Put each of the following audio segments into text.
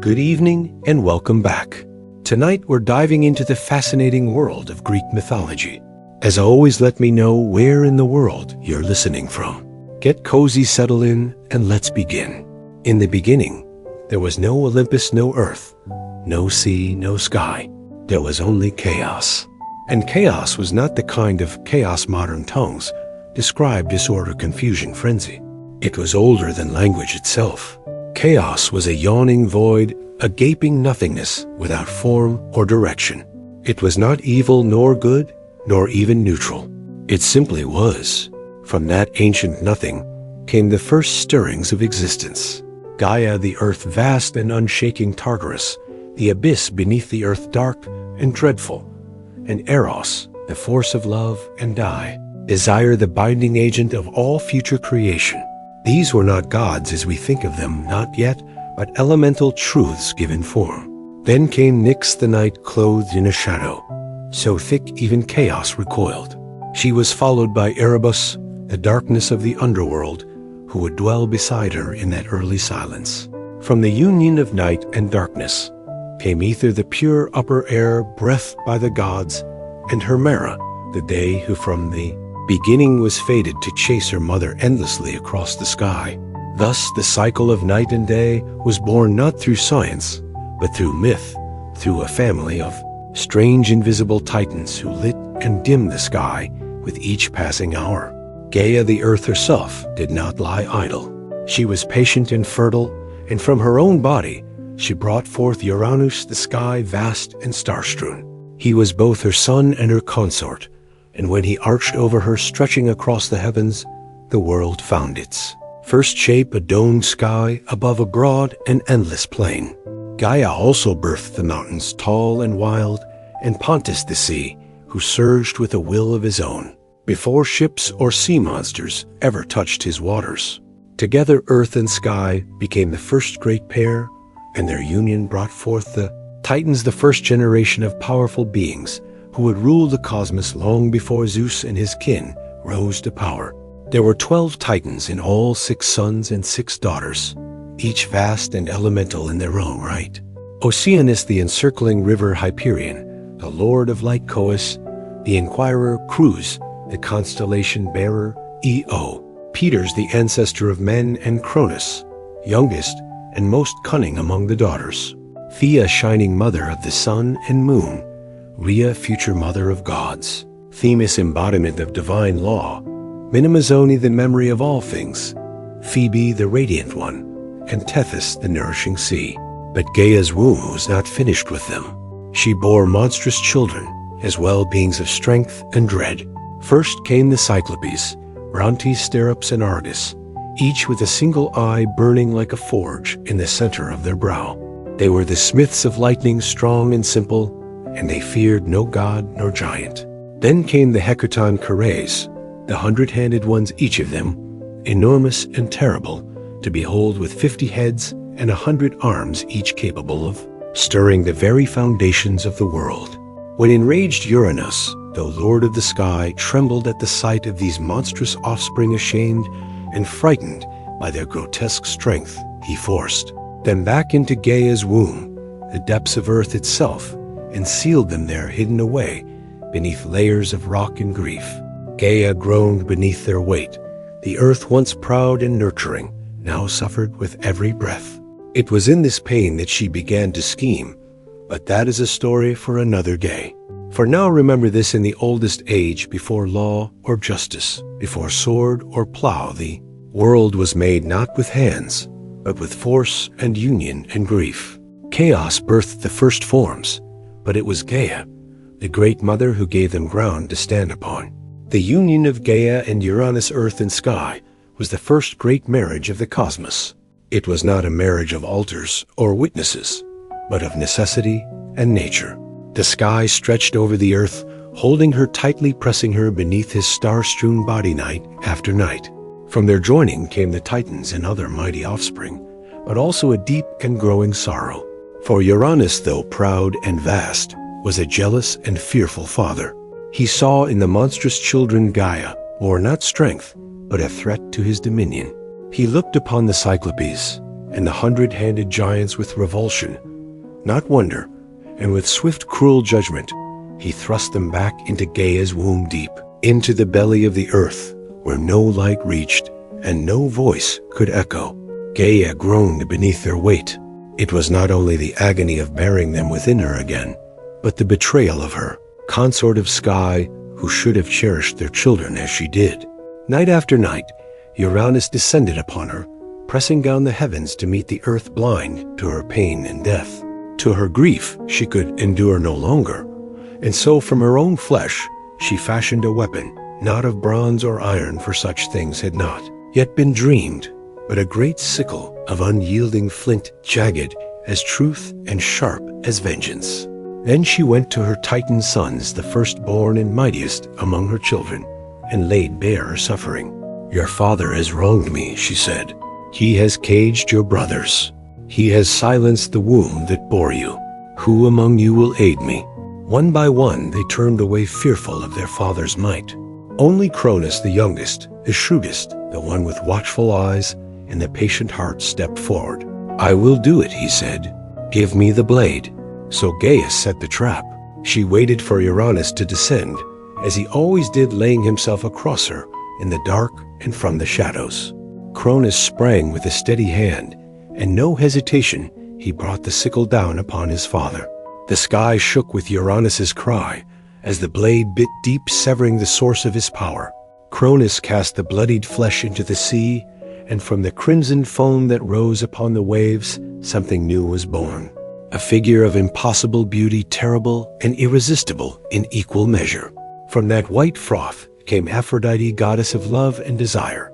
Good evening and welcome back. Tonight we're diving into the fascinating world of Greek mythology. As always, let me know where in the world you're listening from. Get cozy, settle in, and let's begin. In the beginning, there was no Olympus, no earth, no sea, no sky. There was only chaos. And chaos was not the kind of chaos modern tongues describe: disorder, confusion, frenzy. It was older than language itself. Chaos was a yawning void, a gaping nothingness without form or direction. It was not evil nor good, nor even neutral. It simply was. From that ancient nothing came the first stirrings of existence. Gaia, the earth vast and unshaking Tartarus, the abyss beneath the earth dark and dreadful, and Eros, the force of love and desire, the binding agent of all future creation. These were not gods as we think of them, not yet, but elemental truths given form. Then came Nyx the night, clothed in a shadow, so thick even chaos recoiled. She was followed by Erebus, the darkness of the underworld, who would dwell beside her in that early silence. From the union of night and darkness came Ether, the pure upper air, breathed by the gods, and Hera, the day who from the beginning was fated to chase her mother endlessly across the sky. Thus the cycle of night and day was born not through science, but through myth, through a family of strange invisible titans who lit and dimmed the sky with each passing hour. Gaia, the earth herself, did not lie idle. She was patient and fertile, and from her own body she brought forth Uranus, the sky vast and star-strewn. He was both her son and her consort, and when he arched over her, stretching across the heavens, the world found its first shape, a domed sky above a broad and endless plain. Gaia also birthed the mountains, tall and wild, and Pontus the sea, who surged with a will of his own, before ships or sea monsters ever touched his waters. Together earth and sky became the first great pair, and their union brought forth the Titans, the first generation of powerful beings who would rule the cosmos long before Zeus and his kin rose to power. There were 12 Titans in all, 6 sons and 6 daughters, each vast and elemental in their own right. Oceanus, the encircling river Hyperion, the lord of Lycois, the inquirer Crus, the constellation bearer Io, Peters, the ancestor of men, and Cronus, youngest and most cunning among the daughters, Thea, shining mother of the sun and moon, Rhea, future mother of gods, Themis, embodiment of divine law, Mnemosyne, the memory of all things, Phoebe, the radiant one, and Tethys, the nourishing sea. But Gaia's womb was not finished with them. She bore monstrous children, as well beings of strength and dread. First came the Cyclopes, Brontes, Sterops, and Argus, each with a single eye burning like a forge in the center of their brow. They were the smiths of lightning, strong and simple, and they feared no god nor giant. Then came the Hecaton Keres, the 100-handed ones, each of them, enormous and terrible, to behold, with 50 heads and 100 arms, each capable of stirring the very foundations of the world. When enraged Uranus, though lord of the sky, trembled at the sight of these monstrous offspring, ashamed and frightened by their grotesque strength, he forced them back into Gaia's womb, the depths of earth itself, and sealed them there, hidden away beneath layers of rock and grief. Gaia groaned beneath their weight. The earth, once proud and nurturing, now suffered with every breath. It was in this pain that she began to scheme, but that is a story for another day. For now, remember this: in the oldest age, before law or justice, before sword or plow, the world was made not with hands, but with force and union and grief. Chaos birthed the first forms, but it was Gaia, the great mother, who gave them ground to stand upon. The union of Gaia and Uranus, earth and sky, was the first great marriage of the cosmos. It was not a marriage of altars or witnesses, but of necessity and nature. The sky stretched over the earth, holding her tightly, pressing her beneath his star-strewn body night after night. From their joining came the Titans and other mighty offspring, but also a deep and growing sorrow. For Uranus, though proud and vast, was a jealous and fearful father. He saw in the monstrous children Gaia bore not strength, but a threat to his dominion. He looked upon the Cyclopes and the 100-handed giants with revulsion, not wonder, and with swift cruel judgment, he thrust them back into Gaia's womb deep, into the belly of the earth, where no light reached and no voice could echo. Gaia groaned beneath their weight. It was not only the agony of bearing them within her again, but the betrayal of her, consort of sky, who should have cherished their children as she did. Night after night, Uranus descended upon her, pressing down the heavens to meet the earth blind to her pain and death. To her grief, she could endure no longer, and so from her own flesh she fashioned a weapon, not of bronze or iron, for such things had not yet been dreamed, but a great sickle of unyielding flint, jagged as truth and sharp as vengeance. Then she went to her Titan sons, the firstborn and mightiest among her children, and laid bare her suffering. "Your father has wronged me," she said. "He has caged your brothers. He has silenced the womb that bore you. Who among you will aid me?" One by one they turned away, fearful of their father's might. Only Cronus, the youngest, the shrewdest, the one with watchful eyes and the patient heart, stepped forward. "I will do it," he said. "Give me the blade." So Gaia set the trap. She waited for Uranus to descend, as he always did, laying himself across her in the dark and from the shadows. Cronus sprang with a steady hand, and no hesitation he brought the sickle down upon his father. The sky shook with Uranus's cry, as the blade bit deep, severing the source of his power. Cronus cast the bloodied flesh into the sea, and from the crimson foam that rose upon the waves, something new was born. A figure of impossible beauty, terrible and irresistible in equal measure. From that white froth came Aphrodite, goddess of love and desire,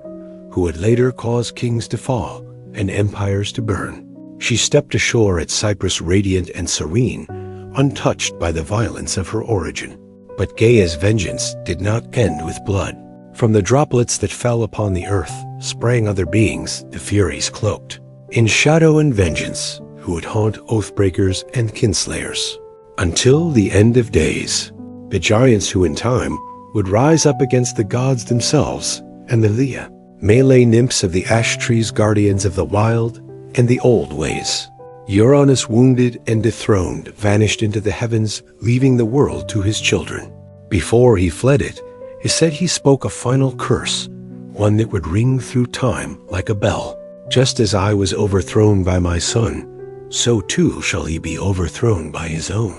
who would later cause kings to fall and empires to burn. She stepped ashore at Cyprus, radiant and serene, untouched by the violence of her origin. But Gaia's vengeance did not end with blood. From the droplets that fell upon the earth sprang other beings, the Furies cloaked in shadow and vengeance, who would haunt oathbreakers and kinslayers until the end of days. The giants who in time would rise up against the gods themselves, and the Leah, melee nymphs of the ash trees, guardians of the wild and the old ways. Uranus, wounded and dethroned, vanished into the heavens, leaving the world to his children. Before he fled it is said he spoke a final curse, one that would ring through time like a bell. "Just as I was overthrown by my son, so too shall he be overthrown by his own."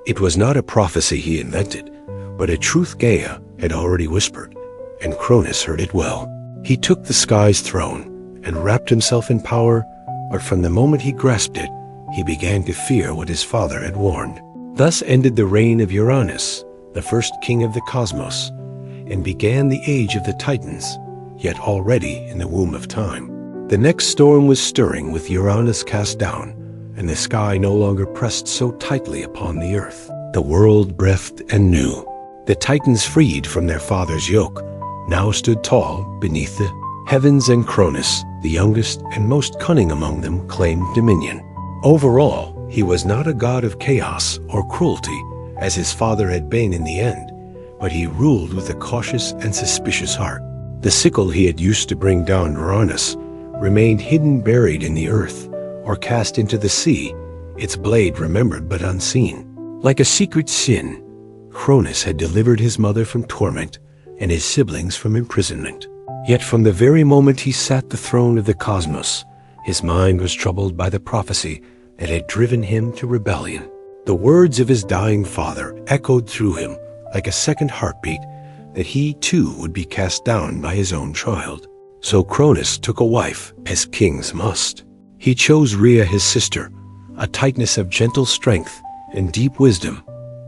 It was not a prophecy he invented, but a truth Gaia had already whispered, and Cronus heard it well. He took the sky's throne and wrapped himself in power, but from the moment he grasped it, he began to fear what his father had warned. Thus ended the reign of Uranus, the first king of the cosmos, and began the age of the Titans, yet already in the womb of time. The next storm was stirring, with Uranus cast down, and the sky no longer pressed so tightly upon the earth. The world breathed and knew. The Titans, freed from their father's yoke, now stood tall beneath the heavens, and Cronus, the youngest and most cunning among them, claimed dominion. Overall, he was not a god of chaos or cruelty, as his father had been in the end, but he ruled with a cautious and suspicious heart. The sickle he had used to bring down Uranus remained hidden, buried in the earth, or cast into the sea, its blade remembered but unseen. Like a secret sin, Cronus had delivered his mother from torment and his siblings from imprisonment. Yet from the very moment he sat the throne of the cosmos, his mind was troubled by the prophecy that had driven him to rebellion. The words of his dying father echoed through him like a second heartbeat, that he too would be cast down by his own child. So Cronus took a wife, as kings must. He chose Rhea, his sister, a Titaness of gentle strength and deep wisdom,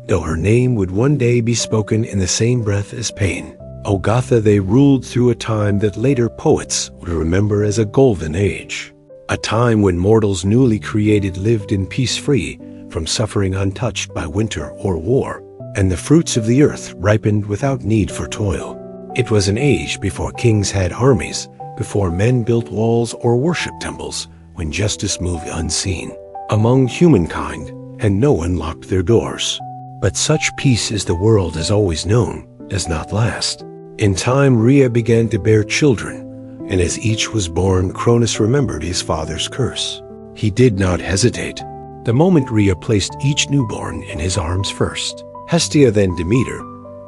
though her name would one day be spoken in the same breath as pain. Ogatha they ruled through a time that later poets would remember as a golden age, a time when mortals newly created lived in peace, free from suffering, untouched by winter or war, and the fruits of the earth ripened without need for toil. It was an age before kings had armies, before men built walls or worship temples, when justice moved unseen among humankind, and no one locked their doors. But such peace as the world has always known does not last. In time, Rhea began to bear children, and as each was born, Cronus remembered his father's curse. He did not hesitate. The moment Rhea placed each newborn in his arms first, Hestia, then Demeter,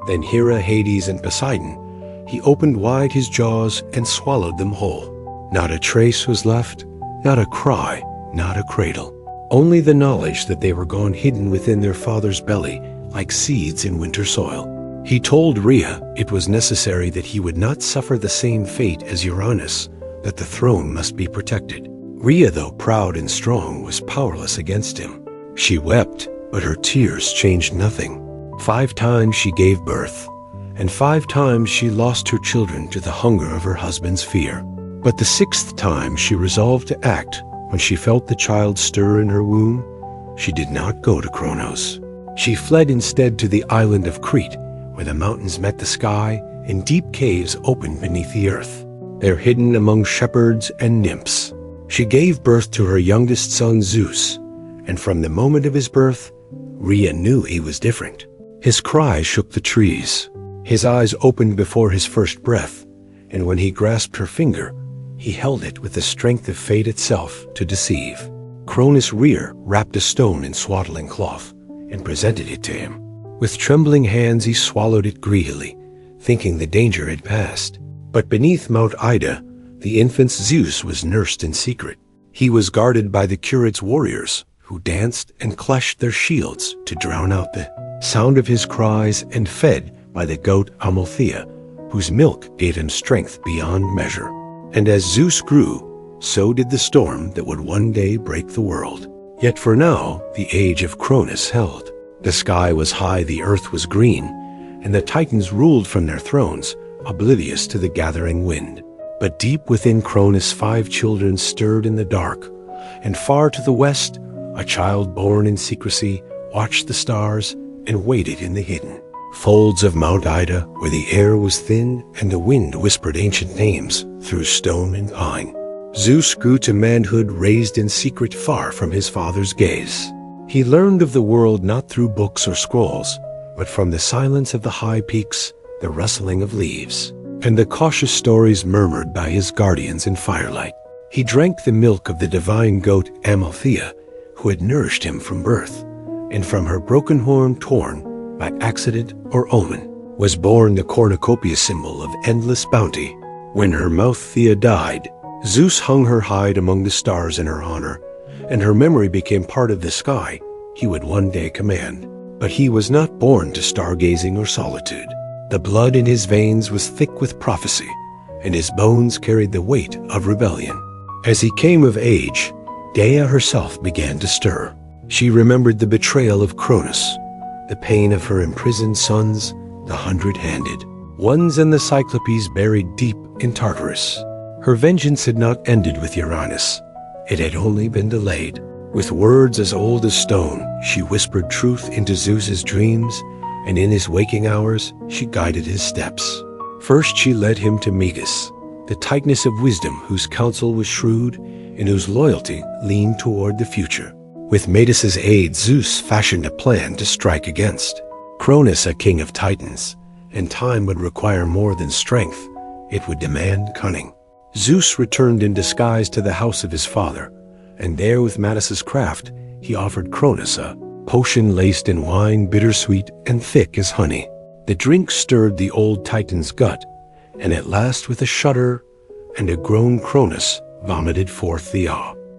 then Hera, Hades, and Poseidon, he opened wide his jaws and swallowed them whole. Not a trace was left, not a cry, not a cradle. Only the knowledge that they were gone hidden within their father's belly like seeds in winter soil. He told Rhea it was necessary that he would not suffer the same fate as Uranus, that the throne must be protected. Rhea, though proud and strong, was powerless against him. She wept, but her tears changed nothing. 5 times she gave birth, and 5 times she lost her children to the hunger of her husband's fear. But the 6th time she resolved to act. When she felt the child stir in her womb, she did not go to Kronos. She fled instead to the island of Crete, where the mountains met the sky and deep caves opened beneath the earth. They're hidden among shepherds and nymphs. She gave birth to her youngest son Zeus, and from the moment of his birth, Rhea knew he was different. His cry shook the trees. His eyes opened before his first breath, and when he grasped her finger, he held it with the strength of fate itself to deceive. Cronus' rear wrapped a stone in swaddling cloth and presented it to him. With trembling hands he swallowed it greedily, thinking the danger had passed. But beneath Mount Ida, the infant Zeus was nursed in secret. He was guarded by the curate's warriors, who danced and clashed their shields to drown out the sound of his cries, and fed by the goat Amalthea, whose milk gave him strength beyond measure. And as Zeus grew, so did the storm that would one day break the world. Yet for now, the age of Cronus held. The sky was high, the earth was green, and the Titans ruled from their thrones, oblivious to the gathering wind. But deep within Cronus 5 children stirred in the dark, and far to the west, a child born in secrecy watched the stars and waited in the hidden folds of Mount Ida, where the air was thin and the wind whispered ancient names through stone and pine. Zeus grew to manhood, raised in secret far from his father's gaze. He learned of the world not through books or scrolls, but from the silence of the high peaks, the rustling of leaves, and the cautious stories murmured by his guardians in firelight. He drank the milk of the divine goat Amalthea, who had nourished him from birth, and from her broken horn torn by accident or omen, was born the cornucopia symbol of endless bounty. When her mouth Thea died, Zeus hung her hide among the stars in her honor, and her memory became part of the sky he would one day command. But he was not born to stargazing or solitude. The blood in his veins was thick with prophecy, and his bones carried the weight of rebellion. As he came of age, Dea herself began to stir. She remembered the betrayal of Cronus, the pain of her imprisoned sons, the 100-handed ones, and the Cyclopes buried deep in Tartarus. Her vengeance had not ended with Uranus. It had only been delayed. With words as old as stone, she whispered truth into Zeus's dreams, and in his waking hours, she guided his steps. First she led him to Megas, the Titaness of wisdom, whose counsel was shrewd and whose loyalty leaned toward the future. With Medus's aid, Zeus fashioned a plan to strike against Cronus, a king of Titans, and time would require more than strength. It would demand cunning. Zeus returned in disguise to the house of his father, and there with Medus's craft, he offered Cronus a potion laced in wine, bittersweet and thick as honey. The drink stirred the old Titan's gut, and at last with a shudder and a groan Cronus vomited forth the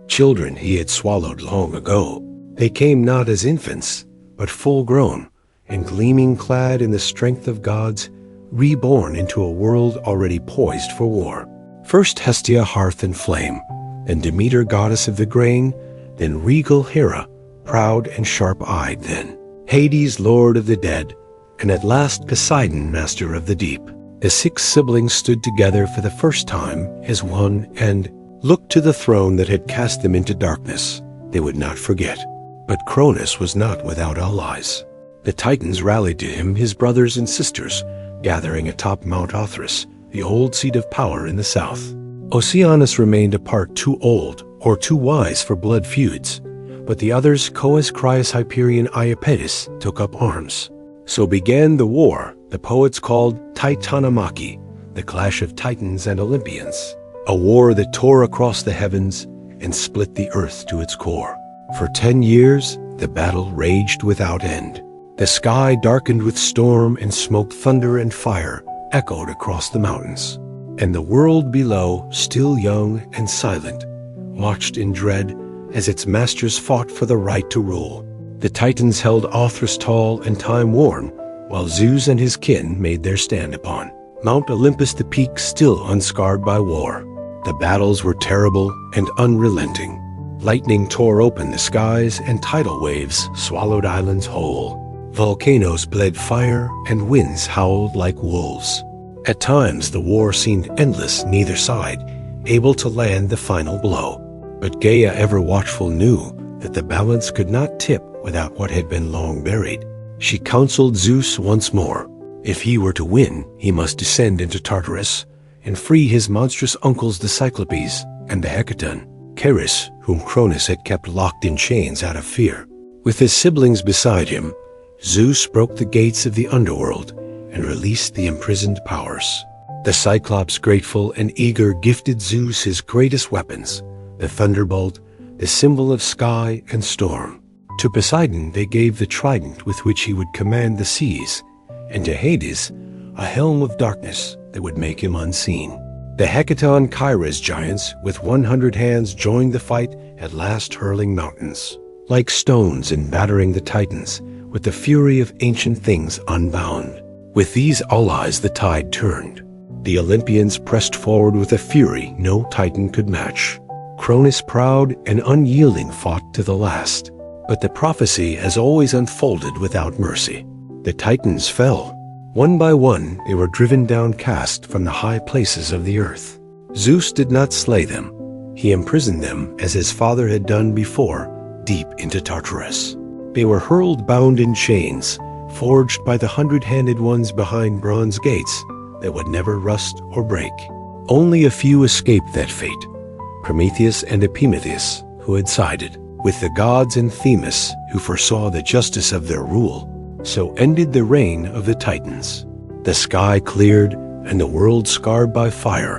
children he had swallowed long ago. They came not as infants, but full grown, and gleaming clad in the strength of gods, reborn into a world already poised for war. First Hestia, hearth and flame, then Demeter, goddess of the grain, then regal Hera, proud and sharp-eyed, then Hades, lord of the dead, and at last Poseidon, master of the deep. The 6 siblings stood together for the first time as one and looked to the throne that had cast them into darkness. They would not forget. But Cronus was not without allies. The Titans rallied to him, his brothers and sisters, gathering atop Mount Othrys, the old seat of power in the south. Oceanus remained apart, too old or too wise for blood feuds, but the others, Coas, Crius, Hyperion, Iapetus, took up arms. So began the war the poets called Titanomachy, the clash of Titans and Olympians. a war that tore across the heavens and split the earth to its core. For 10 years, the battle raged without end. The sky darkened with storm and smoke, thunder and fire echoed across the mountains. And the world below, still young and silent, watched in dread as its masters fought for the right to rule. The Titans held Arthur's tall and time-worn, while Zeus and his kin made their stand upon Mount Olympus, the peak still unscarred by war. The battles were terrible and unrelenting. Lightning tore open the skies and tidal waves swallowed islands whole. Volcanoes bled fire and winds howled like wolves. At times the war seemed endless, neither side able to land the final blow. But Gaia, ever watchful, knew that the balance could not tip without what had been long buried. She counseled Zeus once more. If he were to win, he must descend into Tartarus and free his monstrous uncles the Cyclopes and the Hecaton, Charis, whom Cronus had kept locked in chains out of fear. With his siblings beside him, Zeus broke the gates of the underworld and released the imprisoned powers. The Cyclops, grateful and eager, gifted Zeus his greatest weapons, the thunderbolt, the symbol of sky and storm. To Poseidon they gave the trident with which he would command the seas, and to Hades a helm of darkness that would make him unseen. The Hecaton Chiras giants with 100 hands joined the fight, at last hurling mountains like stones and battering the Titans with the fury of ancient things unbound. With these allies the tide turned. The Olympians pressed forward with a fury no Titan could match. Cronus, proud and unyielding, fought to the last. But the prophecy has always unfolded without mercy. The Titans fell. One by one they were driven down, cast from the high places of the earth. Zeus did not slay them. He imprisoned them as his father had done before, deep into Tartarus. They were hurled bound in chains, forged by the 100-handed ones behind bronze gates that would never rust or break. Only a few escaped that fate, Prometheus and Epimetheus, who had sided with the gods, and Themis, who foresaw the justice of their rule. So ended the reign of the Titans. The sky cleared and the world scarred by fire,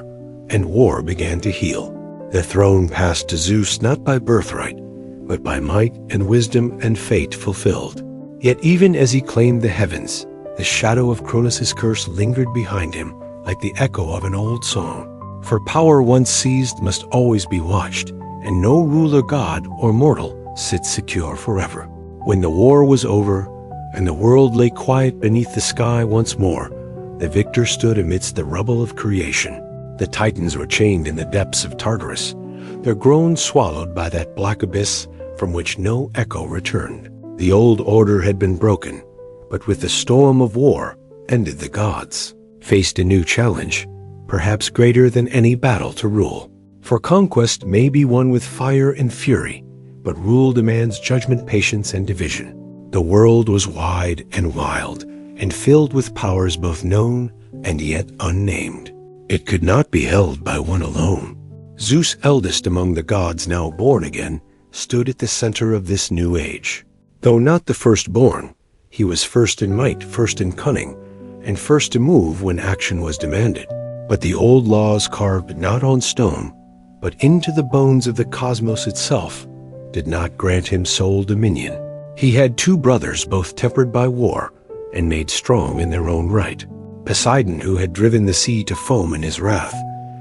and war began to heal. The throne passed to Zeus not by birthright, but by might and wisdom and fate fulfilled. Yet even as he claimed the heavens, the shadow of Cronus' curse lingered behind him like the echo of an old song. For power once seized must always be watched, and no ruler, god or mortal, sits secure forever. When the war was over, and the world lay quiet beneath the sky once more, the victor stood amidst the rubble of creation. The Titans were chained in the depths of Tartarus, their groans swallowed by that black abyss from which no echo returned. The old order had been broken, but with the storm of war ended the gods, faced a new challenge, perhaps greater than any battle to rule. For conquest may be won with fire and fury, but rule demands judgment, patience, and division. The world was wide and wild, and filled with powers both known and yet unnamed. It could not be held by one alone. Zeus, eldest among the gods now born again, stood at the center of this new age. Though not the firstborn, he was first in might, first in cunning, and first to move when action was demanded. But the old laws, carved not on stone, but into the bones of the cosmos itself, did not grant him sole dominion. He had 2 brothers, both tempered by war and made strong in their own right. Poseidon, who had driven the sea to foam in his wrath,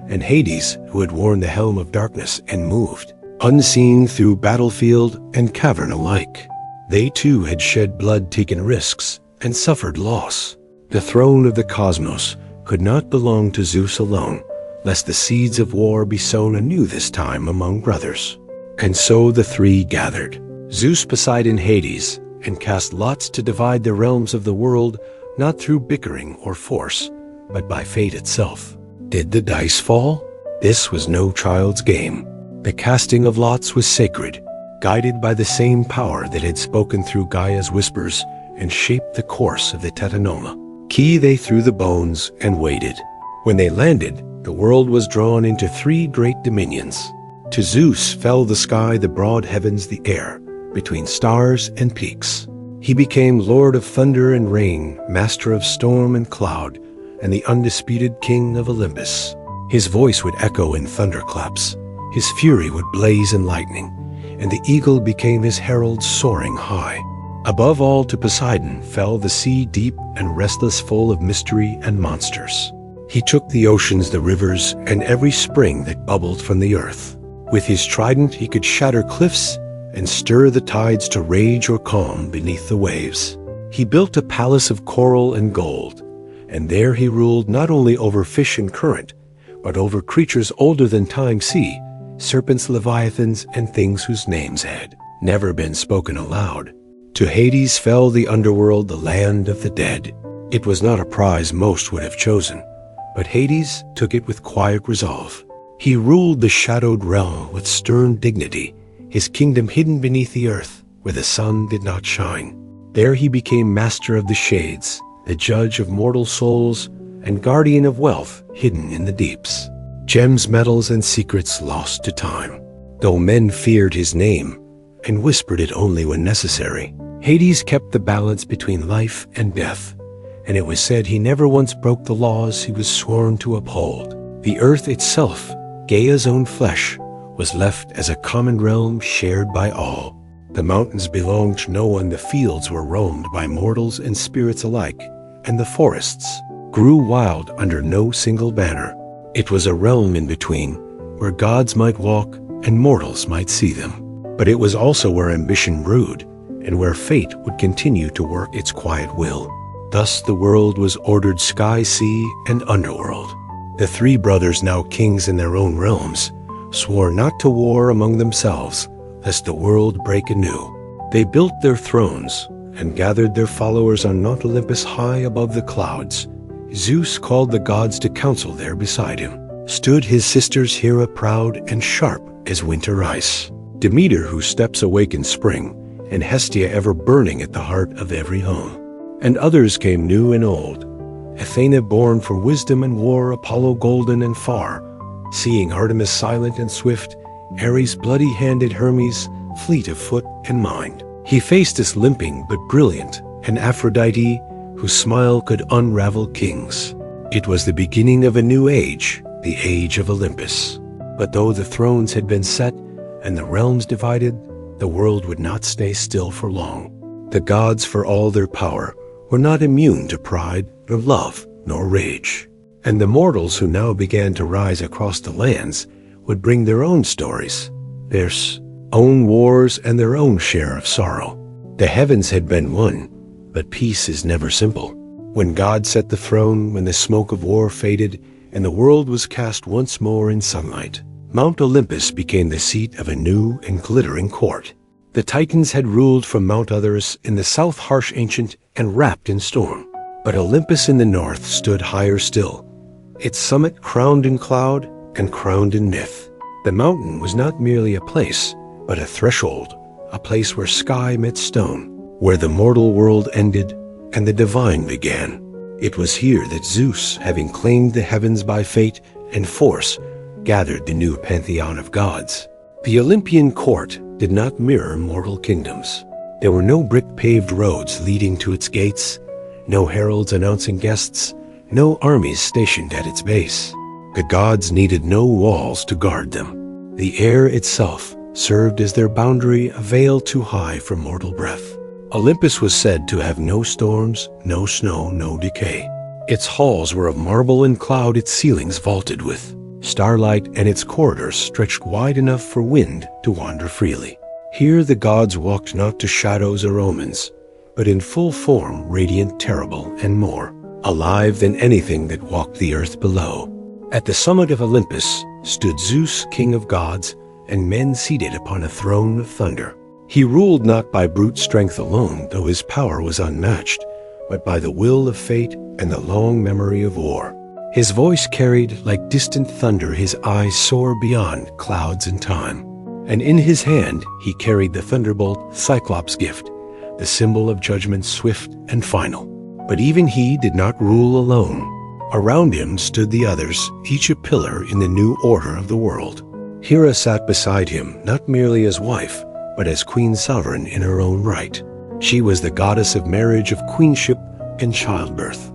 and Hades, who had worn the helm of darkness and moved, unseen through battlefield and cavern alike. They too had shed blood, taken risks, and suffered loss. The throne of the cosmos could not belong to Zeus alone, lest the seeds of war be sown anew this time among brothers. And so the 3 gathered, Zeus, Poseidon, Hades, and cast lots to divide the realms of the world, not through bickering or force, but by fate itself. Did the dice fall? This was no child's game. The casting of lots was sacred, guided by the same power that had spoken through Gaia's whispers and shaped the course of the Tetanoma. Key they threw the bones and waited. When they landed, the world was drawn into 3 great dominions. To Zeus fell the sky, the broad heavens, the air, between stars and peaks. He became Lord of thunder and rain, master of storm and cloud, and the undisputed king of Olympus. His voice would echo in thunderclaps, his fury would blaze in lightning, and the eagle became his herald soaring high. Above all to Poseidon fell the sea deep and restless, full of mystery and monsters. He took the oceans, the rivers, and every spring that bubbled from the earth. With his trident he could shatter cliffs and stir the tides to rage or calm beneath the waves. He built a palace of coral and gold, and there he ruled not only over fish and current, but over creatures older than time sea, serpents, leviathans, and things whose names had never been spoken aloud. To Hades fell the underworld, the land of the dead. It was not a prize most would have chosen, but Hades took it with quiet resolve. He ruled the shadowed realm with stern dignity, his kingdom hidden beneath the earth, where the sun did not shine. There he became master of the shades, the judge of mortal souls, and guardian of wealth hidden in the deeps. Gems, metals, and secrets lost to time. Though men feared his name and whispered it only when necessary, Hades kept the balance between life and death, and it was said he never once broke the laws he was sworn to uphold. The earth itself, Gaia's own flesh, was left as a common realm shared by all. The mountains belonged to no one, the fields were roamed by mortals and spirits alike, and the forests grew wild under no single banner. It was a realm in between, where gods might walk and mortals might see them. But it was also where ambition brewed, and where fate would continue to work its quiet will. Thus the world was ordered sky, sea, and underworld. The three brothers, now kings in their own realms, swore not to war among themselves, lest the world break anew. They built their thrones and gathered their followers on Mount Olympus high above the clouds. Zeus called the gods to council there beside him. Stood his sisters Hera, proud and sharp as winter ice, Demeter, whose steps awake in spring, and Hestia, ever burning at the heart of every home. And others came new and old, Athena, born for wisdom and war, Apollo, golden and far, seeing Artemis, silent and swift, Ares, bloody-handed, Hermes, fleet of foot and mind. He faced us limping but brilliant, and Aphrodite, whose smile could unravel kings. It was the beginning of a new age, the age of Olympus. But though the thrones had been set and the realms divided, the world would not stay still for long. The gods, for all their power, were not immune to pride, nor love, nor rage. And the mortals who now began to rise across the lands would bring their own stories, their own wars, and their own share of sorrow. The heavens had been won, but peace is never simple. When God set the throne, when the smoke of war faded, and the world was cast once more in sunlight, Mount Olympus became the seat of a new and glittering court. The Titans had ruled from Mount Others in the south, harsh, ancient, and wrapped in storm. But Olympus in the north stood higher still, its summit crowned in cloud and crowned in myth. The mountain was not merely a place, but a threshold, a place where sky met stone, where the mortal world ended and the divine began. It was here that Zeus, having claimed the heavens by fate and force, gathered the new pantheon of gods. The Olympian court did not mirror mortal kingdoms. There were no brick-paved roads leading to its gates, no heralds announcing guests, no armies stationed at its base. The gods needed no walls to guard them. The air itself served as their boundary, a veil too high for mortal breath. Olympus was said to have no storms, no snow, no decay. Its halls were of marble and cloud, its ceilings vaulted with starlight, and its corridors stretched wide enough for wind to wander freely. Here the gods walked not to shadows or omens, but in full form, radiant, terrible, and more alive than anything that walked the earth below. At the summit of Olympus stood Zeus, king of gods, and men seated upon a throne of thunder. He ruled not by brute strength alone, though his power was unmatched, but by the will of fate and the long memory of war. His voice carried like distant thunder, his eyes soar beyond clouds and time. And in his hand he carried the thunderbolt, Cyclops' gift, the symbol of judgment swift and final. But even he did not rule alone. Around him stood the others, each a pillar in the new order of the world. Hera sat beside him, not merely as wife, but as queen sovereign in her own right. She was the goddess of marriage, of queenship, and childbirth,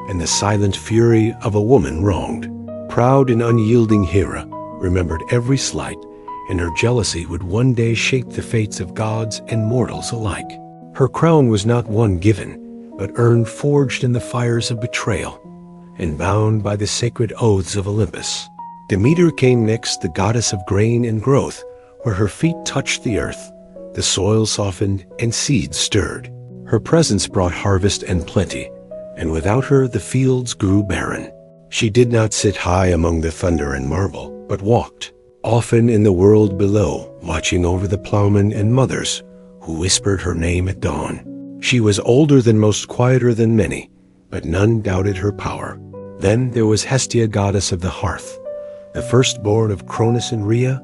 and the silent fury of a woman wronged. proud and unyielding Hera remembered every slight, and her jealousy would one day shape the fates of gods and mortals alike. Her crown was not one given, but earned forged in the fires of betrayal, and bound by the sacred oaths of Olympus. Demeter came next, the goddess of grain and growth. Where her feet touched the earth, the soil softened and seeds stirred. Her presence brought harvest and plenty, and without her the fields grew barren. She did not sit high among the thunder and marble, but walked, often in the world below, watching over the plowmen and mothers who whispered her name at dawn. She was older than most, quieter than many, but none doubted her power. Then there was Hestia, goddess of the hearth, the firstborn of Cronus and Rhea,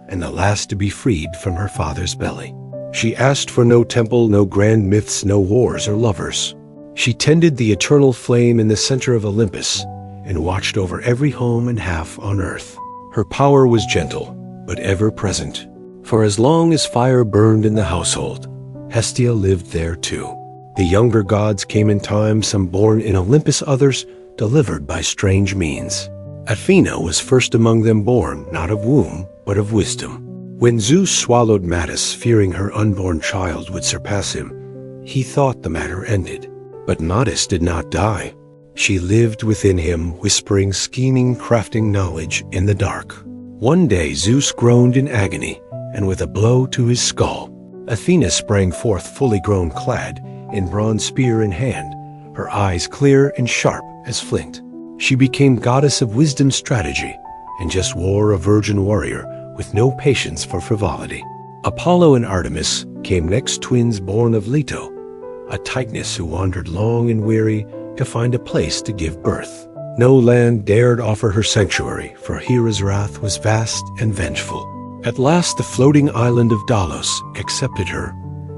and the last to be freed from her father's belly. She asked for no temple, no grand myths, no wars or lovers. She tended the eternal flame in the center of Olympus and watched over every home and half on earth. Her power was gentle, but ever present. For as long as fire burned in the household, Hestia lived there too. The younger gods came in time, some born in Olympus, others delivered by strange means. Athena was first among them, born not of womb, but of wisdom. When Zeus swallowed Mattis, fearing her unborn child would surpass him, he thought the matter ended. But Mattis did not die. She lived within him, whispering, scheming, crafting knowledge in the dark. One day Zeus groaned in agony, and with a blow to his skull, Athena sprang forth, fully grown, clad in bronze spear in hand, her eyes clear and sharp as flint. She became goddess of wisdom, strategy, and just wore a virgin warrior with no patience for frivolity. Apollo and Artemis came next, twins born of Leto, a Titaness who wandered long and weary to find a place to give birth. No land dared offer her sanctuary, for Hera's wrath was vast and vengeful. At last the floating island of Delos accepted her,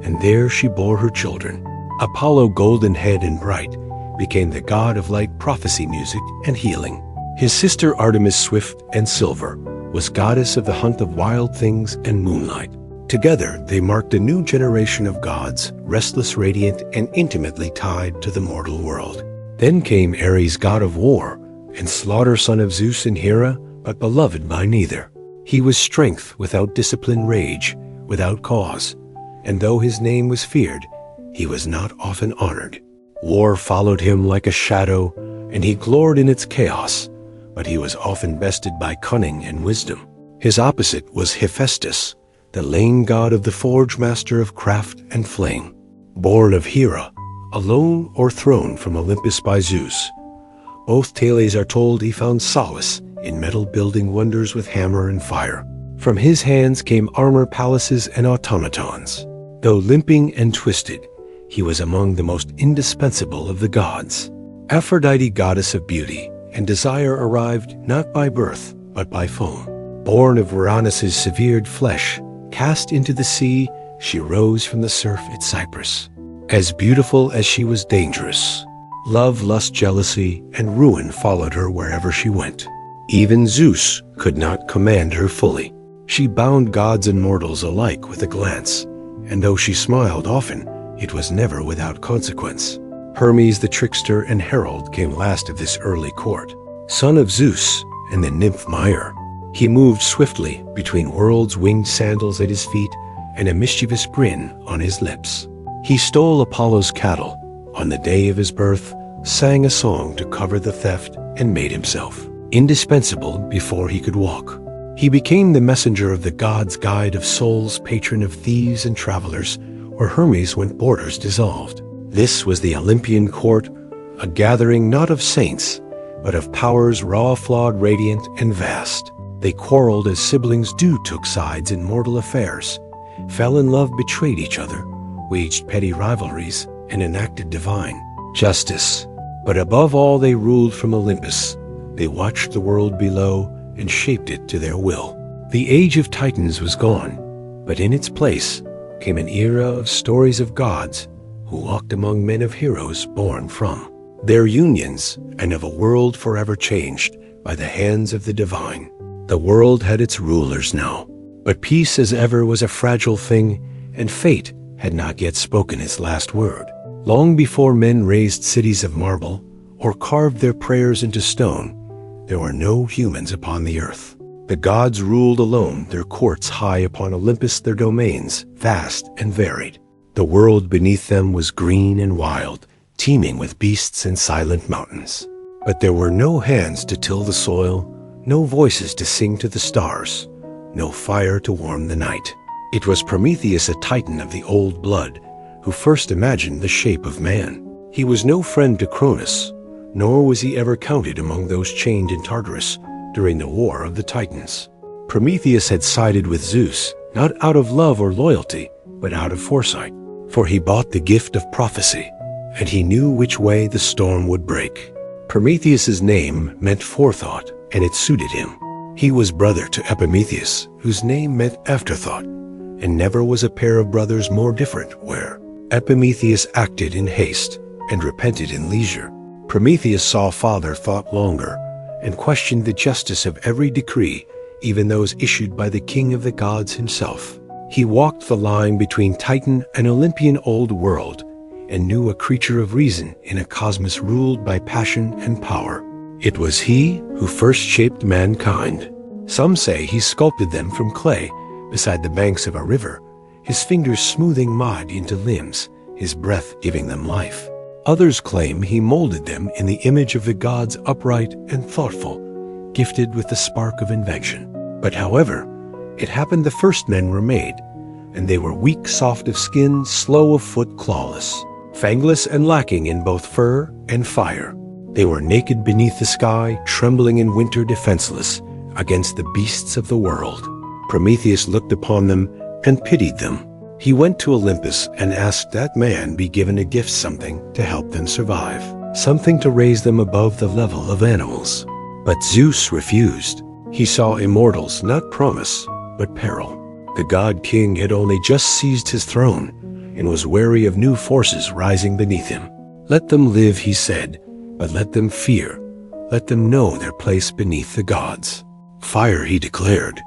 and there she bore her children. Apollo, golden-haired and bright, became the god of light, prophecy, music, and healing. His sister Artemis, swift and silver, was goddess of the hunt of wild things and moonlight. Together they marked a new generation of gods, restless, radiant, and intimately tied to the mortal world. Then came Ares, god of war and slaughter, son of Zeus and Hera, but beloved by neither. He was strength without discipline, rage without cause, and though his name was feared, he was not often honored. War followed him like a shadow, and he gloried in its chaos, but he was often bested by cunning and wisdom. His opposite was Hephaestus, the lane god of the forge, master of craft and flame. Born of Hera, alone or thrown from Olympus by Zeus, both tales are told he found solace in metal, building wonders with hammer and fire. From his hands came armor, palaces, and automatons. Though limping and twisted, he was among the most indispensable of the gods. Aphrodite, goddess of beauty and desire, arrived not by birth, but by foam. Born of Uranus's severed flesh, cast into the sea, she rose from the surf at Cyprus. As beautiful as she was dangerous. Love, lust, jealousy, and ruin followed her wherever she went. Even Zeus could not command her fully. She bound gods and mortals alike with a glance, and though she smiled often, it was never without consequence. Hermes, the trickster and herald, came last of this early court. Son of Zeus and the nymph Myrrh, he moved swiftly between worlds, winged sandals at his feet and a mischievous grin on his lips. He stole Apollo's cattle on the day of his birth, sang a song to cover the theft, and made himself indispensable before he could walk. He became the messenger of the gods, guide of souls, patron of thieves and travelers, where Hermes went borders dissolved. This was the Olympian court, a gathering not of saints, but of powers raw, flawed, radiant, and vast. They quarreled as siblings do, took sides in mortal affairs, fell in love, betrayed each other, waged petty rivalries, and enacted divine justice. But above all, they ruled from Olympus. They watched the world below and shaped it to their will. The age of Titans was gone, but in its place came an era of stories of gods who walked among men of heroes born from their unions, and of a world forever changed by the hands of the divine. The world had its rulers now, but peace as ever was a fragile thing, and fate had not yet spoken its last word. Long before men raised cities of marble or carved their prayers into stone, there were no humans upon the earth. The gods ruled alone, their courts high upon Olympus, their domains vast and varied. The world beneath them was green and wild, teeming with beasts and silent mountains. But there were no hands to till the soil, no voices to sing to the stars, no fire to warm the night. It was Prometheus, a titan of the old blood, who first imagined the shape of man. He was no friend to Cronus, nor was he ever counted among those chained in Tartarus during the War of the Titans. Prometheus had sided with Zeus, not out of love or loyalty, but out of foresight. For he bought the gift of prophecy, and he knew which way the storm would break. Prometheus's name meant forethought, and it suited him. He was brother to Epimetheus, whose name meant afterthought, and never was a pair of brothers more different, where Epimetheus acted in haste and repented in leisure. Prometheus saw father thought longer, and questioned the justice of every decree, even those issued by the king of the gods himself. He walked the line between Titan and Olympian old world, and knew a creature of reason in a cosmos ruled by passion and power. It was he who first shaped mankind. Some say he sculpted them from clay beside the banks of a river, his fingers smoothing mud into limbs, his breath giving them life. Others claim he molded them in the image of the gods, upright and thoughtful, gifted with the spark of invention. But however, it happened the first men were made, and they were weak, soft of skin, slow of foot, clawless, fangless and lacking in both fur and fire. They were naked beneath the sky, trembling in winter, defenseless against the beasts of the world. Prometheus looked upon them and pitied them. He went to Olympus and asked that man be given a gift, something to help them survive, something to raise them above the level of animals. But Zeus refused. He saw immortals, not promise, but peril. The god-king had only just seized his throne and was wary of new forces rising beneath him. Let them live, he said, but let them fear. Let them know their place beneath the gods. Fire, he declared,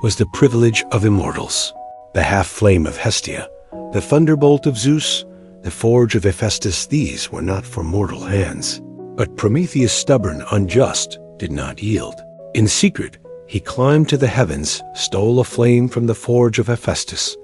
was the privilege of immortals. The half-flame of Hestia, the thunderbolt of Zeus, the forge of Hephaestus, these were not for mortal hands. But Prometheus, stubborn, unjust, did not yield. In secret, he climbed to the heavens, stole a flame from the forge of Hephaestus,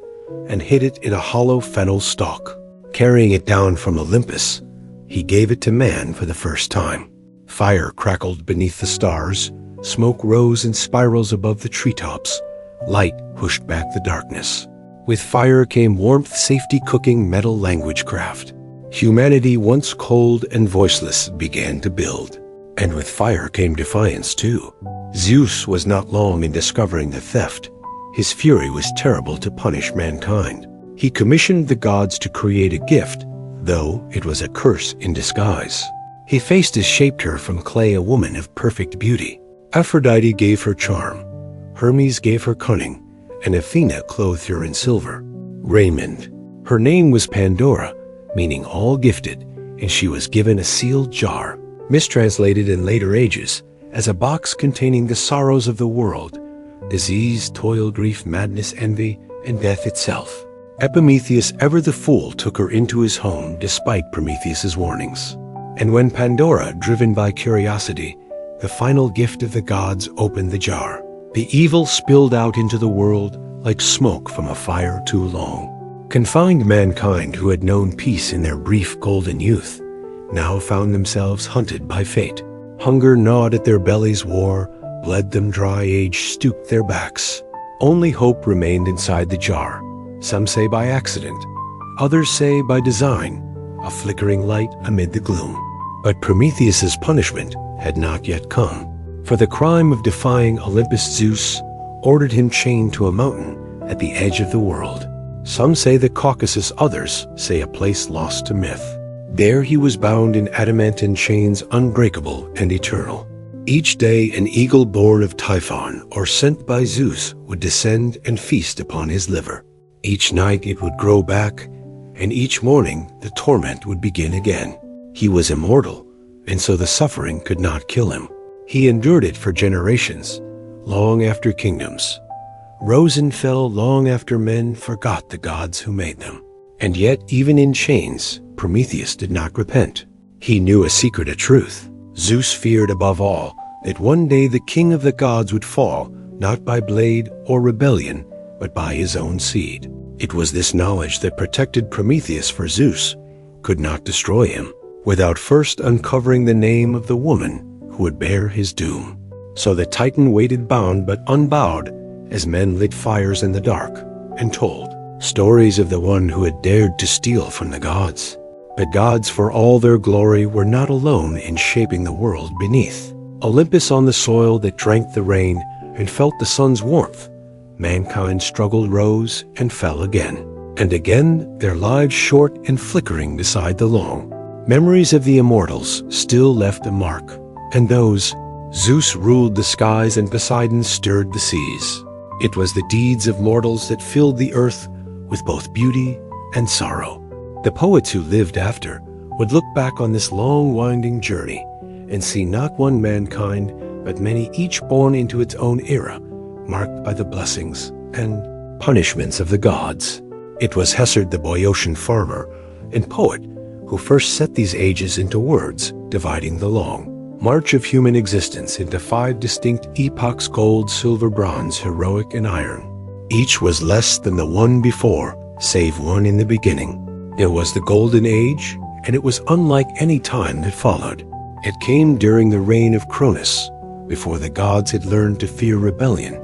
and hid it in a hollow fennel stalk. Carrying it down from Olympus, he gave it to man for the first time. Fire crackled beneath the stars, smoke rose in spirals above the treetops, light pushed back the darkness. With fire came warmth, safety, cooking, metal, language, craft. Humanity, once cold and voiceless, began to build. And with fire came defiance too. Zeus was not long in discovering the theft. His fury was terrible to punish mankind. He commissioned the gods to create a gift, though it was a curse in disguise. Hephaestus shaped her from clay, a woman of perfect beauty. Aphrodite gave her charm. Hermes gave her cunning, and Athena clothed her in silver. Raiment. Her name was Pandora, meaning all gifted, and she was given a sealed jar, mistranslated in later ages as a box containing the sorrows of the world, disease, toil, grief, madness, envy, and death itself. Epimetheus, ever the fool, took her into his home despite Prometheus's warnings. And when Pandora, driven by curiosity, the final gift of the gods, opened the jar, the evil spilled out into the world like smoke from a fire too long. Confined mankind, who had known peace in their brief golden youth, now found themselves hunted by fate. Hunger gnawed at their bellies, war bled them dry, age stooped their backs. Only hope remained inside the jar. Some say by accident, others say by design, a flickering light amid the gloom. But Prometheus's punishment had not yet come. For the crime of defying Olympus, Zeus ordered him chained to a mountain at the edge of the world. Some say the Caucasus, others say a place lost to myth. There he was bound in adamantine chains, unbreakable and eternal. Each day an eagle born of Typhon or sent by Zeus would descend and feast upon his liver. Each night it would grow back, and each morning the torment would begin again. He was immortal, and so the suffering could not kill him. He endured it for generations, long after kingdoms rose and fell, long after men forgot the gods who made them. And yet, even in chains, Prometheus did not repent. He knew a secret, a truth. Zeus feared above all that one day the king of the gods would fall, not by blade or rebellion, but by his own seed. It was this knowledge that protected Prometheus, for Zeus could not destroy him without first uncovering the name of the woman who would bear his doom. So the Titan waited bound but unbowed as men lit fires in the dark and told stories of the one who had dared to steal from the gods. But gods, for all their glory, were not alone in shaping the world beneath. Olympus, on the soil that drank the rain and felt the sun's warmth, mankind struggled, rose, and fell again. And again, their lives short and flickering beside the long. Memories of the immortals still left a mark, and those Zeus ruled the skies and Poseidon stirred the seas. It was the deeds of mortals that filled the earth with both beauty and sorrow. The poets who lived after would look back on this long winding journey and see not one mankind, but many, each born into its own era, marked by the blessings and punishments of the gods. It was Hesiod, the Boeotian farmer and poet, who first set these ages into words, dividing the long march of human existence into 5 distinct epochs: gold, silver, bronze, heroic, and iron. Each was less than the one before, save one in the beginning. It was the Golden Age, and it was unlike any time that followed. It came during the reign of Cronus, before the gods had learned to fear rebellion,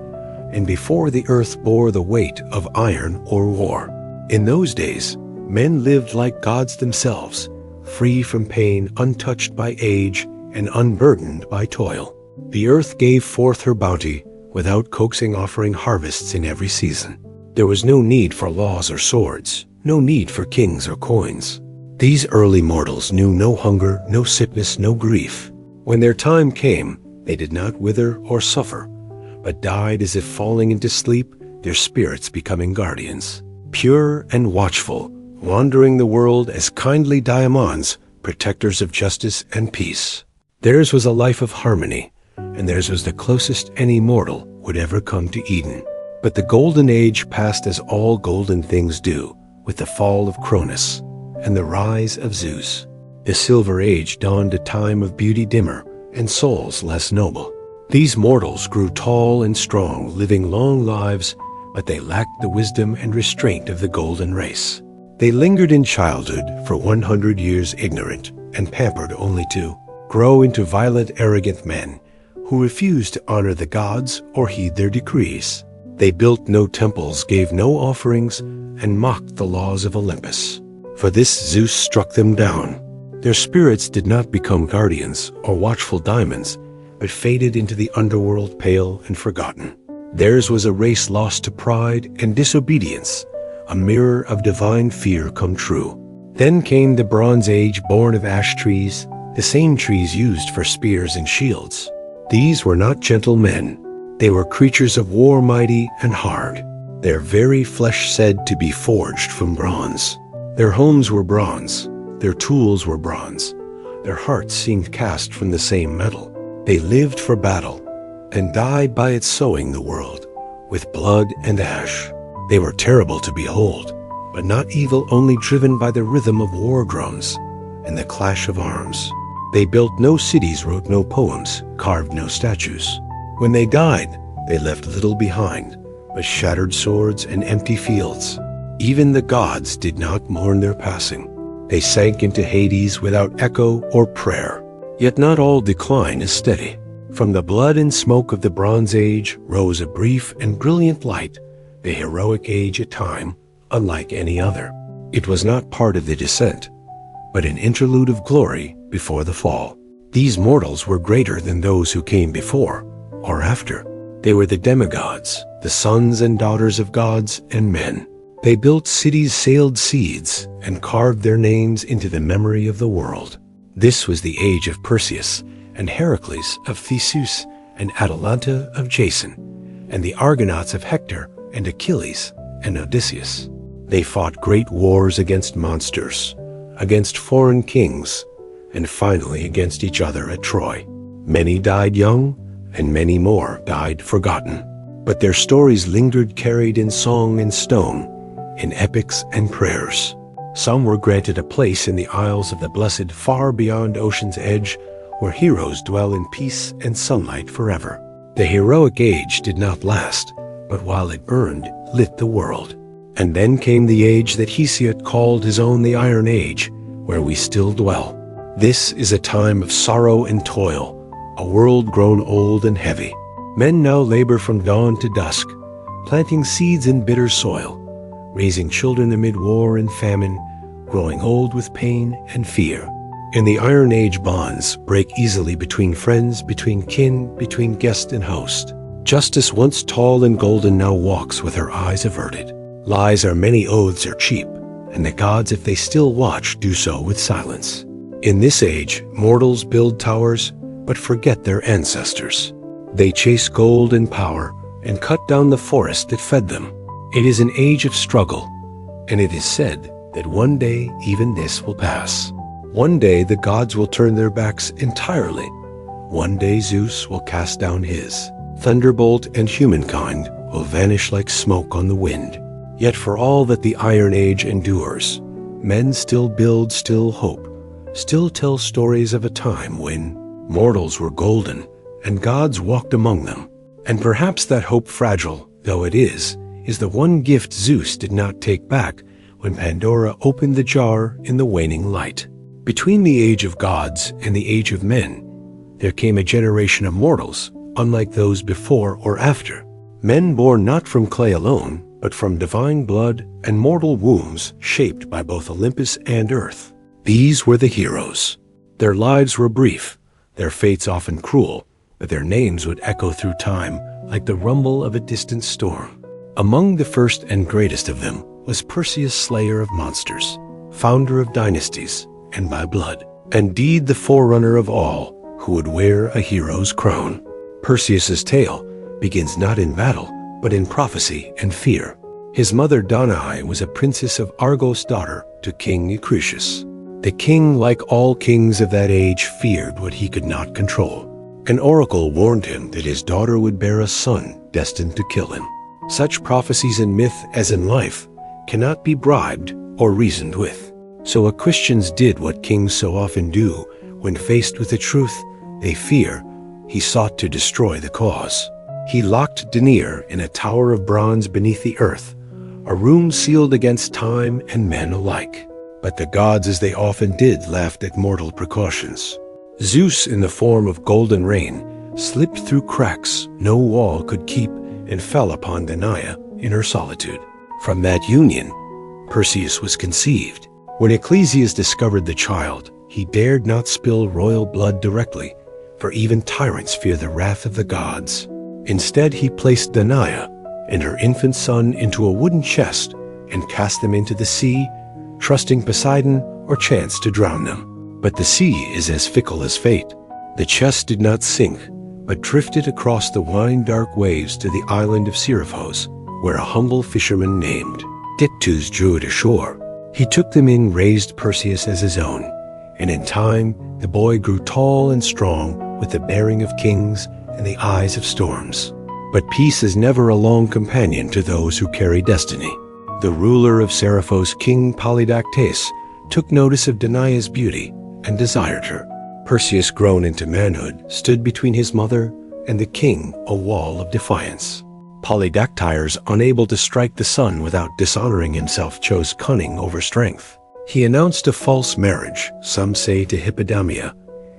and before the earth bore the weight of iron or war. In those days, men lived like gods themselves, free from pain, untouched by age, and unburdened by toil. The earth gave forth her bounty without coaxing, offering harvests in every season. There was no need for laws or swords, no need for kings or coins. These early mortals knew no hunger, no sickness, no grief. When their time came, they did not wither or suffer, but died as if falling into sleep, their spirits becoming guardians, pure and watchful, wandering the world as kindly diamonds, protectors of justice and peace. Theirs was a life of harmony, and theirs was the closest any mortal would ever come to Eden. But the Golden Age passed as all golden things do, with the fall of Cronus and the rise of Zeus. The Silver Age dawned a time of beauty dimmer and souls less noble. These mortals grew tall and strong, living long lives, but they lacked the wisdom and restraint of the golden race. They lingered in childhood for 100 years ignorant and pampered, only to grow into violent, arrogant men who refused to honor the gods or heed their decrees. They built no temples, gave no offerings, and mocked the laws of Olympus. For this Zeus struck them down. Their spirits did not become guardians or watchful diamonds, but faded into the underworld, pale and forgotten. Theirs was a race lost to pride and disobedience, a mirror of divine fear come true. Then came the Bronze Age, born of ash trees, the same trees used for spears and shields. These were not gentle men. They were creatures of war, mighty and hard, their very flesh said to be forged from bronze. Their homes were bronze, their tools were bronze, their hearts seemed cast from the same metal. They lived for battle and died by its sowing the world with blood and ash. They were terrible to behold, but not evil, only driven by the rhythm of war drums and the clash of arms. They built no cities, wrote no poems, carved no statues. When they died, they left little behind but shattered swords and empty fields. Even the gods did not mourn their passing. They sank into Hades without echo or prayer. Yet not all decline is steady. From the blood and smoke of the Bronze Age rose a brief and brilliant light, the heroic age, a time unlike any other. It was not part of the descent, but an interlude of glory before the fall. These mortals were greater than those who came before or after. They were the demigods, the sons and daughters of gods and men. They built cities, sailed seas, and carved their names into the memory of the world. This was the age of Perseus, and Heracles of Theseus, and Atalanta of Jason, and the Argonauts of Hector, and Achilles, and Odysseus. They fought great wars against monsters, against foreign kings, and finally against each other at Troy. Many died young, and many more died forgotten. But their stories lingered, carried in song and stone, in epics and prayers. Some were granted a place in the Isles of the Blessed, far beyond ocean's edge, where heroes dwell in peace and sunlight forever. The heroic age did not last, but while it burned, lit the world. And then came the age that Hesiod called his own the Iron Age, where we still dwell. This is a time of sorrow and toil, a world grown old and heavy. Men now labor from dawn to dusk, planting seeds in bitter soil, raising children amid war and famine, growing old with pain and fear. In the Iron Age, bonds break easily between friends, between kin, between guest and host. Justice, once tall and golden, now walks with her eyes averted. Lies are many, oaths are cheap, and the gods, if they still watch, do so with silence. In this age, mortals build towers, but forget their ancestors. They chase gold and power, and cut down the forest that fed them. It is an age of struggle, and it is said that one day even this will pass. One day the gods will turn their backs entirely. One day Zeus will cast down his thunderbolt, and humankind will vanish like smoke on the wind. Yet for all that the Iron Age endures, men still build, still hope, still tell stories of a time when mortals were golden and gods walked among them. And perhaps that hope, fragile though it is the one gift Zeus did not take back when Pandora opened the jar in the waning light. Between the age of gods and the age of men, there came a generation of mortals, unlike those before or after. Men born not from clay alone, but from divine blood and mortal wombs shaped by both Olympus and earth. These were the heroes. Their lives were brief, their fates often cruel, but their names would echo through time like the rumble of a distant storm. Among the first and greatest of them was Perseus, slayer of monsters, founder of dynasties, and by blood, indeed the forerunner of all who would wear a hero's crown. Perseus's tale begins not in battle, but in prophecy and fear. His mother Danae was a princess of Argos, daughter to King Acrisius. The king, like all kings of that age, feared what he could not control. An oracle warned him that his daughter would bear a son destined to kill him. Such prophecies in myth, as in life, cannot be bribed or reasoned with. So Acrisius did what kings so often do when faced with the truth they fear. He sought to destroy the cause. He locked Danae in a tower of bronze beneath the earth, a room sealed against time and men alike. But the gods, as they often did, laughed at mortal precautions. Zeus, in the form of golden rain, slipped through cracks no wall could keep and fell upon Danae in her solitude. From that union, Perseus was conceived. When Ecclesias discovered the child, he dared not spill royal blood directly, for even tyrants fear the wrath of the gods. Instead, he placed Danae and her infant son into a wooden chest and cast them into the sea, trusting Poseidon or chance to drown them. But the sea is as fickle as fate. The chest did not sink, but drifted across the wine-dark waves to the island of Seriphos, where a humble fisherman named Dictys drew it ashore. He took them in, raised Perseus as his own, and in time the boy grew tall and strong with the bearing of kings and the eyes of storms. But peace is never a long companion to those who carry destiny. The ruler of Seriphos, King Polydactes, took notice of Danae's beauty and desired her. Perseus, grown into manhood, stood between his mother and the king, a wall of defiance. Polydactyres, unable to strike the sun without dishonoring himself, chose cunning over strength. He announced a false marriage, some say to Hippodamia,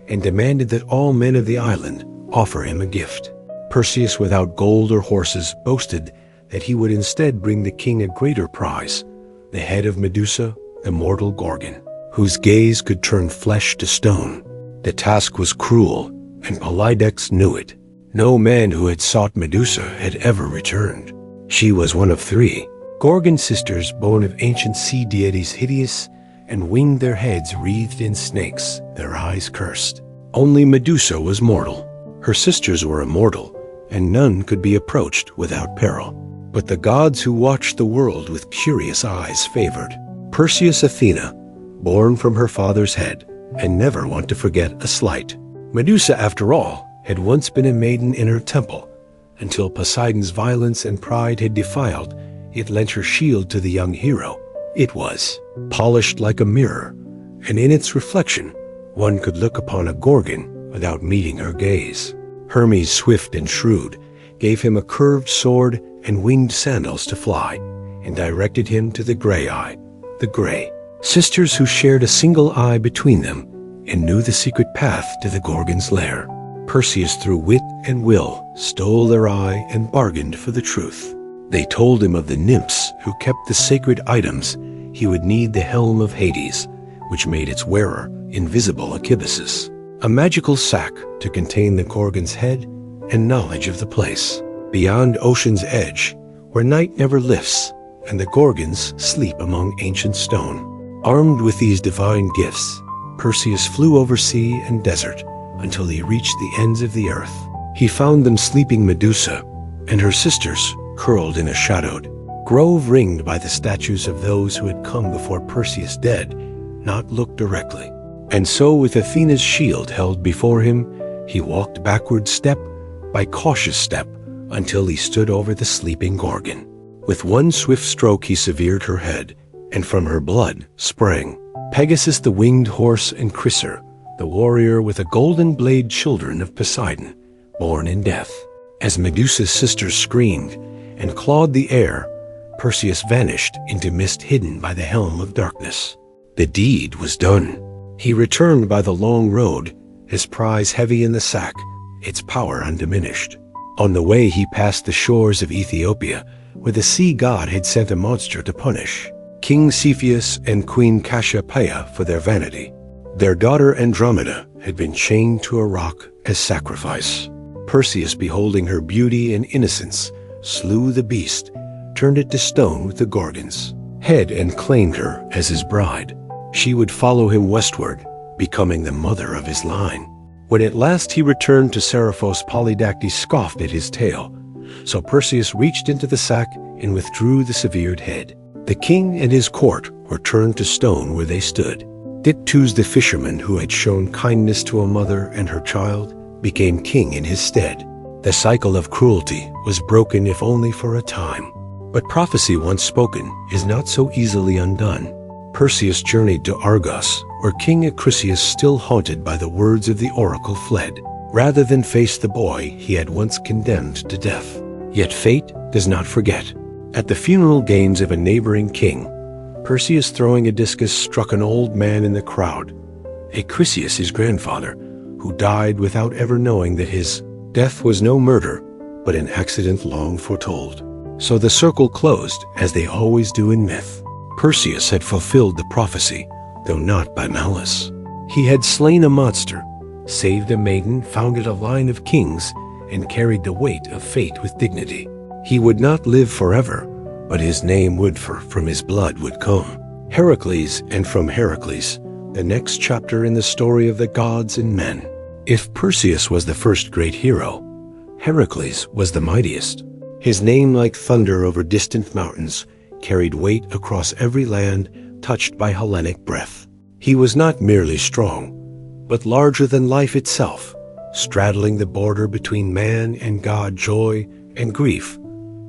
and demanded that all men of the island offer him a gift. Perseus, without gold or horses, boasted that he would instead bring the king a greater prize, the head of Medusa, the mortal Gorgon, whose gaze could turn flesh to stone. The task was cruel, and Polydex knew it. No man who had sought Medusa had ever returned. She was one of three Gorgon sisters, born of ancient sea deities, hideous and winged, their heads wreathed in snakes, their eyes cursed. Only Medusa was mortal. Her sisters were immortal, and none could be approached without peril. But the gods who watched the world with curious eyes favored Perseus Athena, born from her father's head, and never want to forget a slight. Medusa, after all, had once been a maiden in her temple, until Poseidon's violence and pride had defiled it, lent her shield to the young hero. It was polished like a mirror, and in its reflection one could look upon a Gorgon without meeting her gaze. Hermes, swift and shrewd, gave him a curved sword and winged sandals to fly, and directed him to the gray eye, the Gray. Sisters who shared a single eye between them and knew the secret path to the Gorgon's lair. Perseus, through wit and will, stole their eye and bargained for the truth. They told him of the nymphs who kept the sacred items he would need: the helm of Hades, which made its wearer invisible, Akibisis, a magical sack to contain the Gorgon's head, and knowledge of the place beyond ocean's edge, where night never lifts and the Gorgons sleep among ancient stone. Armed with these divine gifts, Perseus flew over sea and desert until he reached the ends of the earth. He found them sleeping Medusa and her sisters curled in a shadowed grove ringed by the statues of those who had come before Perseus, dead, not looked directly. And so, with Athena's shield held before him, he walked backward step by cautious step until he stood over the sleeping Gorgon. With one swift stroke he severed her head, and from her blood sprang Pegasus, the winged horse, and Chryser, the warrior with a golden blade, children of Poseidon, born in death. As Medusa's sisters screamed and clawed the air, Perseus vanished into mist hidden by the helm of darkness. The deed was done. He returned by the long road, his prize heavy in the sack, its power undiminished. On the way he passed the shores of Ethiopia, where the sea god had sent a monster to punish King Cepheus and Queen Cassiopeia for their vanity. Their daughter Andromeda had been chained to a rock as sacrifice. Perseus, beholding her beauty and innocence, slew the beast, turned it to stone with the Gorgon's head, and claimed her as his bride. She would follow him westward, becoming the mother of his line. When at last he returned to Seriphos, Polydactes scoffed at his tale. So Perseus reached into the sack and withdrew the severed head. The king and his court were turned to stone where they stood. Dictys, the fisherman who had shown kindness to a mother and her child, became king in his stead. The cycle of cruelty was broken, if only for a time. But prophecy once spoken is not so easily undone. Perseus journeyed to Argos, where King Acrisius, still haunted by the words of the oracle, fled, rather than face the boy he had once condemned to death. Yet fate does not forget. At the funeral games of a neighboring king, Perseus, throwing a discus, struck an old man in the crowd, Acrisius, his grandfather, who died without ever knowing that his death was no murder, but an accident long foretold. So the circle closed, as they always do in myth. Perseus had fulfilled the prophecy, though not by malice. He had slain a monster, saved a maiden, founded a line of kings, and carried the weight of fate with dignity. He would not live forever, but his name would, for from his blood would come Heracles, and from Heracles, the next chapter in the story of the gods and men. If Perseus was the first great hero, Heracles was the mightiest. His name, like thunder over distant mountains, carried weight across every land touched by Hellenic breath. He was not merely strong, but larger than life itself, straddling the border between man and god, joy and grief,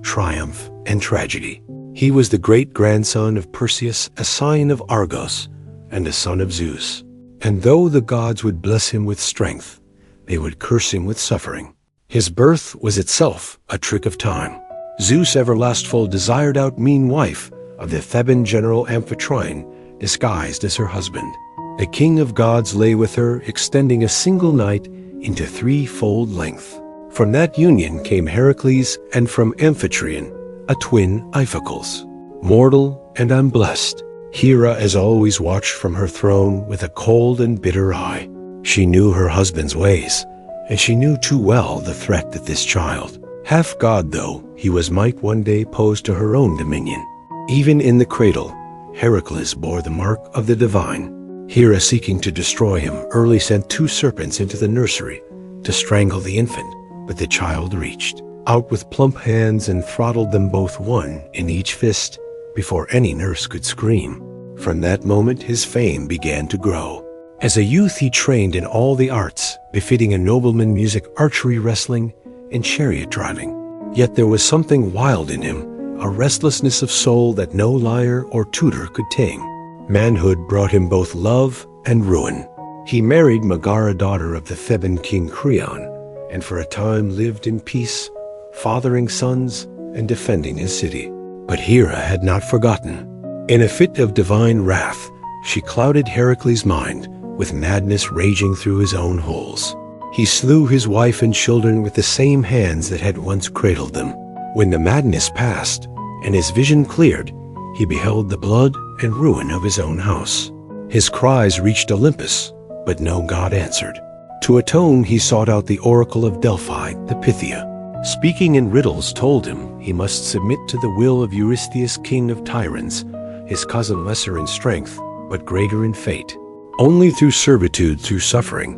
triumph and tragedy. He was the great-grandson of Perseus, a scion of Argos, and a son of Zeus. And though the gods would bless him with strength, they would curse him with suffering. His birth was itself a trick of time. Zeus, everlastful, desired out mean wife of the Theban general Amphitryon, disguised as her husband. The king of gods lay with her, extending a single night into threefold length. From that union came Heracles, and from Amphitryon a twin, Iphicles. Mortal and unblessed, Hera as always watched from her throne with a cold and bitter eye. She knew her husband's ways, and she knew too well the threat that this child, half god though he was, might one day pose to her own dominion. Even in the cradle, Heracles bore the mark of the divine. Hera, seeking to destroy him, early sent 2 serpents into the nursery to strangle the infant, but the child reached out with plump hands and throttled them both, one in each fist, before any nurse could scream. From that moment his fame began to grow. As a youth he trained in all the arts befitting a nobleman: music, archery, wrestling, and chariot driving. Yet there was something wild in him, a restlessness of soul that no lyre or tutor could tame. Manhood brought him both love and ruin. He married Megara, daughter of the Theban king Creon, and for a time lived in peace, fathering sons and defending his city. But Hera had not forgotten. In a fit of divine wrath, she clouded Heracles' mind with madness raging through his own holes. He slew his wife and children with the same hands that had once cradled them. When the madness passed and his vision cleared, he beheld the blood and ruin of his own house. His cries reached Olympus, but no god answered. To atone, he sought out the oracle of Delphi, the Pythia. Speaking in riddles told him he must submit to the will of Eurystheus, king of Tyrants, his cousin lesser in strength, but greater in fate. Only through servitude, through suffering,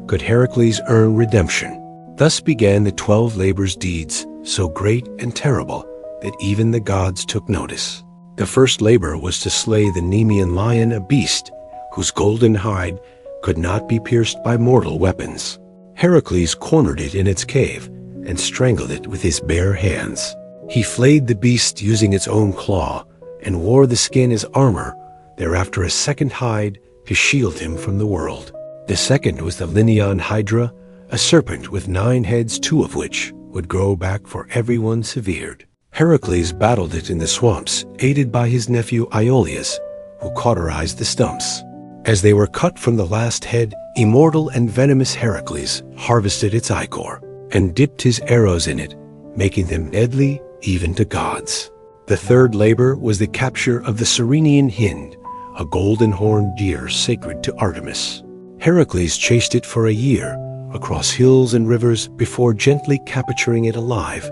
could Heracles earn redemption. Thus began the 12 labors deeds, so great and terrible that even the gods took notice. The first labor was to slay the Nemean lion, a beast whose golden hide could not be pierced by mortal weapons. Heracles cornered it in its cave and strangled it with his bare hands. He flayed the beast using its own claw and wore the skin as armor, thereafter a second hide to shield him from the world. The second was the Linean Hydra, a serpent with 9 heads, 2 of which would grow back for everyone severed. Heracles battled it in the swamps, aided by his nephew Iolaus, who cauterized the stumps. As they were cut from the last head, immortal and venomous Heracles harvested its ichor and dipped his arrows in it, making them deadly even to gods. The third labor was the capture of the Cyrenian hind, a golden-horned deer sacred to Artemis. Heracles chased it for a year across hills and rivers before gently capturing it alive,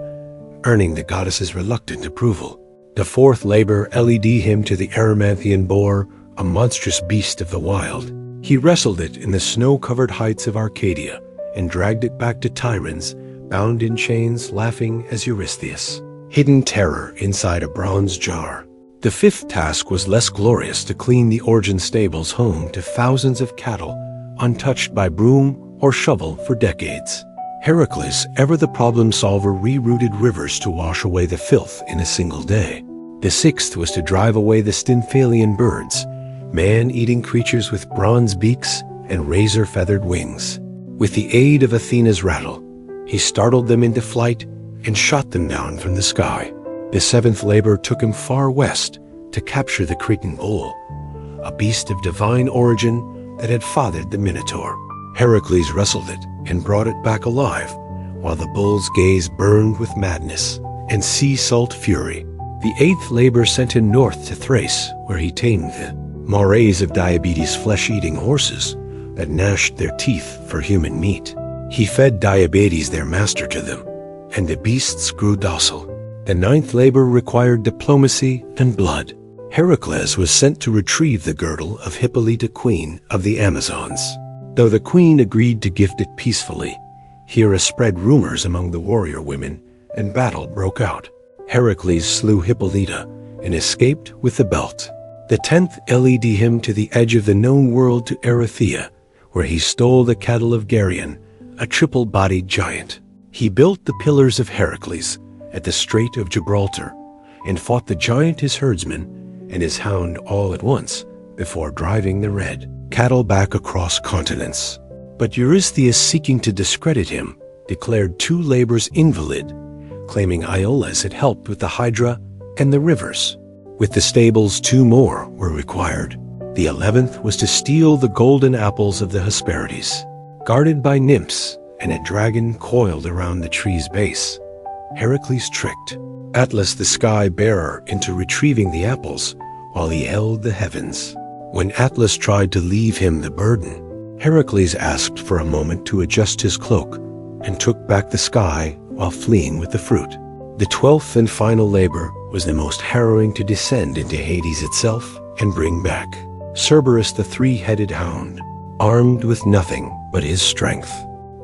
earning the goddess's reluctant approval. The fourth labor led him to the Erymanthian boar, a monstrous beast of the wild. He wrestled it in the snow-covered heights of Arcadia and dragged it back to Tiryns, bound in chains, laughing as Eurystheus. Hidden terror inside a bronze jar. The fifth task was less glorious: to clean the Orgian stables home to thousands of cattle, untouched by broom or shovel for decades. Heracles, ever the problem solver, rerouted rivers to wash away the filth in a single day. The sixth was to drive away the Stymphalian birds, man-eating creatures with bronze beaks and razor-feathered wings. With the aid of Athena's rattle, he startled them into flight and shot them down from the sky. The seventh labor took him far west to capture the Cretan bull, a beast of divine origin that had fathered the Minotaur. Heracles wrestled it and brought it back alive, while the bull's gaze burned with madness and sea salt fury. The eighth labor sent him north to Thrace, where he tamed the mores of Diabetes' flesh-eating horses that gnashed their teeth for human meat. He fed Diabetes, their master, to them, and the beasts grew docile. The ninth labor required diplomacy and blood. Heracles was sent to retrieve the girdle of Hippolyta, queen of the Amazons. Though the queen agreed to gift it peacefully, Hera spread rumors among the warrior women, and battle broke out. Heracles slew Hippolyta and escaped with the belt. The 10th led him to the edge of the known world, to Erythea, where he stole the cattle of Geryon, a triple-bodied giant. He built the Pillars of Heracles at the Strait of Gibraltar and fought the giant, his herdsman, and his hound all at once before driving the red cattle back across continents. But Eurystheus, seeking to discredit him, declared 2 labors invalid, claiming Iolaus had helped with the Hydra and the rivers. With the stables, 2 more were required. The 11th was to steal the golden apples of the Hesperides. Guarded by nymphs and a dragon coiled around the tree's base, Heracles tricked Atlas, the sky-bearer, into retrieving the apples while he held the heavens. When Atlas tried to leave him the burden, Heracles asked for a moment to adjust his cloak and took back the sky while fleeing with the fruit. The 12th and final labor was the most harrowing: to descend into Hades itself and bring back Cerberus, the 3-headed hound, armed with nothing but his strength.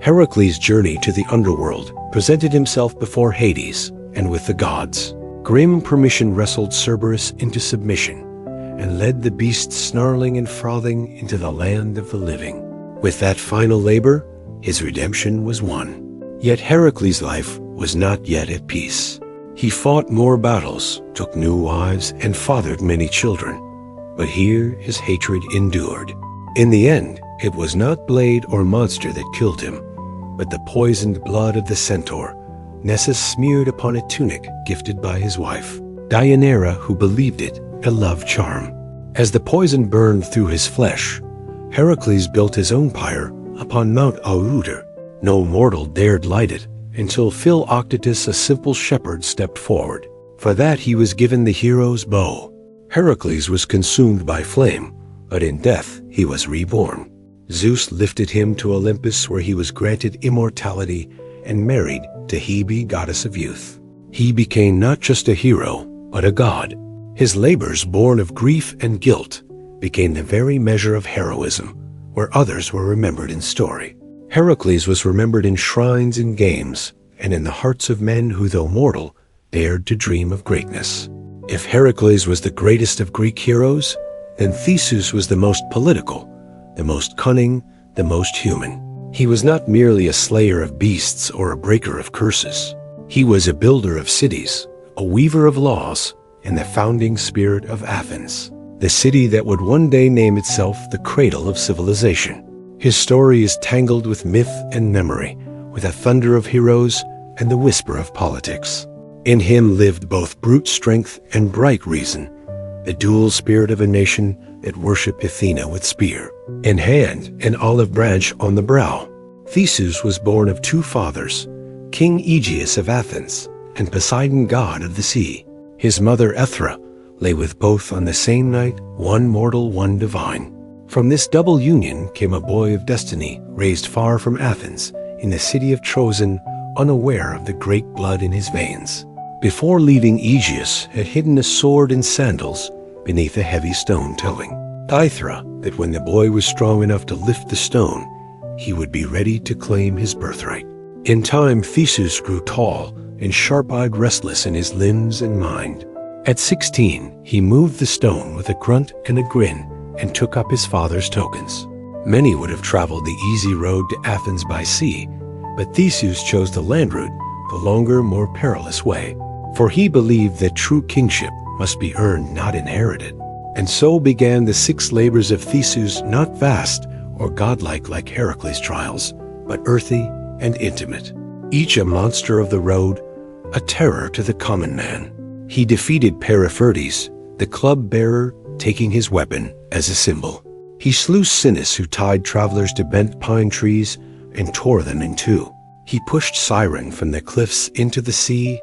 Heracles' journey to the underworld presented himself before Hades and with the gods. Grim permission wrestled Cerberus into submission and led the beast snarling and frothing into the land of the living. With that final labor, his redemption was won. Yet Heracles' life was not yet at peace. He fought more battles, took new wives, and fathered many children. But here his hatred endured. In the end, It was not blade or monster that killed him, but the poisoned blood of the centaur, Nessus smeared upon a tunic gifted by his wife, Deianira, who believed it a love charm. As the poison burned through his flesh, Heracles built his own pyre upon Mount Auruter. No mortal dared light it until Philoctetus, a simple shepherd, stepped forward. For that he was given the hero's bow. Heracles was consumed by flame, but in death he was reborn. Zeus lifted him to Olympus, where he was granted immortality and married to Hebe, goddess of youth. He became not just a hero, but a god. His labors, born of grief and guilt, became the very measure of heroism, where others were remembered in story. Heracles was remembered in shrines and games, and in the hearts of men who, though mortal, dared to dream of greatness. If Heracles was the greatest of Greek heroes, then Theseus was the most political, the most cunning, the most human. He was not merely a slayer of beasts or a breaker of curses. He was a builder of cities, a weaver of laws, and the founding spirit of Athens, the city that would one day name itself the cradle of civilization. His story is tangled with myth and memory, with a thunder of heroes and the whisper of politics. In him lived both brute strength and bright reason, the dual spirit of a nation that worshiped Athena with spear in hand and olive branch on the brow. Theseus was born of two fathers, King Aegeus of Athens and Poseidon, god of the sea. His mother Hera lay with both on the same night, one mortal, one divine. From this double union came a boy of destiny, raised far from Athens, in the city of Trojan, unaware of the great blood in his veins. Before leaving, Aegeus had hidden a sword and sandals beneath a heavy stone, telling Hera that when the boy was strong enough to lift the stone, he would be ready to claim his birthright. In time, Theseus grew tall and sharp-eyed, restless in his limbs and mind. At 16, he moved the stone with a grunt and a grin and took up his father's tokens. Many would have traveled the easy road to Athens by sea, but Theseus chose the land route, the longer, more perilous way. For he believed that true kingship must be earned, not inherited. And so began the 6 labors of Theseus, not vast or godlike like Heracles' trials, but earthy and intimate. Each a monster of the road, a terror to the common man. He defeated Periphetes, the club-bearer, taking his weapon as a symbol. He slew Sinis, who tied travelers to bent pine trees and tore them in two. He pushed Siren from the cliffs into the sea,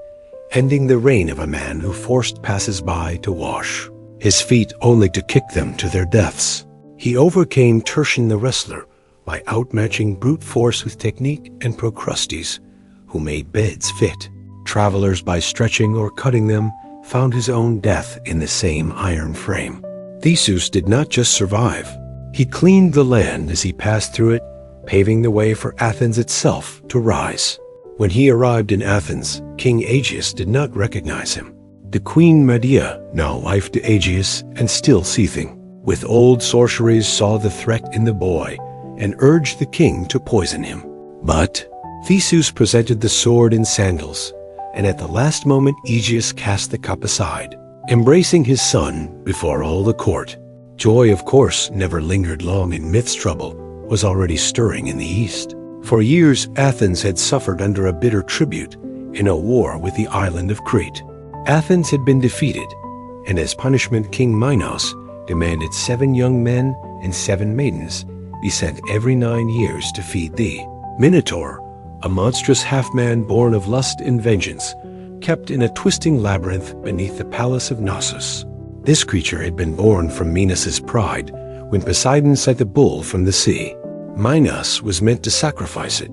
ending the reign of a man who forced passers-by to wash his feet only to kick them to their deaths. He overcame Tertian the wrestler by outmatching brute force with technique, and Procrustes, who made beds fit travelers by stretching or cutting them, found his own death in the same iron frame. Theseus did not just survive. He cleaned the land as he passed through it, paving the way for Athens itself to rise. When he arrived in Athens, King Aegeus did not recognize him. The Queen Medea, now wife to Aegeus and still seething with old sorceries, saw the threat in the boy and urged the king to poison him. But Theseus presented the sword and sandals, and at the last moment Aegeus cast the cup aside, embracing his son before all the court. Joy, of course, never lingered long, and myth's trouble was already stirring in the east. For years, Athens had suffered under a bitter tribute in a war with the island of Crete. Athens had been defeated, and as punishment, King Minos demanded 7 young men and 7 maidens be sent every 9 years to feed thee. Minotaur, a monstrous half-man born of lust and vengeance, kept in a twisting labyrinth beneath the palace of Knossos. This creature had been born from Minos' pride when Poseidon sent the bull from the sea. Minos was meant to sacrifice it,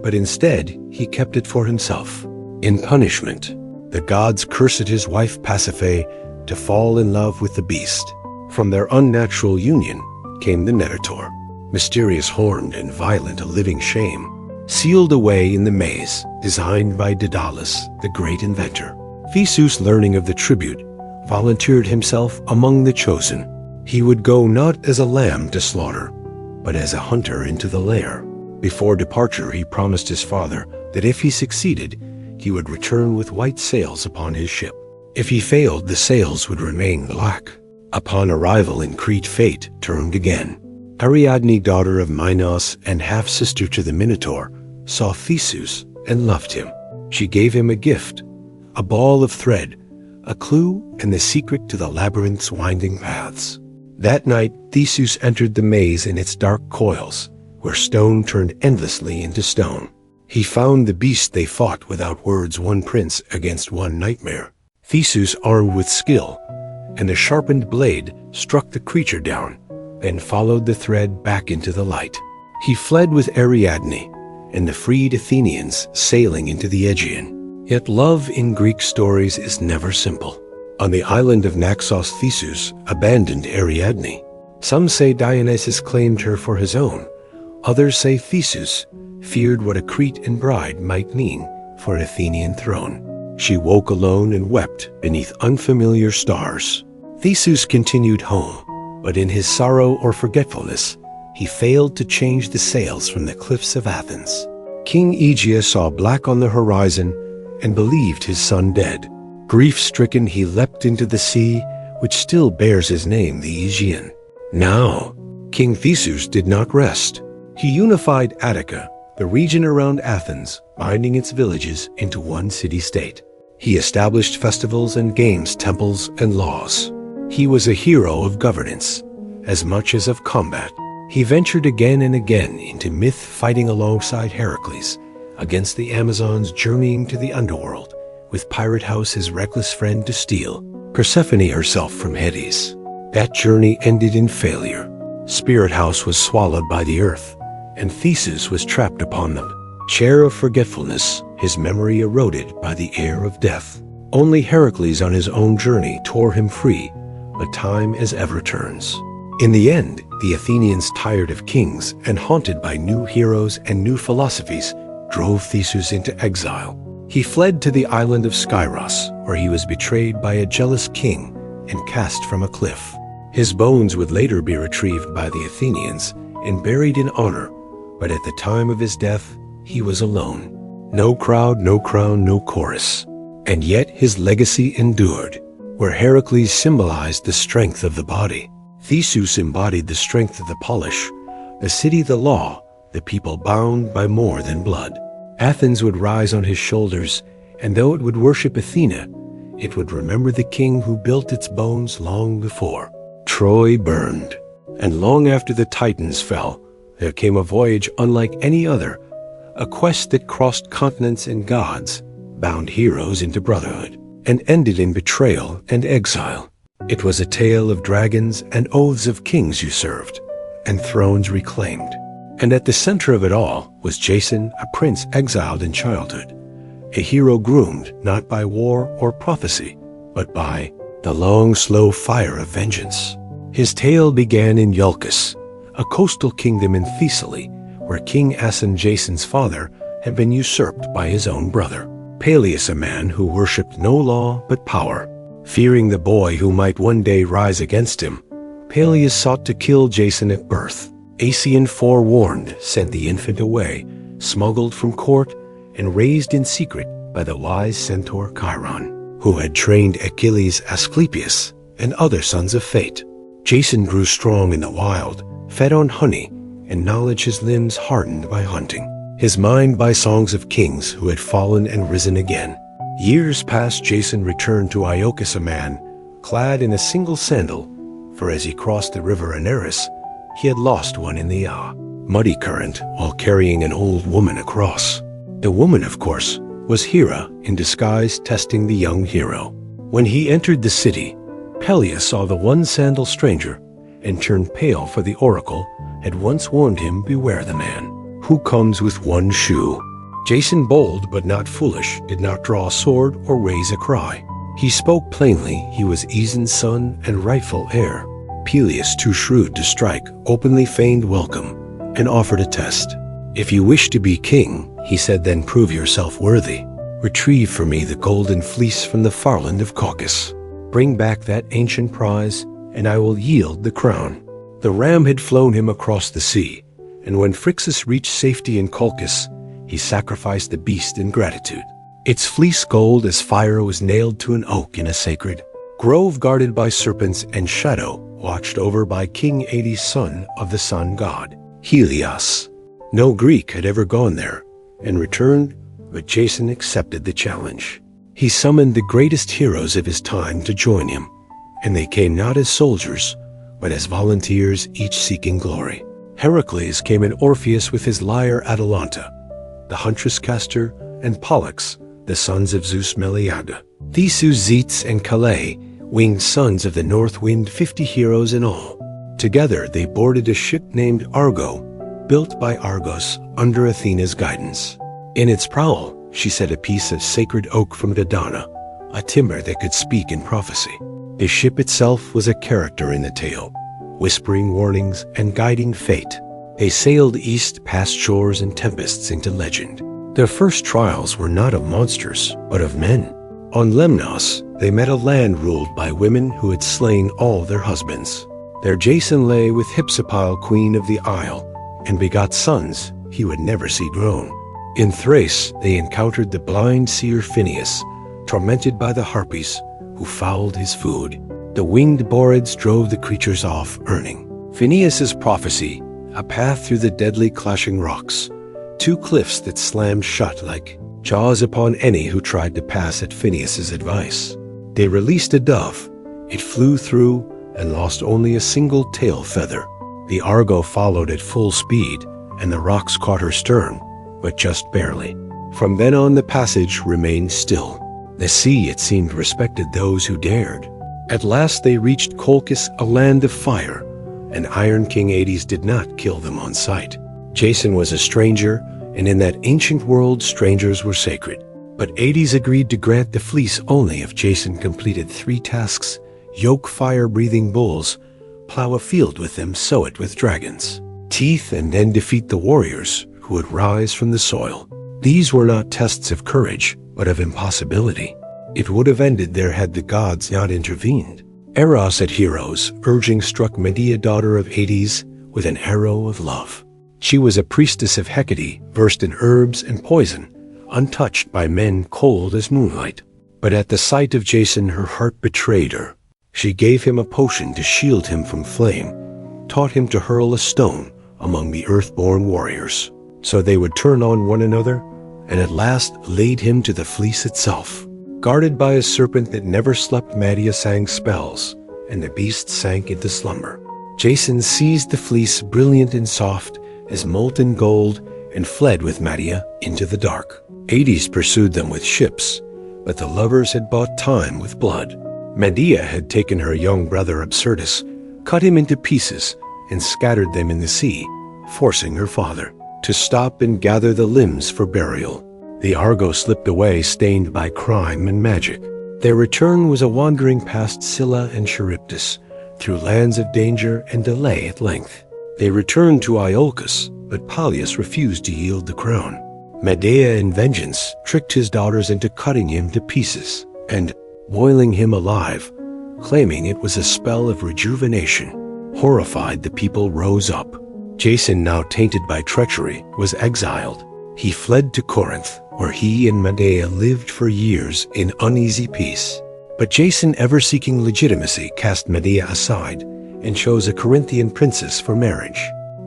but instead he kept it for himself. In punishment, the gods cursed his wife Pasiphae to fall in love with the beast. From their unnatural union came the Minotaur, mysterious, horned, and violent, a living shame, sealed away in the maze designed by Daedalus, the great inventor. Theseus, learning of the tribute, volunteered himself among the chosen. He would go not as a lamb to slaughter, but as a hunter into the lair. Before departure, he promised his father that if he succeeded, he would return with white sails upon his ship. If he failed, the sails would remain black. Upon arrival in Crete, fate turned again. Ariadne, daughter of Minos and half-sister to the Minotaur, saw Theseus and loved him. She gave him a gift, a ball of thread, a clue, and the secret to the labyrinth's winding paths. That night, Theseus entered the maze in its dark coils, where stone turned endlessly into stone. He found the beast they fought without words, one prince against one nightmare. Theseus, armed with skill, and the sharpened blade, struck the creature down, then followed the thread back into the light. He fled with Ariadne and the freed Athenians, sailing into the Aegean. Yet love in Greek stories is never simple. On the island of Naxos, Theseus abandoned Ariadne. Some say Dionysus claimed her for his own. Others say Theseus feared what a Cretan bride might mean for an Athenian throne. She woke alone and wept beneath unfamiliar stars. Theseus continued home, but in his sorrow or forgetfulness, he failed to change the sails from the cliffs of Athens. King Aegeus saw black on the horizon and believed his son dead. Grief-stricken, he leapt into the sea, which still bears his name, the Aegean. Now, King Theseus did not rest. He unified Attica, the region around Athens, binding its villages into one city-state. He established festivals and games, temples and laws. He was a hero of governance, as much as of combat. He ventured again and again into myth, fighting alongside Heracles against the Amazons, journeying to the underworld, with Pirate House, his reckless friend, to steal Persephone herself from Hades. That journey ended in failure. Spirit House was swallowed by the earth, and Theseus was trapped upon the chair of forgetfulness, his memory eroded by the air of death. Only Heracles on his own journey tore him free, but time as ever turns. In the end, the Athenians, tired of kings and haunted by new heroes and new philosophies, drove Theseus into exile. He fled to the island of Skyros, where he was betrayed by a jealous king and cast from a cliff. His bones would later be retrieved by the Athenians and buried in honor, but at the time of his death, he was alone. No crowd, no crown, no chorus. And yet his legacy endured. Where Heracles symbolized the strength of the body, Theseus embodied the strength of the polish, the city the law, the people bound by more than blood. Athens would rise on his shoulders, and though it would worship Athena, it would remember the king who built its bones long before. Troy burned, and long after the Titans fell, there came a voyage unlike any other, a quest that crossed continents and gods, bound heroes into brotherhood, and ended in betrayal and exile. It was a tale of dragons and oaths of kings usurped, and thrones reclaimed. And at the center of it all was Jason, a prince exiled in childhood, a hero groomed not by war or prophecy, but by the long, slow fire of vengeance. His tale began in Iolcus, a coastal kingdom in Thessaly, where King Aeson, Jason's father, had been usurped by his own brother. Peleus, a man who worshipped no law but power. Fearing the boy who might one day rise against him, Peleus sought to kill Jason at birth. Aeson, forewarned, sent the infant away, smuggled from court, and raised in secret by the wise centaur Chiron, who had trained Achilles, Asclepius, and other sons of fate. Jason grew strong in the wild, fed on honey, and knowledge, his limbs hardened by hunting, his mind by songs of kings who had fallen and risen again. Years passed. Jason returned to Iolcus, a man clad in a single sandal, for as he crossed the river Aneris, he had lost one in the muddy current while carrying an old woman across. The woman, of course, was Hera in disguise, testing the young hero. When he entered the city, Peleus saw the one-sandal stranger and turned pale, for the oracle had once warned him, beware the man who comes with one shoe. Jason, bold but not foolish, did not draw a sword or raise a cry. He spoke plainly. He was Aeson's son and rightful heir. Peleus, too shrewd to strike, openly feigned welcome and offered a test. If you wish to be king, he said, then prove yourself worthy. Retrieve for me the golden fleece from the farland of Caucasus. Bring back that ancient prize, and I will yield the crown. The ram had flown him across the sea, and when Phrixus reached safety in Colchis, he sacrificed the beast in gratitude. Its fleece gold as fire was nailed to an oak in a sacred grove guarded by serpents, and shadow watched over by King Hades, son of the sun god, Helios. No Greek had ever gone there and returned, but Jason accepted the challenge. He summoned the greatest heroes of his time to join him, and they came not as soldiers, but as volunteers, each seeking glory. Heracles came in Orpheus with his lyre Atalanta, the huntress Castor, and Pollux, the sons of Zeus Meleager. Theseus, Zetes, and Calais, winged sons of the north wind, 50 heroes in all. Together they boarded a ship named Argo, built by Argos under Athena's guidance. In its prow, she set a piece of sacred oak from Dodona, a timber that could speak in prophecy. The ship itself was a character in the tale, whispering warnings and guiding fate. They sailed east past shores and tempests into legend. Their first trials were not of monsters, but of men. On Lemnos, they met a land ruled by women who had slain all their husbands. There Jason lay with Hypsipyle, queen of the isle, and begot sons he would never see grown. In Thrace, they encountered the blind seer Phineus, tormented by the Harpies, who fouled his food. The winged Boreads drove the creatures off, earning Phineus's prophecy, a path through the deadly clashing rocks, 2 cliffs that slammed shut like jaws upon any who tried to pass at Phineus's advice. They released a dove. It flew through and lost only a single tail feather. The Argo followed at full speed, and the rocks caught her stern, but just barely. From then on the passage remained still. The sea, it seemed, respected those who dared. At last they reached Colchis, a land of fire, and Iron King Hades did not kill them on sight. Jason was a stranger, and in that ancient world strangers were sacred. But Hades agreed to grant the fleece only if Jason completed 3 tasks: yoke fire-breathing bulls, plow a field with them, sow it with dragons, teeth, and then defeat the warriors who would rise from the soil. These were not tests of courage, but of impossibility. It would have ended there had the gods not intervened. Eros at Heroes, urging, struck Medea, daughter of Hades, with an arrow of love. She was a priestess of Hecate, versed in herbs and poison, untouched by men cold as moonlight. But at the sight of Jason, her heart betrayed her. She gave him a potion to shield him from flame, taught him to hurl a stone among the earth-born warriors, so they would turn on one another, and at last laid him to the fleece itself. Guarded by a serpent that never slept, Medea sang spells, and the beast sank into slumber. Jason seized the fleece, brilliant and soft as molten gold, and fled with Medea into the dark. Hades pursued them with ships, but the lovers had bought time with blood. Medea had taken her young brother Absyrtus, cut him into pieces, and scattered them in the sea, forcing her father to stop and gather the limbs for burial. The Argo slipped away, stained by crime and magic. Their return was a wandering past Scylla and Charybdis, through lands of danger and delay at length. They returned to Iolcus, but Pallas refused to yield the crown. Medea, in vengeance, tricked his daughters into cutting him to pieces and boiling him alive, claiming it was a spell of rejuvenation. Horrified, the people rose up. Jason, now tainted by treachery, was exiled. He fled to Corinth, where he and Medea lived for years in uneasy peace. But Jason, ever seeking legitimacy, cast Medea aside and chose a Corinthian princess for marriage.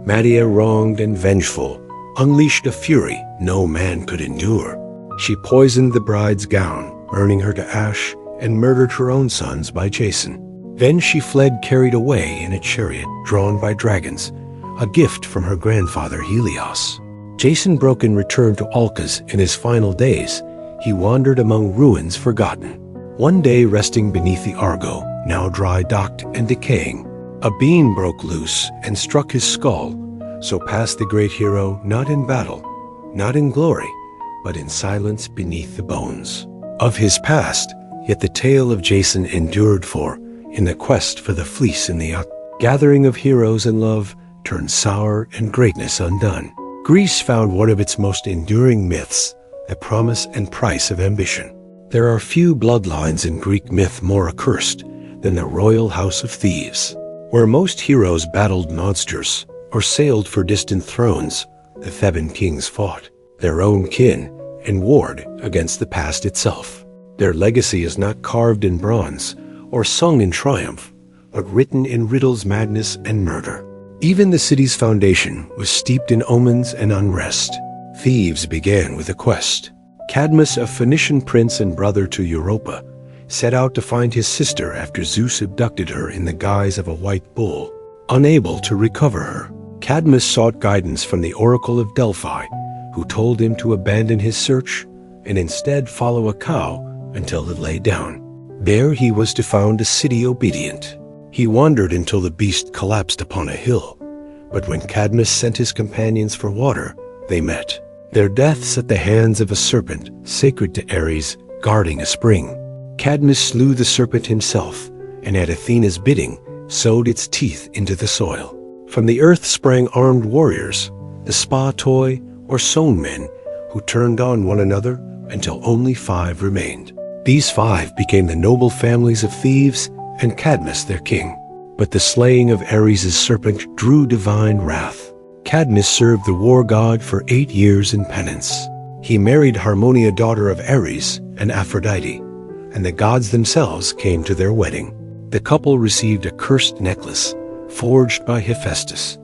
Medea, wronged and vengeful, unleashed a fury no man could endure. She poisoned the bride's gown, burning her to ash, and murdered her own sons by Jason. Then she fled, carried away in a chariot drawn by dragons, a gift from her grandfather Helios. Jason broke and returned to Alcas. In his final days, he wandered among ruins forgotten. One day, resting beneath the Argo, now dry-docked and decaying, a beam broke loose and struck his skull. So passed the great hero, not in battle, not in glory, but in silence beneath the bones of his past. Yet the tale of Jason endured, for in the quest for the fleece in the gathering of heroes and love turned sour and greatness undone. Greece found one of its most enduring myths, the promise and price of ambition. There are few bloodlines in Greek myth more accursed than the royal house of Thebes. Where most heroes battled monsters or sailed for distant thrones, the Theban kings fought their own kin and warred against the past itself. Their legacy is not carved in bronze or sung in triumph, but written in riddles, madness, and murder. Even the city's foundation was steeped in omens and unrest. Thebes began with a quest. Cadmus, a Phoenician prince and brother to Europa, set out to find his sister after Zeus abducted her in the guise of a white bull. Unable to recover her, Cadmus sought guidance from the oracle of Delphi, who told him to abandon his search and instead follow a cow until it lay down. There he was to found a city obedient. He wandered until the beast collapsed upon a hill, but when Cadmus sent his companions for water, they met. Their deaths at the hands of a serpent sacred to Ares, guarding a spring. Cadmus slew the serpent himself, and at Athena's bidding, sowed its teeth into the soil. From the earth sprang armed warriors, the spa toy or sown men, who turned on one another until only 5 remained. These 5 became the noble families of Thebes and Cadmus their king. But the slaying of Ares' serpent drew divine wrath. Cadmus served the war god for 8 years in penance. He married Harmonia, daughter of Ares and Aphrodite, and the gods themselves came to their wedding. The couple received a cursed necklace forged by Hephaestus,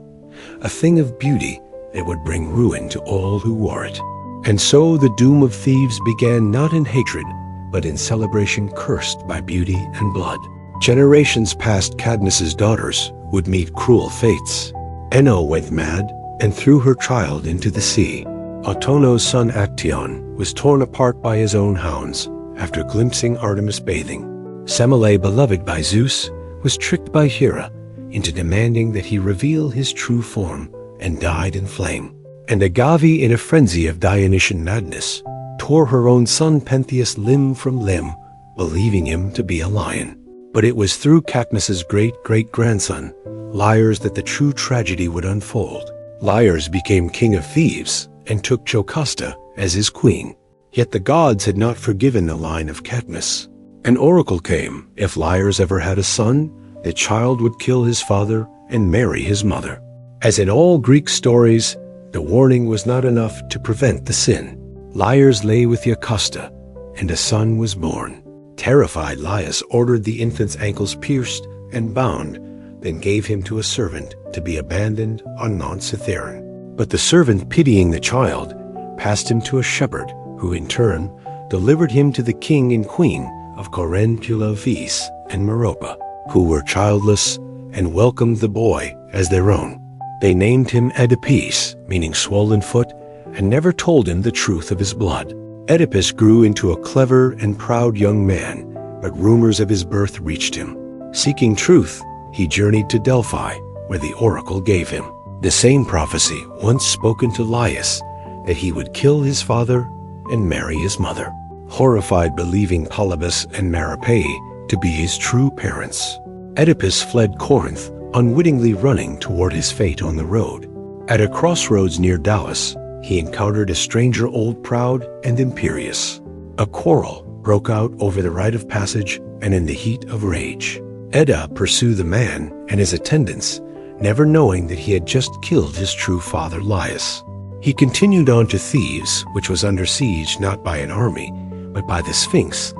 a thing of beauty that would bring ruin to all who wore it. And so the doom of Thebes began not in hatred, but in celebration cursed by beauty and blood. Generations past, Cadmus's daughters would meet cruel fates. Eno went mad and threw her child into the sea. Autono's son Actaeon was torn apart by his own hounds after glimpsing Artemis bathing. Semele, beloved by Zeus, was tricked by Hera into demanding that he reveal his true form and died in flame. And Agave, in a frenzy of Dionysian madness, tore her own son Pentheus limb from limb, believing him to be a lion. But it was through Cadmus's great-great-grandson, Laius, that the true tragedy would unfold. Laius became king of Thebes and took Jocasta as his queen. Yet the gods had not forgiven the line of Cadmus. An oracle came: if Laius ever had a son, the child would kill his father and marry his mother. As in all Greek stories, the warning was not enough to prevent the sin. Laius lay with Jocasta, and a son was born. Terrified, Laius ordered the infant's ankles pierced and bound, then gave him to a servant to be abandoned on Mount Cithaeron. But the servant, pitying the child, passed him to a shepherd, who in turn delivered him to the king and queen of Corinth and Meropa, who were childless and welcomed the boy as their own. They named him Oedipus, meaning swollen foot, and never told him the truth of his blood. Oedipus grew into a clever and proud young man, but rumors of his birth reached him. Seeking truth, he journeyed to Delphi, where the oracle gave him the same prophecy once spoken to Laius, that he would kill his father and marry his mother. Horrified, believing Polybus and Merope to be his true parents, Oedipus fled Corinth, unwittingly running toward his fate on the road. At a crossroads near Dallas, he encountered a stranger, old, proud, and imperious. A quarrel broke out over the right of passage, and in the heat of rage, Edda pursued the man and his attendants, never knowing that he had just killed his true father Laius. He continued on to Thebes, which was under siege not by an army, but by the Sphinx,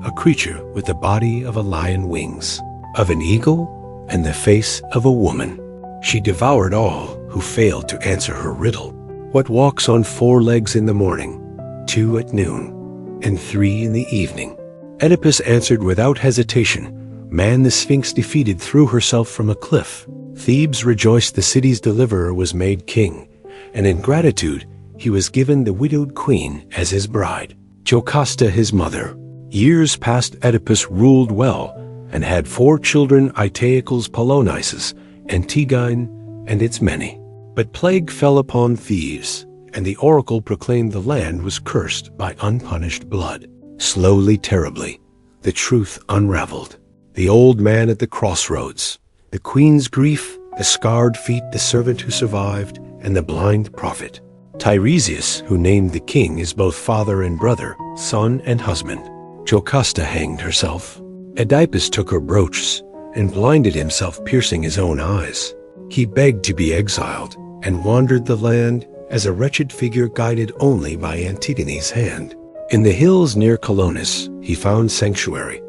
a creature with the body of a lion, wings of an eagle, and the face of a woman. She devoured all who failed to answer her riddle. What walks on 4 legs in the morning, 2 at noon, and 3 in the evening? Oedipus answered without hesitation. Man the Sphinx defeated threw herself from a cliff. Thebes rejoiced the city's deliverer was made king, and in gratitude he was given the widowed queen as his bride, Jocasta his mother. Years past, Oedipus ruled well, and had 4 children, Aeacles, Polonices, Antigone, and its many. But plague fell upon Thebes, and the oracle proclaimed the land was cursed by unpunished blood. Slowly, terribly, the truth unraveled. The old man at the crossroads, the queen's grief, the scarred feet, the servant who survived, and the blind prophet. Tiresias, who named the king, is both father and brother, son and husband. Jocasta hanged herself. Oedipus took her brooches and blinded himself, piercing his own eyes. He begged to be exiled and wandered the land as a wretched figure guided only by Antigone's hand. In the hills near Colonus, he found sanctuary,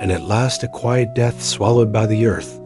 and at last a quiet death swallowed by the earth,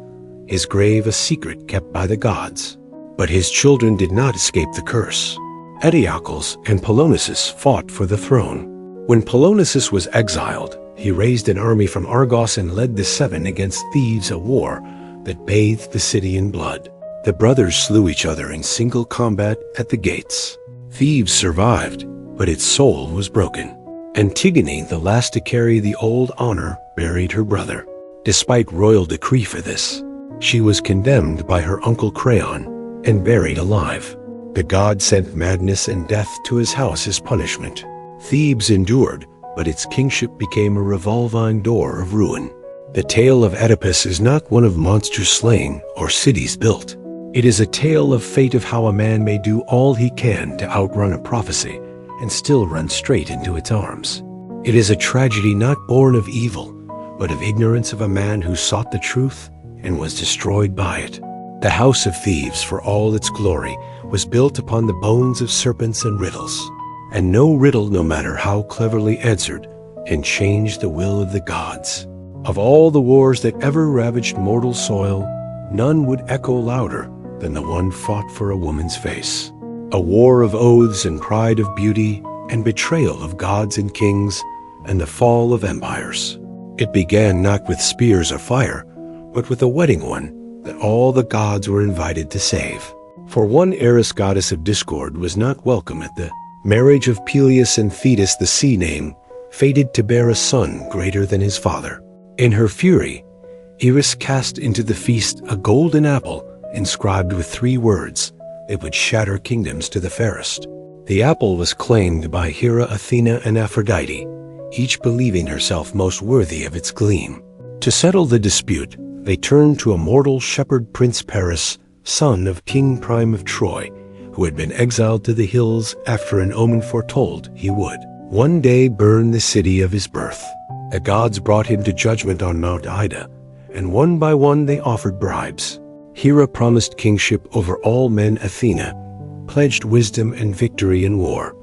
his grave a secret kept by the gods. But his children did not escape the curse. Eteocles and Polonices fought for the throne. When Polonices was exiled, he raised an army from Argos and led the Seven against Thebes, a war that bathed the city in blood. The brothers slew each other in single combat at the gates. Thebes survived, but its soul was broken. Antigone, the last to carry the old honor, buried her brother. Despite royal decree for this, she was condemned by her uncle Creon and buried alive. The god sent madness and death to his house as punishment. Thebes endured, but its kingship became a revolving door of ruin. The tale of Oedipus is not one of monsters slain or cities built. It is a tale of fate, of how a man may do all he can to outrun a prophecy and still run straight into its arms. It is a tragedy not born of evil, but of ignorance of a man who sought the truth and was destroyed by it. The house of Thebes, for all its glory, was built upon the bones of serpents and riddles. And no riddle, no matter how cleverly answered, can change the will of the gods. Of all the wars that ever ravaged mortal soil, none would echo louder than the one fought for a woman's face. A war of oaths and pride of beauty and betrayal of gods and kings and the fall of empires. It began not with spears or fire, but with a wedding one that all the gods were invited to save. For one Eris, goddess of discord, was not welcome at the marriage of Peleus and Thetis, the sea nymph, fated to bear a son greater than his father. In her fury, Eris cast into the feast a golden apple inscribed with 3 words that would shatter kingdoms to the fairest. The apple was claimed by Hera, Athena, and Aphrodite, each believing herself most worthy of its gleam. To settle the dispute, they turned to a mortal shepherd, Prince Paris, son of King Priam of Troy, who had been exiled to the hills after an omen foretold he would one day burn the city of his birth. The gods brought him to judgment on Mount Ida, and one by one they offered bribes. Hera promised kingship over all men. Athena pledged wisdom and victory in war.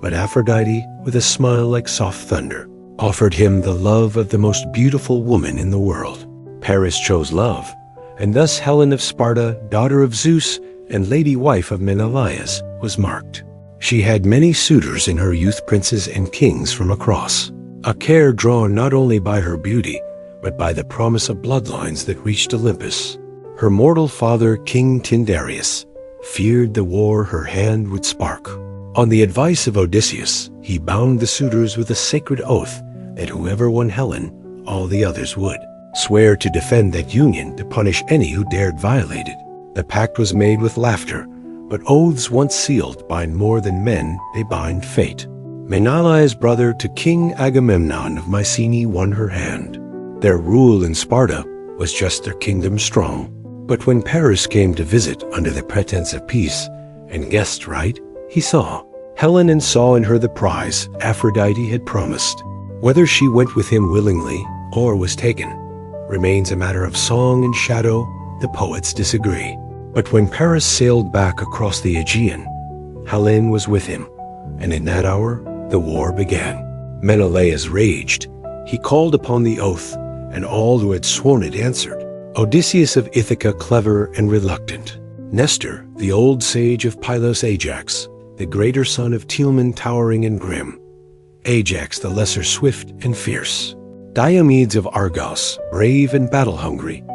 But Aphrodite, with a smile like soft thunder, offered him the love of the most beautiful woman in the world. Paris chose love, and thus Helen of Sparta, daughter of Zeus and lady wife of Menelaus, was marked. She had many suitors in her youth, princes and kings from across, a care drawn not only by her beauty, but by the promise of bloodlines that reached Olympus. Her mortal father, King Tyndareus, feared the war her hand would spark. On the advice of Odysseus, he bound the suitors with a sacred oath that whoever won Helen, all the others would swear to defend that union, to punish any who dared violate it. The pact was made with laughter, but oaths once sealed bind more than men, they bind fate. Menelaus' brother to King Agamemnon of Mycenae won her hand. Their rule in Sparta was just their kingdom strong. But when Paris came to visit under the pretense of peace and guessed right, he saw Helen and saw in her the prize Aphrodite had promised. Whether she went with him willingly or was taken remains a matter of song and shadow. The poets disagree. But when Paris sailed back across the Aegean, Helen was with him, and in that hour the war began. Menelaus raged. He called upon the oath, and all who had sworn it answered. Odysseus of Ithaca, clever and reluctant. Nestor, the old sage of Pylos, Ajax, the greater son of Telamon, towering and grim. Ajax, the lesser, swift and fierce. Diomedes of Argos, brave and battle-hungry.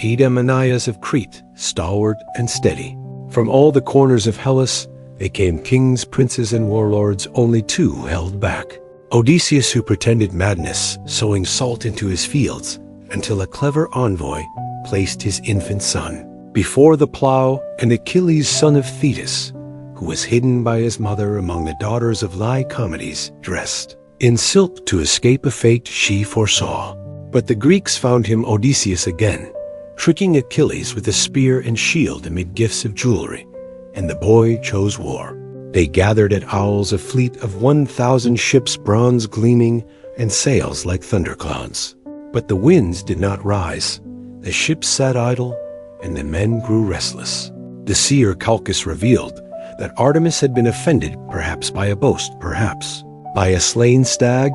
Idomeneus of Crete, stalwart and steady. From all the corners of Hellas, they came kings, princes, and warlords. Only 2 held back. Odysseus, who pretended madness, sowing salt into his fields, until a clever envoy placed his infant son before the plow, and Achilles, son of Thetis, who was hidden by his mother among the daughters of Lycomedes, dressed in silk to escape a fate she foresaw. But the Greeks found him, Odysseus, again, tricking Achilles with a spear and shield amid gifts of jewelry, and the boy chose war. They gathered at Owls, a fleet of 1,000 ships, bronze gleaming, and sails like thunderclouds. But the winds did not rise. The ships sat idle, and the men grew restless. The seer Calchas revealed that Artemis had been offended, perhaps by a boast, perhaps by a slain stag,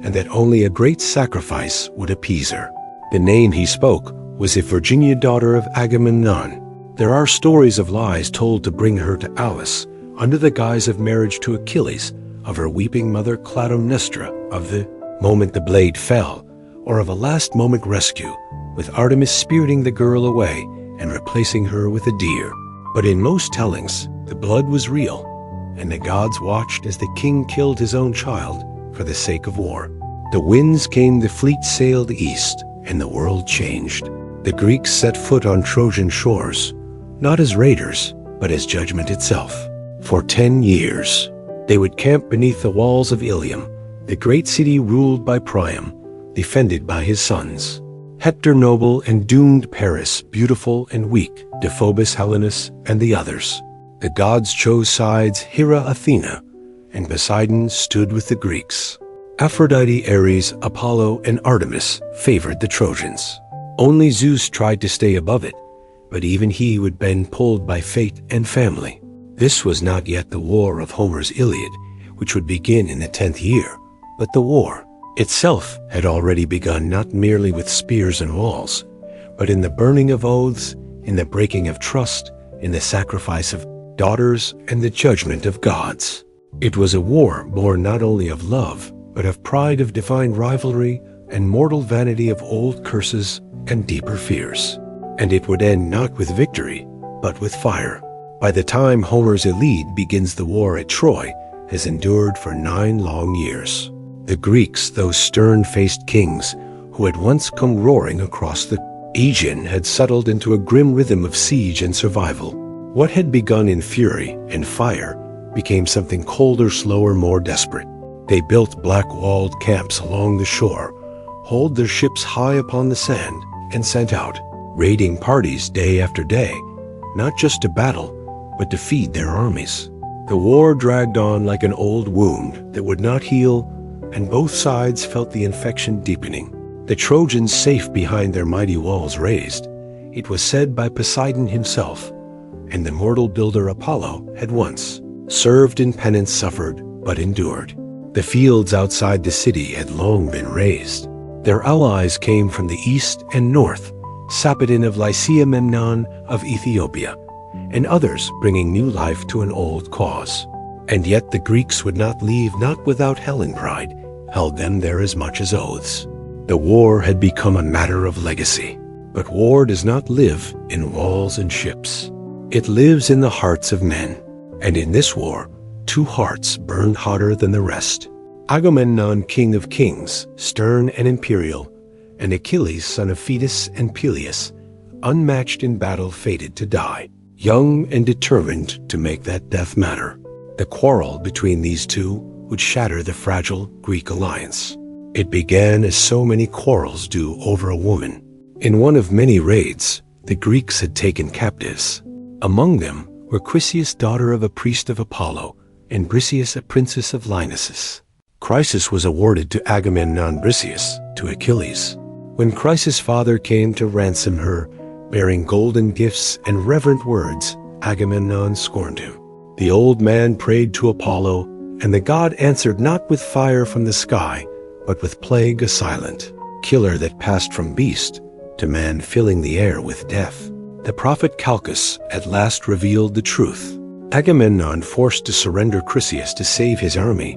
and that only a great sacrifice would appease her. The name he spoke was Iphigenia, daughter of Agamemnon. There are stories of lies told to bring her to Alice, under the guise of marriage to Achilles, of her weeping mother Clytemnestra, of the moment the blade fell, or of a last-moment rescue, with Artemis spiriting the girl away and replacing her with a deer. But in most tellings, the blood was real, and the gods watched as the king killed his own child for the sake of war. The winds came, the fleet sailed east, and the world changed. The Greeks set foot on Trojan shores, not as raiders, but as judgment itself. For 10 years, they would camp beneath the walls of Ilium, the great city ruled by Priam, defended by his sons. Hector noble and doomed Paris, beautiful and weak, Deiphobus Helenus, and the others. The gods chose sides, Hera Athena, and Poseidon stood with the Greeks. Aphrodite, Ares, Apollo, and Artemis favored the Trojans. Only Zeus tried to stay above it, but even he would bend pulled by fate and family. This was not yet the war of Homer's Iliad, which would begin in the 10th year, but the war itself had already begun, not merely with spears and walls, but in the burning of oaths, in the breaking of trust, in the sacrifice of daughters, and the judgment of gods. It was a war born not only of love, but of pride, of divine rivalry, and mortal vanity, of old curses and deeper fears. And it would end not with victory, but with fire. By the time Homer's Iliad begins, the war at Troy has endured for 9 long years. The Greeks, those stern-faced kings who had once come roaring across the Aegean, had settled into a grim rhythm of siege and survival. What had begun in fury and fire became something colder, slower, more desperate. They built black-walled camps along the shore, hauled their ships high upon the sand, and sent out raiding parties day after day, not just to battle, but to feed their armies. The war dragged on like an old wound that would not heal, and both sides felt the infection deepening. The Trojans, safe behind their mighty walls raised, it was said by Poseidon himself, and the mortal builder Apollo had once served in penance, suffered, but endured. The fields outside the city had long been razed. Their allies came from the east and north, Sapidon of Lycia, Memnon of Ethiopia, and others bringing new life to an old cause. And yet the Greeks would not leave, not without Hellen pride, held them there as much as oaths. The war had become a matter of legacy. But war does not live in walls and ships. It lives in the hearts of men. And in this war, 2 hearts burned hotter than the rest. Agamemnon, king of kings, stern and imperial, and Achilles, son of Thetis and Peleus, unmatched in battle, fated to die, young and determined to make that death matter. The quarrel between these two would shatter the fragile Greek alliance. It began as so many quarrels do over a woman. In one of many raids, the Greeks had taken captives. Among them were Chryseis, daughter of a priest of Apollo, and Briseis, a princess of Lyrnessus. Chryseis was awarded to Agamemnon, Briseis to Achilles. When Chryseis' father came to ransom her, bearing golden gifts and reverent words, Agamemnon scorned him. The old man prayed to Apollo, and the god answered not with fire from the sky, but with plague, a silent killer that passed from beast to man, filling the air with death. The prophet Calchas at last revealed the truth. Agamemnon, forced to surrender Chryseis to save his army,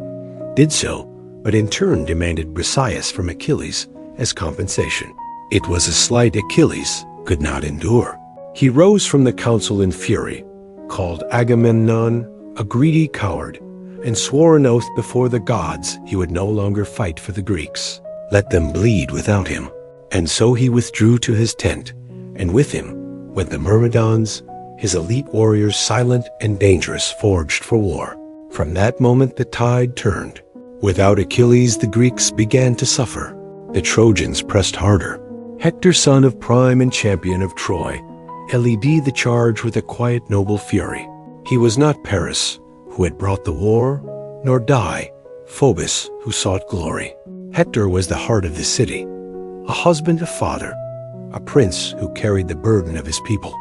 did so, but in turn demanded Briseis from Achilles as compensation. It was a slight Achilles could not endure. He rose from the council in fury, called Agamemnon a greedy coward, and swore an oath before the gods he would no longer fight for the Greeks. Let them bleed without him. And so he withdrew to his tent, and with him went the Myrmidons, his elite warriors, silent and dangerous, forged for war. From that moment the tide turned. Without Achilles, the Greeks began to suffer. The Trojans pressed harder. Hector, son of Priam and champion of Troy, led the charge with a quiet, noble fury. He was not Paris, who had brought the war, nor Di, Phobos, who sought glory. Hector was the heart of the city, a husband, a father, a prince who carried the burden of his people,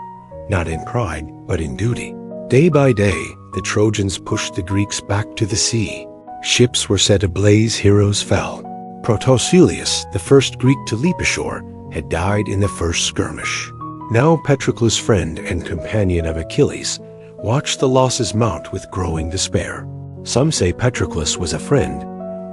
not in pride, but in duty. Day by day, the Trojans pushed the Greeks back to the sea. Ships were set ablaze, heroes fell. Protesilaus, the first Greek to leap ashore, had died in the first skirmish. Now Patroclus' friend and companion of Achilles watched the losses mount with growing despair. Some say Patroclus was a friend,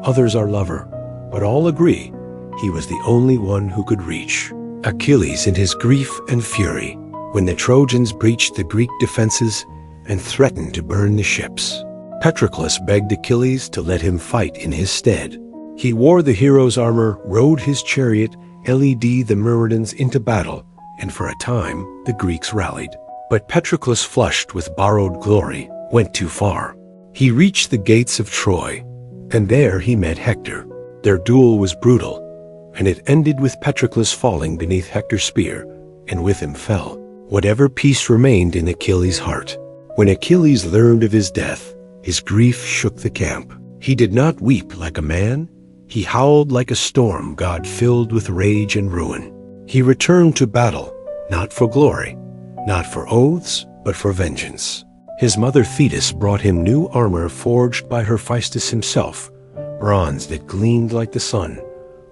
others our lover, but all agree he was the only one who could reach Achilles in his grief and fury when the Trojans breached the Greek defenses and threatened to burn the ships. Patroclus begged Achilles to let him fight in his stead. He wore the hero's armor, rode his chariot, led the Myrmidons into battle, and for a time the Greeks rallied. But Patroclus, flushed with borrowed glory, went too far. He reached the gates of Troy, and there he met Hector. Their duel was brutal, and it ended with Patroclus falling beneath Hector's spear, and with him fell whatever peace remained in Achilles' heart. When Achilles learned of his death, his grief shook the camp. He did not weep like a man, he howled like a storm god filled with rage and ruin. He returned to battle, not for glory, not for oaths, but for vengeance. His mother Thetis brought him new armor forged by Hephaestus himself, bronze that gleamed like the sun,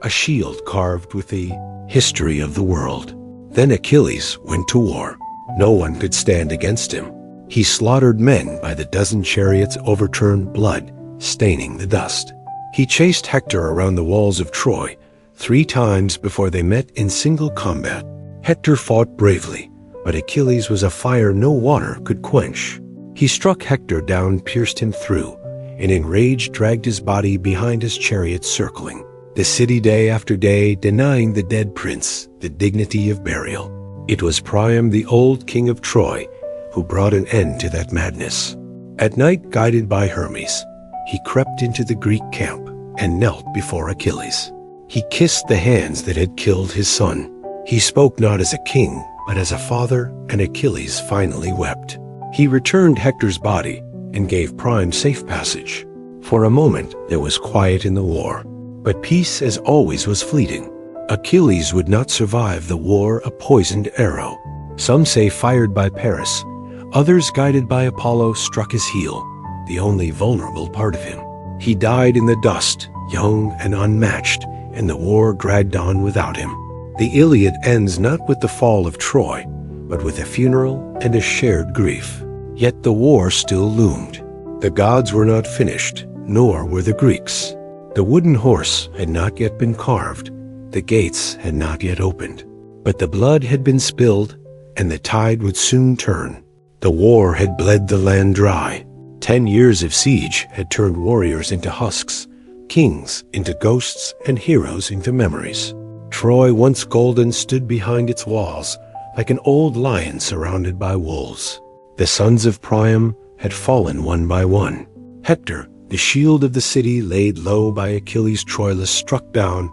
a shield carved with the history of the world. Then Achilles went to war. No one could stand against him. He slaughtered men by the dozen chariots, overturned blood, staining the dust. He chased Hector around the walls of Troy 3 times before they met in single combat. Hector fought bravely, but Achilles was a fire no water could quench. He struck Hector down, pierced him through, and in rage dragged his body behind his chariot, circling the city day after day, denying the dead prince the dignity of burial. It was Priam, the old king of Troy, who brought an end to that madness. At night, guided by Hermes, he crept into the Greek camp and knelt before Achilles. He kissed the hands that had killed his son. He spoke not as a king, but as a father, and Achilles finally wept. He returned Hector's body and gave Priam safe passage. For a moment, there was quiet in the war, but peace, as always, was fleeting. Achilles would not survive the war, a poisoned arrow. Some say fired by Paris, others guided by Apollo struck his heel, the only vulnerable part of him. He died in the dust, young and unmatched, and the war dragged on without him. The Iliad ends not with the fall of Troy, but with a funeral and a shared grief. Yet the war still loomed. The gods were not finished, nor were the Greeks. The wooden horse had not yet been carved, the gates had not yet opened. But the blood had been spilled, and the tide would soon turn. The war had bled the land dry. 10 years of siege had turned warriors into husks, kings into ghosts, and heroes into memories. Troy, once golden, stood behind its walls like an old lion surrounded by wolves. The sons of Priam had fallen one by one. Hector, the shield of the city, laid low by Achilles' Troilus, struck down,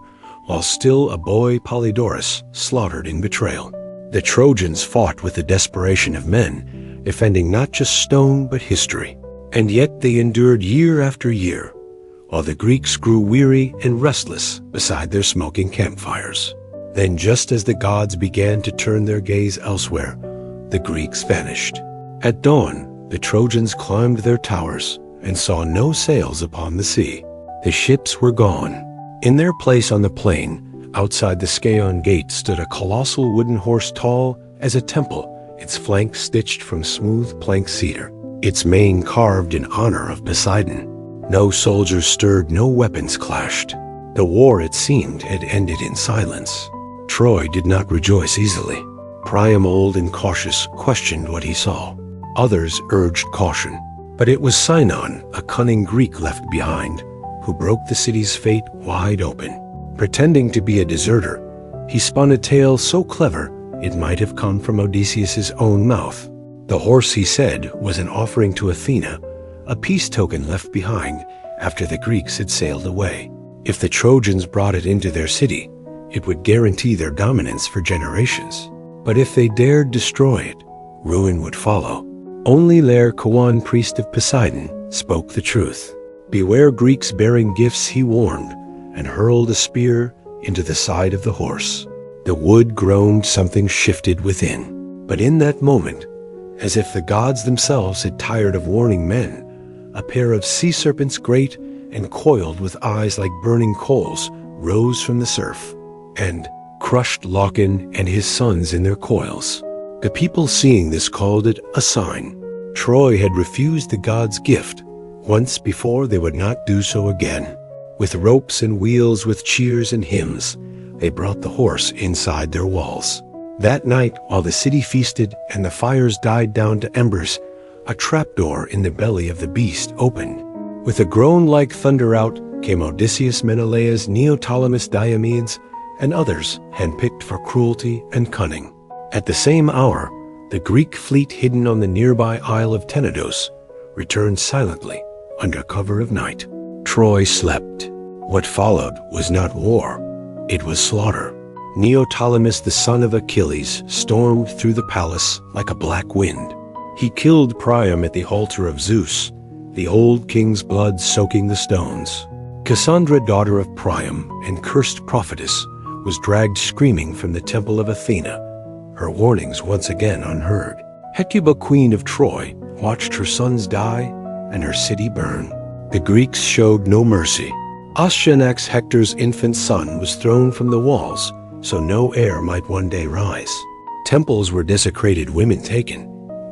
while still a boy, Polydorus, slaughtered in betrayal. The Trojans fought with the desperation of men, defending not just stone but history. And yet they endured year after year, while the Greeks grew weary and restless beside their smoking campfires. Then, just as the gods began to turn their gaze elsewhere, the Greeks vanished. At dawn, the Trojans climbed their towers and saw no sails upon the sea. The ships were gone. In their place on the plain, outside the Scaeon gate, stood a colossal wooden horse tall as a temple, its flanks stitched from smooth plank cedar, its mane carved in honor of Poseidon. No soldiers stirred, no weapons clashed. The war, it seemed, had ended in silence. Troy did not rejoice easily. Priam, old and cautious, questioned what he saw. Others urged caution. But it was Sinon, a cunning Greek left behind, who broke the city's fate wide open. Pretending to be a deserter, he spun a tale so clever it might have come from Odysseus' own mouth. The horse, he said, was an offering to Athena, a peace token left behind after the Greeks had sailed away. If the Trojans brought it into their city, it would guarantee their dominance for generations. But if they dared destroy it, ruin would follow. Only Laercoon, priest of Poseidon, spoke the truth. Beware Greeks bearing gifts, he warned, and hurled a spear into the side of the horse. The wood groaned, something shifted within. But in that moment, as if the gods themselves had tired of warning men, a pair of sea serpents, great and coiled with eyes like burning coals, rose from the surf and crushed Loken and his sons in their coils. The people seeing this called it a sign. Troy had refused the gods' gift. Once before, they would not do so again. With ropes and wheels, with cheers and hymns, they brought the horse inside their walls. That night, while the city feasted and the fires died down to embers, a trapdoor in the belly of the beast opened. With a groan like thunder out came Odysseus, Menelaus, Neoptolemus, Diomedes, and others handpicked for cruelty and cunning. At the same hour, the Greek fleet hidden on the nearby isle of Tenedos returned silently under cover of night. Troy slept. What followed was not war, it was slaughter. Neoptolemus, the son of Achilles, stormed through the palace like a black wind. He killed Priam at the altar of Zeus, the old king's blood soaking the stones. Cassandra, daughter of Priam and cursed prophetess, was dragged screaming from the temple of Athena, her warnings once again unheard. Hecuba, queen of Troy, watched her sons die and her city burn. The Greeks showed no mercy. Astyanax, Hector's infant son, was thrown from the walls so no heir might one day rise. Temples were desecrated, women taken,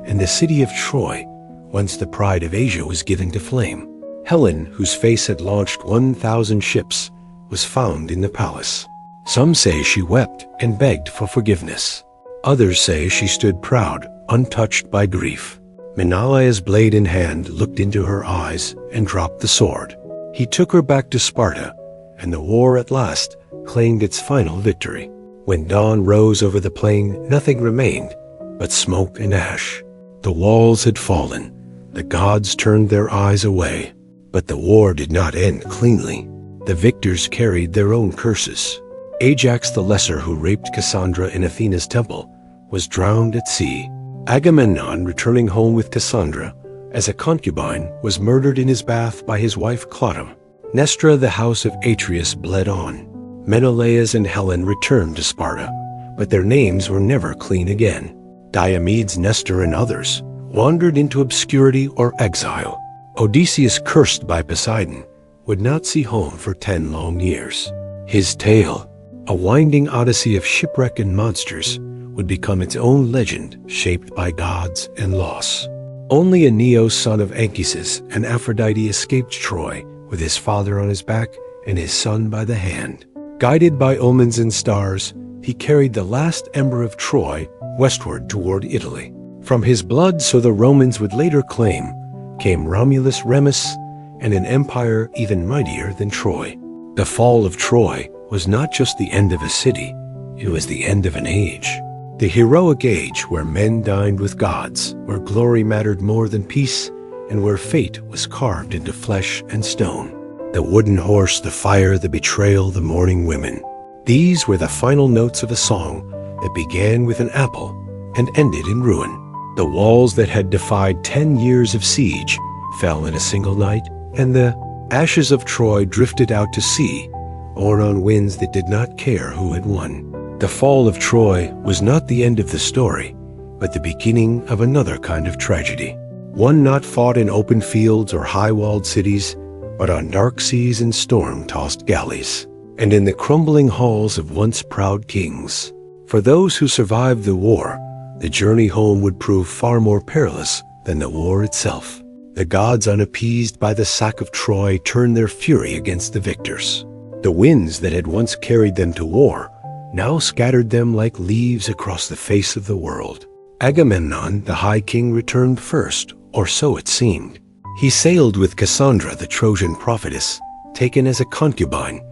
and the city of Troy, once the pride of Asia, was given to flame. Helen, whose face had launched 1,000 ships, was found in the palace. Some say she wept and begged for forgiveness. Others say she stood proud, untouched by grief. Menelaus, blade in hand, looked into her eyes and dropped the sword. He took her back to Sparta, and the war at last claimed its final victory. When dawn rose over the plain, nothing remained but smoke and ash. The walls had fallen. The gods turned their eyes away. But the war did not end cleanly. The victors carried their own curses. Ajax the Lesser, who raped Cassandra in Athena's temple, was drowned at sea. Agamemnon, returning home with Cassandra as a concubine, was murdered in his bath by his wife Claudium. Nestra, the house of Atreus, bled on. Menelaus and Helen returned to Sparta, but their names were never clean again. Diomedes, Nestor, and others wandered into obscurity or exile. Odysseus, cursed by Poseidon, would not see home for 10 long years. His tale, a winding odyssey of shipwreck and monsters, would become its own legend shaped by gods and loss. Only Aeneas, son of Anchises, and Aphrodite escaped Troy with his father on his back and his son by the hand. Guided by omens and stars, he carried the last ember of Troy westward toward Italy. From his blood, so the Romans would later claim, came Romulus, Remus, and an empire even mightier than Troy. The fall of Troy was not just the end of a city, it was the end of an age. The heroic age where men dined with gods, where glory mattered more than peace, and where fate was carved into flesh and stone. The wooden horse, the fire, the betrayal, the mourning women. These were the final notes of a song that began with an apple and ended in ruin. The walls that had defied 10 years of siege fell in a single night, and the ashes of Troy drifted out to sea, borne on winds that did not care who had won. The fall of Troy was not the end of the story, but the beginning of another kind of tragedy. One not fought in open fields or high-walled cities, but on dark seas and storm-tossed galleys, and in the crumbling halls of once proud kings. For those who survived the war, the journey home would prove far more perilous than the war itself. The gods, unappeased by the sack of Troy, turned their fury against the victors. The winds that had once carried them to war now scattered them like leaves across the face of the world. Agamemnon, the high king, returned first, or so it seemed. He sailed with Cassandra, the Trojan prophetess, taken as a concubine,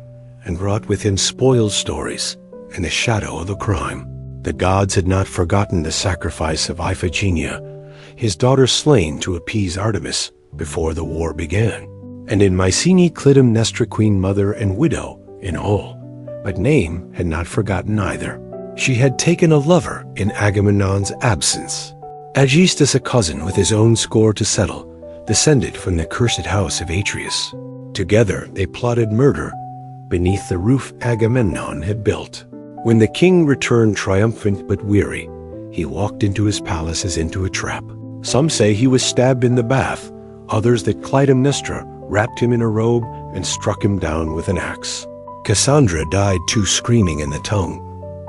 and brought with him spoiled stories and the shadow of a crime. The gods had not forgotten the sacrifice of Iphigenia, his daughter slain to appease Artemis before the war began. And in Mycenae, Clytium, Nestra, queen mother and widow in all, but name had not forgotten either. She had taken a lover in Agamemnon's absence. Aegisthus, a cousin with his own score to settle, descended from the cursed house of Atreus. Together they plotted murder beneath the roof Agamemnon had built. When the king returned triumphant but weary, he walked into his palace as into a trap. Some say he was stabbed in the bath, others that Clytemnestra wrapped him in a robe and struck him down with an axe. Cassandra died too screaming in the tongue.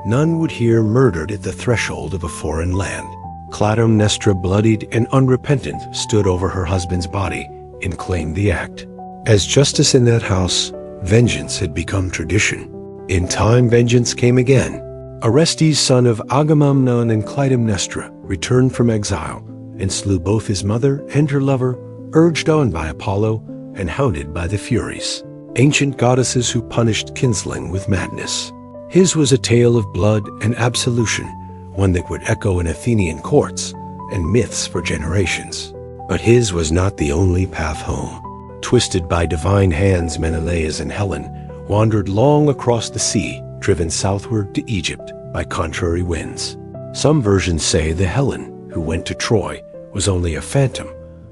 None would hear murdered at the threshold of a foreign land. Clytemnestra, bloodied and unrepentant, stood over her husband's body and claimed the act. As justice in that house, vengeance had become tradition. In time, vengeance came again. Orestes, son of Agamemnon and Clytemnestra, returned from exile and slew both his mother and her lover, urged on by Apollo and hounded by the Furies, ancient goddesses who punished kinsling with madness. His was a tale of blood and absolution, one that would echo in Athenian courts and myths for generations. But his was not the only path home. Twisted by divine hands, Menelaus and Helen wandered long across the sea, driven southward to Egypt by contrary winds. Some versions say the Helen who went to Troy was only a phantom,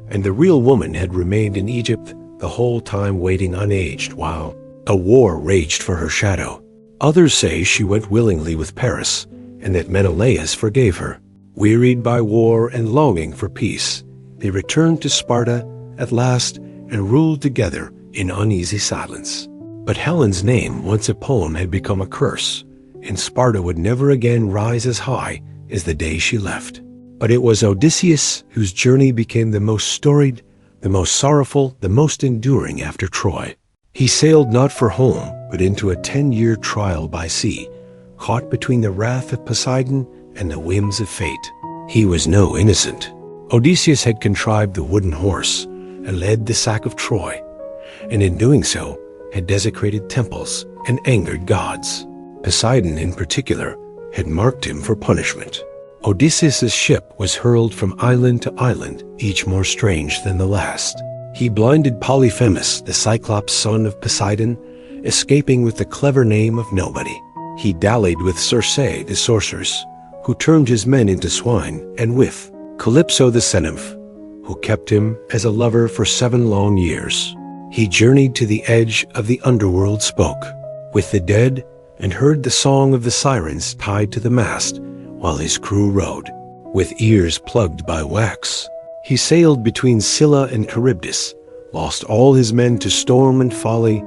and the real woman had remained in Egypt the whole time, waiting unaged while a war raged for her shadow. Others say she went willingly with Paris, and that Menelaus forgave her. Wearied by war and longing for peace, they returned to Sparta at last and ruled together in uneasy silence. But Helen's name, once a poem, had become a curse, and Sparta would never again rise as high as the day she left. But it was Odysseus whose journey became the most storied, the most sorrowful, the most enduring after Troy. He sailed not for home, but into a 10-year trial by sea, caught between the wrath of Poseidon and the whims of fate. He was no innocent. Odysseus had contrived the wooden horse and led the sack of Troy, and in doing so had desecrated temples and angered gods. Poseidon in particular had marked him for punishment. Odysseus' ship was hurled from island to island, each more strange than the last. He blinded Polyphemus, the Cyclops son of Poseidon, escaping with the clever name of Nobody. He dallied with Circe, the sorceress, who turned his men into swine, and with Calypso the Nymph, who kept him as a lover for 7 long years. He journeyed to the edge of the underworld, spoke with the dead, and heard the song of the sirens tied to the mast while his crew rowed. With ears plugged by wax, he sailed between Scylla and Charybdis, lost all his men to storm and folly,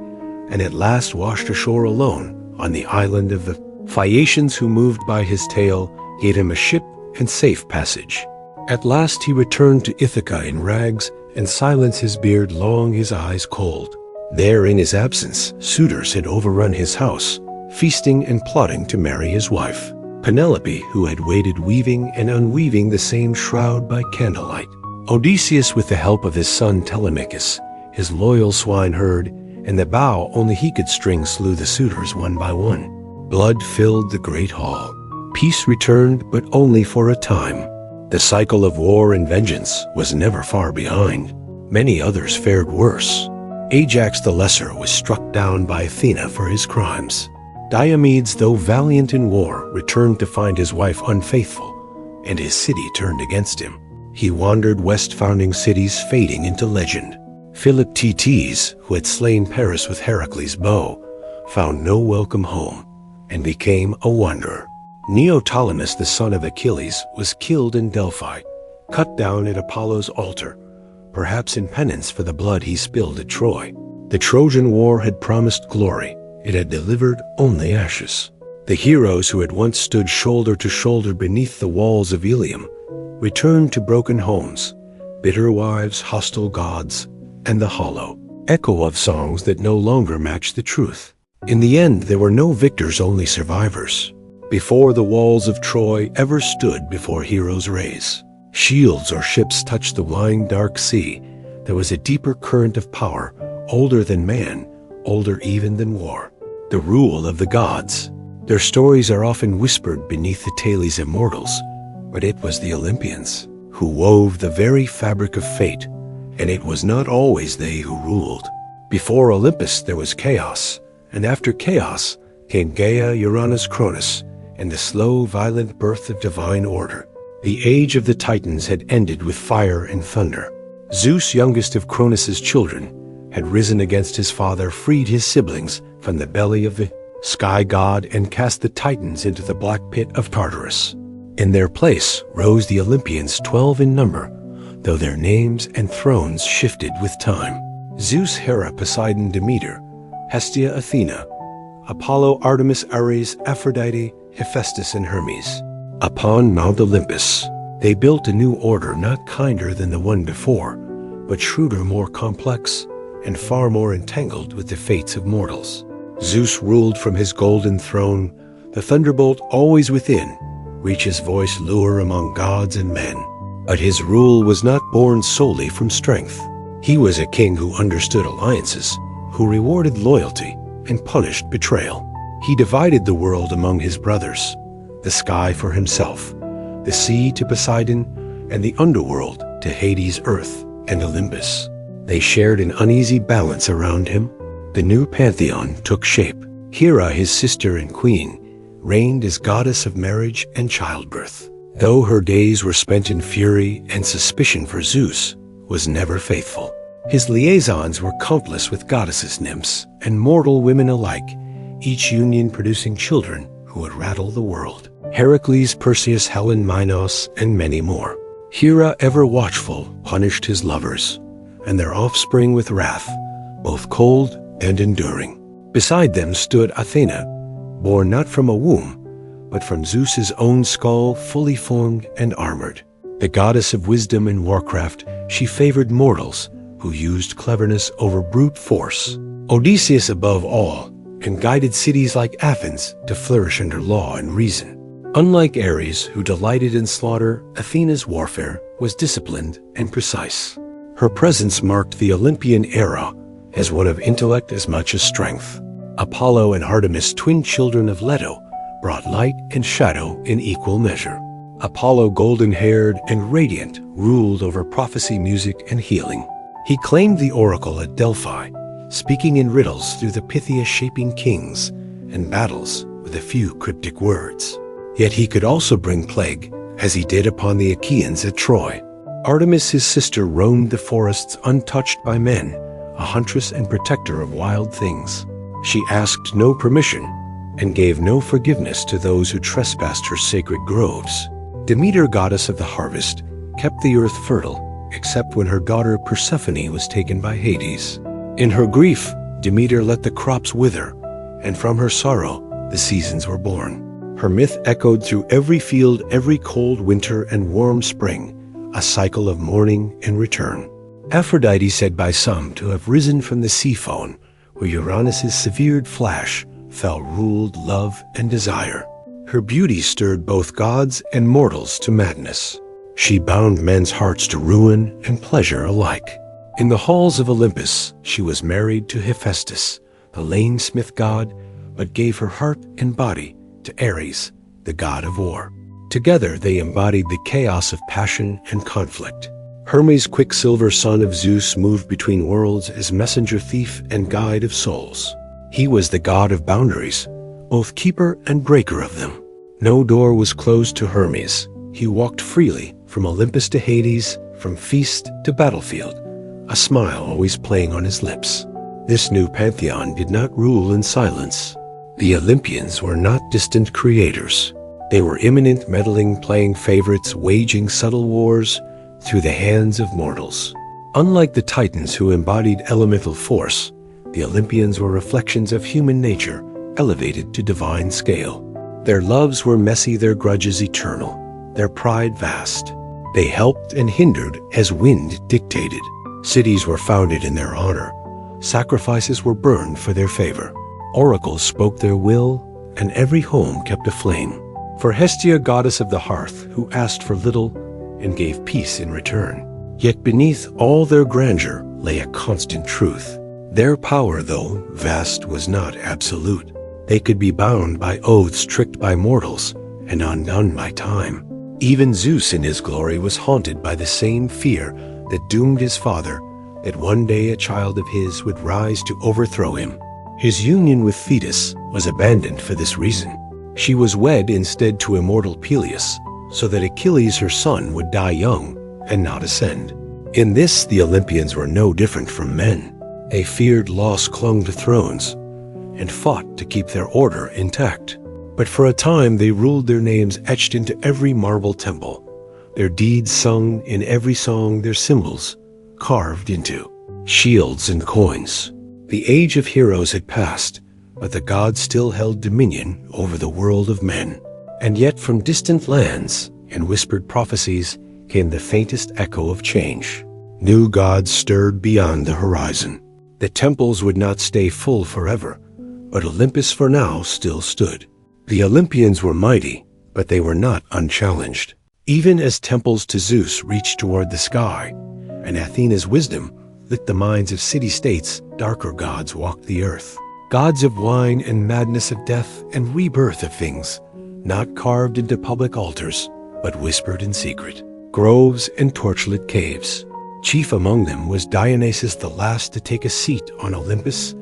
and at last washed ashore alone on the island of the Phaeacians, who, moved by his tale, gave him a ship and safe passage. At last he returned to Ithaca in rags, and silence his beard long, his eyes cold. There in his absence suitors had overrun his house, feasting and plotting to marry his wife, Penelope, who had waited weaving and unweaving the same shroud by candlelight. Odysseus, with the help of his son Telemachus, his loyal swineherd, and the bow only he could string, slew the suitors one by one. Blood filled the great hall. Peace returned, but only for a time. The cycle of war and vengeance was never far behind. Many others fared worse. Ajax the Lesser was struck down by Athena for his crimes. Diomedes, though valiant in war, returned to find his wife unfaithful, and his city turned against him. He wandered west, founding cities fading into legend. Philoctetes, who had slain Paris with Heracles' bow, found no welcome home and became a wanderer. Neoptolemus, the son of Achilles, was killed in Delphi, cut down at Apollo's altar, perhaps in penance for the blood he spilled at Troy. The Trojan War had promised glory. It had delivered only ashes. The heroes who had once stood shoulder to shoulder beneath the walls of Ilium returned to broken homes, bitter wives, hostile gods, and the hollow echo of songs that no longer matched the truth. In the end, there were no victors, only survivors. Before the walls of Troy ever stood before heroes' rays, shields or ships touched the wide dark sea, there was a deeper current of power, older than man, older even than war. The rule of the gods. Their stories are often whispered beneath the Thales immortals, but it was the Olympians who wove the very fabric of fate, and it was not always they who ruled. Before Olympus there was chaos, and after chaos came Gaia, Uranus, Cronus, and the slow, violent birth of divine order. The age of the Titans had ended with fire and thunder. Zeus, youngest of Cronus's children, had risen against his father, freed his siblings from the belly of the sky god, and cast the Titans into the black pit of Tartarus. In their place rose the Olympians, 12 in number, though their names and thrones shifted with time. Zeus, Hera, Poseidon, Demeter, Hestia, Athena, Apollo, Artemis, Ares, Aphrodite, Hephaestus, and Hermes. Upon Mount Olympus, they built a new order not kinder than the one before, but shrewder, more complex, and far more entangled with the fates of mortals. Zeus ruled from his golden throne, the thunderbolt always within, reach his voice lure among gods and men. But his rule was not born solely from strength. He was a king who understood alliances, who rewarded loyalty and punished betrayal. He divided the world among his brothers, the sky for himself, the sea to Poseidon, and the underworld to Hades, Earth, and Olympus. They shared an uneasy balance around him. The new pantheon took shape. Hera, his sister and queen, reigned as goddess of marriage and childbirth. Though her days were spent in fury and suspicion for Zeus, was never faithful. His liaisons were countless with goddesses, nymphs, and mortal women alike, each union producing children who would rattle the world. Heracles, Perseus, Helen, Minos, and many more. Hera, ever watchful, punished his lovers, and their offspring with wrath, both cold and enduring. Beside them stood Athena, born not from a womb, but from Zeus's own skull, fully formed and armored. The goddess of wisdom and warcraft, she favored mortals who used cleverness over brute force. Odysseus above all, and guided cities like Athens to flourish under law and reason. Unlike Ares, who delighted in slaughter, Athena's warfare was disciplined and precise. Her presence marked the Olympian era as one of intellect as much as strength. Apollo and Artemis, twin children of Leto, brought light and shadow in equal measure. Apollo, golden-haired and radiant, ruled over prophecy, music, and healing. He claimed the oracle at Delphi, speaking in riddles through the Pythia, shaping kings and battles with a few cryptic words. Yet he could also bring plague, as he did upon the Achaeans at Troy. Artemis, his sister, roamed the forests untouched by men, a huntress and protector of wild things. She asked no permission and gave no forgiveness to those who trespassed her sacred groves. Demeter, goddess of the harvest, kept the earth fertile, except when her daughter Persephone was taken by Hades. In her grief, Demeter let the crops wither, and from her sorrow the seasons were born. Her myth echoed through every field, every cold winter and warm spring, a cycle of mourning and return. Aphrodite, said by some to have risen from the sea foam, where Uranus's severed flash fell, ruled love and desire. Her beauty stirred both gods and mortals to madness. She bound men's hearts to ruin and pleasure alike. In the halls of Olympus, she was married to Hephaestus, the lame-smith god, but gave her heart and body to Ares, the god of war. Together they embodied the chaos of passion and conflict. Hermes, quicksilver son of Zeus, moved between worlds as messenger, thief, and guide of souls. He was the god of boundaries, both keeper and breaker of them. No door was closed to Hermes. He walked freely from Olympus to Hades, from feast to battlefield, a smile always playing on his lips. This new pantheon did not rule in silence. The Olympians were not distant creators. They were imminent, meddling, playing favorites, waging subtle wars through the hands of mortals. Unlike the Titans, who embodied elemental force, the Olympians were reflections of human nature, elevated to divine scale. Their loves were messy, their grudges eternal, their pride vast. They helped and hindered as wind dictated. Cities were founded in their honor. Sacrifices were burned for their favor. Oracles spoke their will, and every home kept aflame. For Hestia, goddess of the hearth, who asked for little and gave peace in return. Yet beneath all their grandeur lay a constant truth. Their power, though vast, was not absolute. They could be bound by oaths, tricked by mortals, and undone by time. Even Zeus in his glory was haunted by the same fear that doomed his father, that one day a child of his would rise to overthrow him. His union with Thetis was abandoned for this reason. She was wed instead to immortal Peleus, so that Achilles, her son, would die young and not ascend. In this, the Olympians were no different from men. They feared loss, clung to thrones, and fought to keep their order intact. But for a time they ruled, their names etched into every marble temple, their deeds sung in every song, their symbols carved into shields and coins. The age of heroes had passed, but the gods still held dominion over the world of men. And yet from distant lands and whispered prophecies came the faintest echo of change. New gods stirred beyond the horizon. The temples would not stay full forever, but Olympus for now still stood. The Olympians were mighty, but they were not unchallenged. Even as temples to Zeus reached toward the sky, and Athena's wisdom lit the minds of city-states, darker gods walked the earth. Gods of wine and madness of death and rebirth of things, not carved into public altars, but whispered in secret. Groves and torchlit caves. Chief among them was Dionysus, the last to take a seat on Olympus,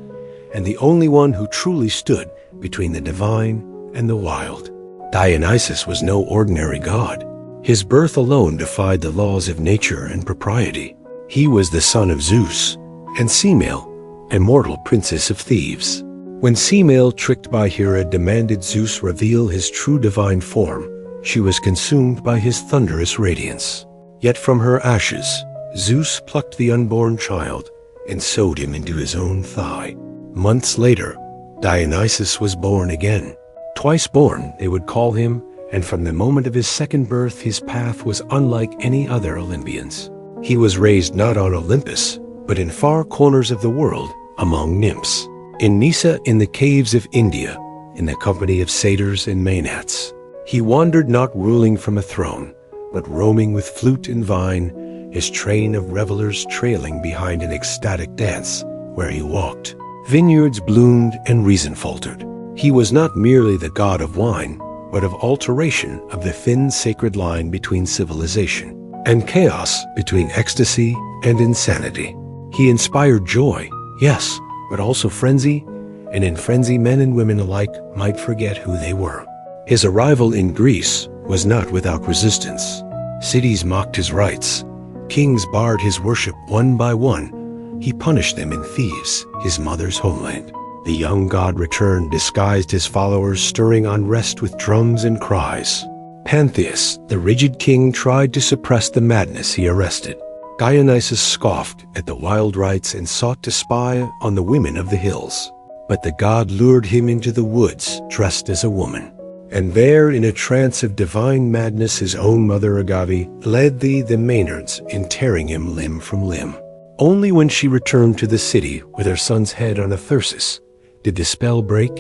and the only one who truly stood between the divine and the wild. Dionysus was no ordinary god. His birth alone defied the laws of nature and propriety. He was the son of Zeus, and Semele, immortal princess of Thebes. When Semele, tricked by Hera, demanded Zeus reveal his true divine form, she was consumed by his thunderous radiance. Yet from her ashes, Zeus plucked the unborn child and sewed him into his own thigh. Months later, Dionysus was born again. Twice born, they would call him, and from the moment of his second birth, his path was unlike any other Olympian's. He was raised not on Olympus, but in far corners of the world, among nymphs. In Nisa, in the caves of India, in the company of satyrs and maenads. He wandered not ruling from a throne, but roaming with flute and vine, his train of revelers trailing behind an ecstatic dance where he walked. Vineyards bloomed and reason faltered. He was not merely the god of wine, but of alteration of the thin sacred line between civilization and chaos, between ecstasy and insanity. He inspired joy, yes, but also frenzy, and in frenzy men and women alike might forget who they were. His arrival in Greece was not without resistance. Cities mocked his rites. Kings barred his worship one by one. He punished them in Thebes, his mother's homeland. The young god returned, disguised his followers, stirring unrest with drums and cries. Pantheus, the rigid king, tried to suppress the madness he arrested. Dionysus scoffed at the wild rites and sought to spy on the women of the hills. But the god lured him into the woods, dressed as a woman. And there, in a trance of divine madness, his own mother Agave led the Maenads in tearing him limb from limb. Only when she returned to the city with her son's head on a thyrsus did the spell break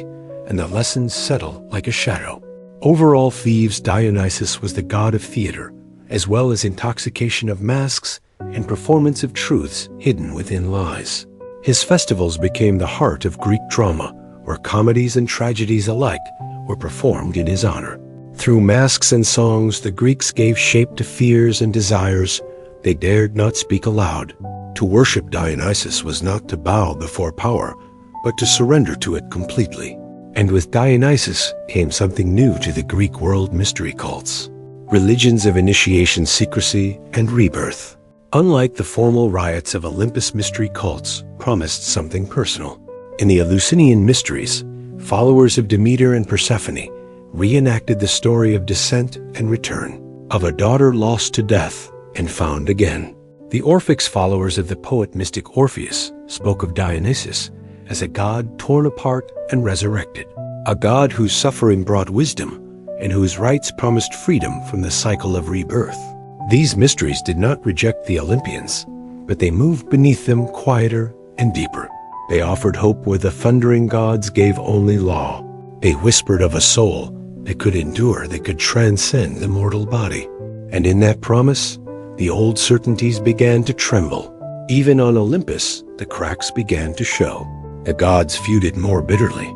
and the lessons settle like a shadow. Over all Thebes, Dionysus was the god of theater, as well as intoxication of masks and performance of truths hidden within lies. His festivals became the heart of Greek drama, where comedies and tragedies alike were performed in his honor. Through masks and songs, the Greeks gave shape to fears and desires they dared not speak aloud. To worship Dionysus was not to bow before power, but to surrender to it completely. And with Dionysus came something new to the Greek world: mystery cults, religions of initiation, secrecy, and rebirth. Unlike the formal rites of Olympus, mystery cults promised something personal. In the Eleusinian mysteries, followers of Demeter and Persephone reenacted the story of descent and return, of a daughter lost to death and found again. The Orphics, followers of the poet mystic Orpheus, spoke of Dionysus as a god torn apart and resurrected, a god whose suffering brought wisdom and whose rites promised freedom from the cycle of rebirth. These mysteries did not reject the Olympians, but they moved beneath them, quieter and deeper. They offered hope where the thundering gods gave only law. They whispered of a soul that could endure, that could transcend the mortal body. And in that promise, the old certainties began to tremble. Even on Olympus, the cracks began to show. The gods feuded more bitterly.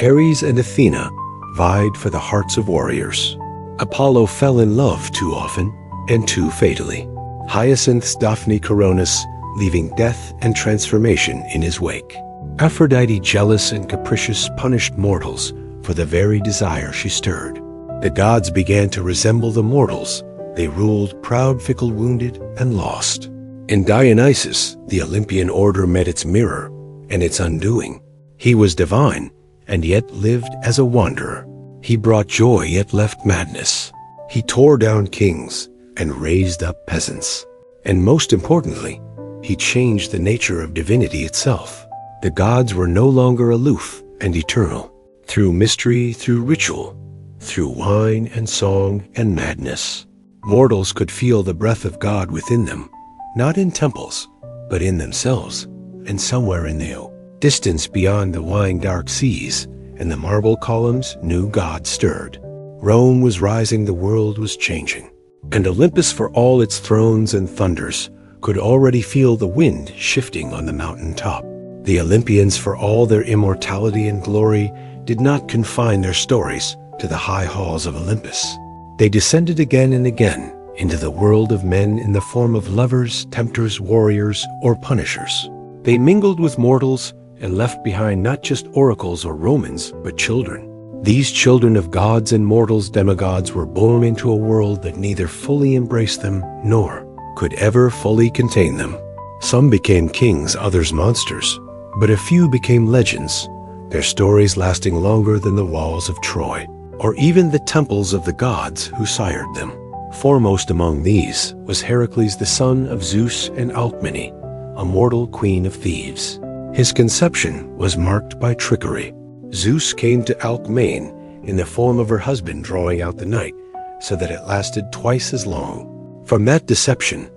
Ares and Athena vied for the hearts of warriors. Apollo fell in love too often and too fatally. Hyacinth's Daphne Coronis, leaving death and transformation in his wake. Aphrodite, jealous and capricious, punished mortals for the very desire she stirred. The gods began to resemble the mortals. They ruled, proud, fickle, wounded, and lost. In Dionysus, the Olympian order met its mirror and its undoing. He was divine, and yet lived as a wanderer. He brought joy, yet left madness. He tore down kings and raised up peasants. And most importantly, he changed the nature of divinity itself. The gods were no longer aloof and eternal. Through mystery, through ritual, through wine and song and madness, mortals could feel the breath of God within them, not in temples, but in themselves, and somewhere in the distance beyond the wine-dark seas and the marble columns, new God stirred. Rome was rising, the world was changing, and Olympus, for all its thrones and thunders, could already feel the wind shifting on the mountain top. The Olympians, for all their immortality and glory, did not confine their stories to the high halls of Olympus. They descended again and again into the world of men in the form of lovers, tempters, warriors, or punishers. They mingled with mortals and left behind not just oracles or Romans, but children. These children of gods and mortals, demigods, were born into a world that neither fully embraced them nor could ever fully contain them. Some became kings, others monsters, but a few became legends, their stories lasting longer than the walls of Troy, or even the temples of the gods who sired them. Foremost among these was Heracles, the son of Zeus and Alcmene, a mortal queen of Thebes. His conception was marked by trickery. Zeus came to Alcmene in the form of her husband, drawing out the night so that it lasted twice as long. From that deception,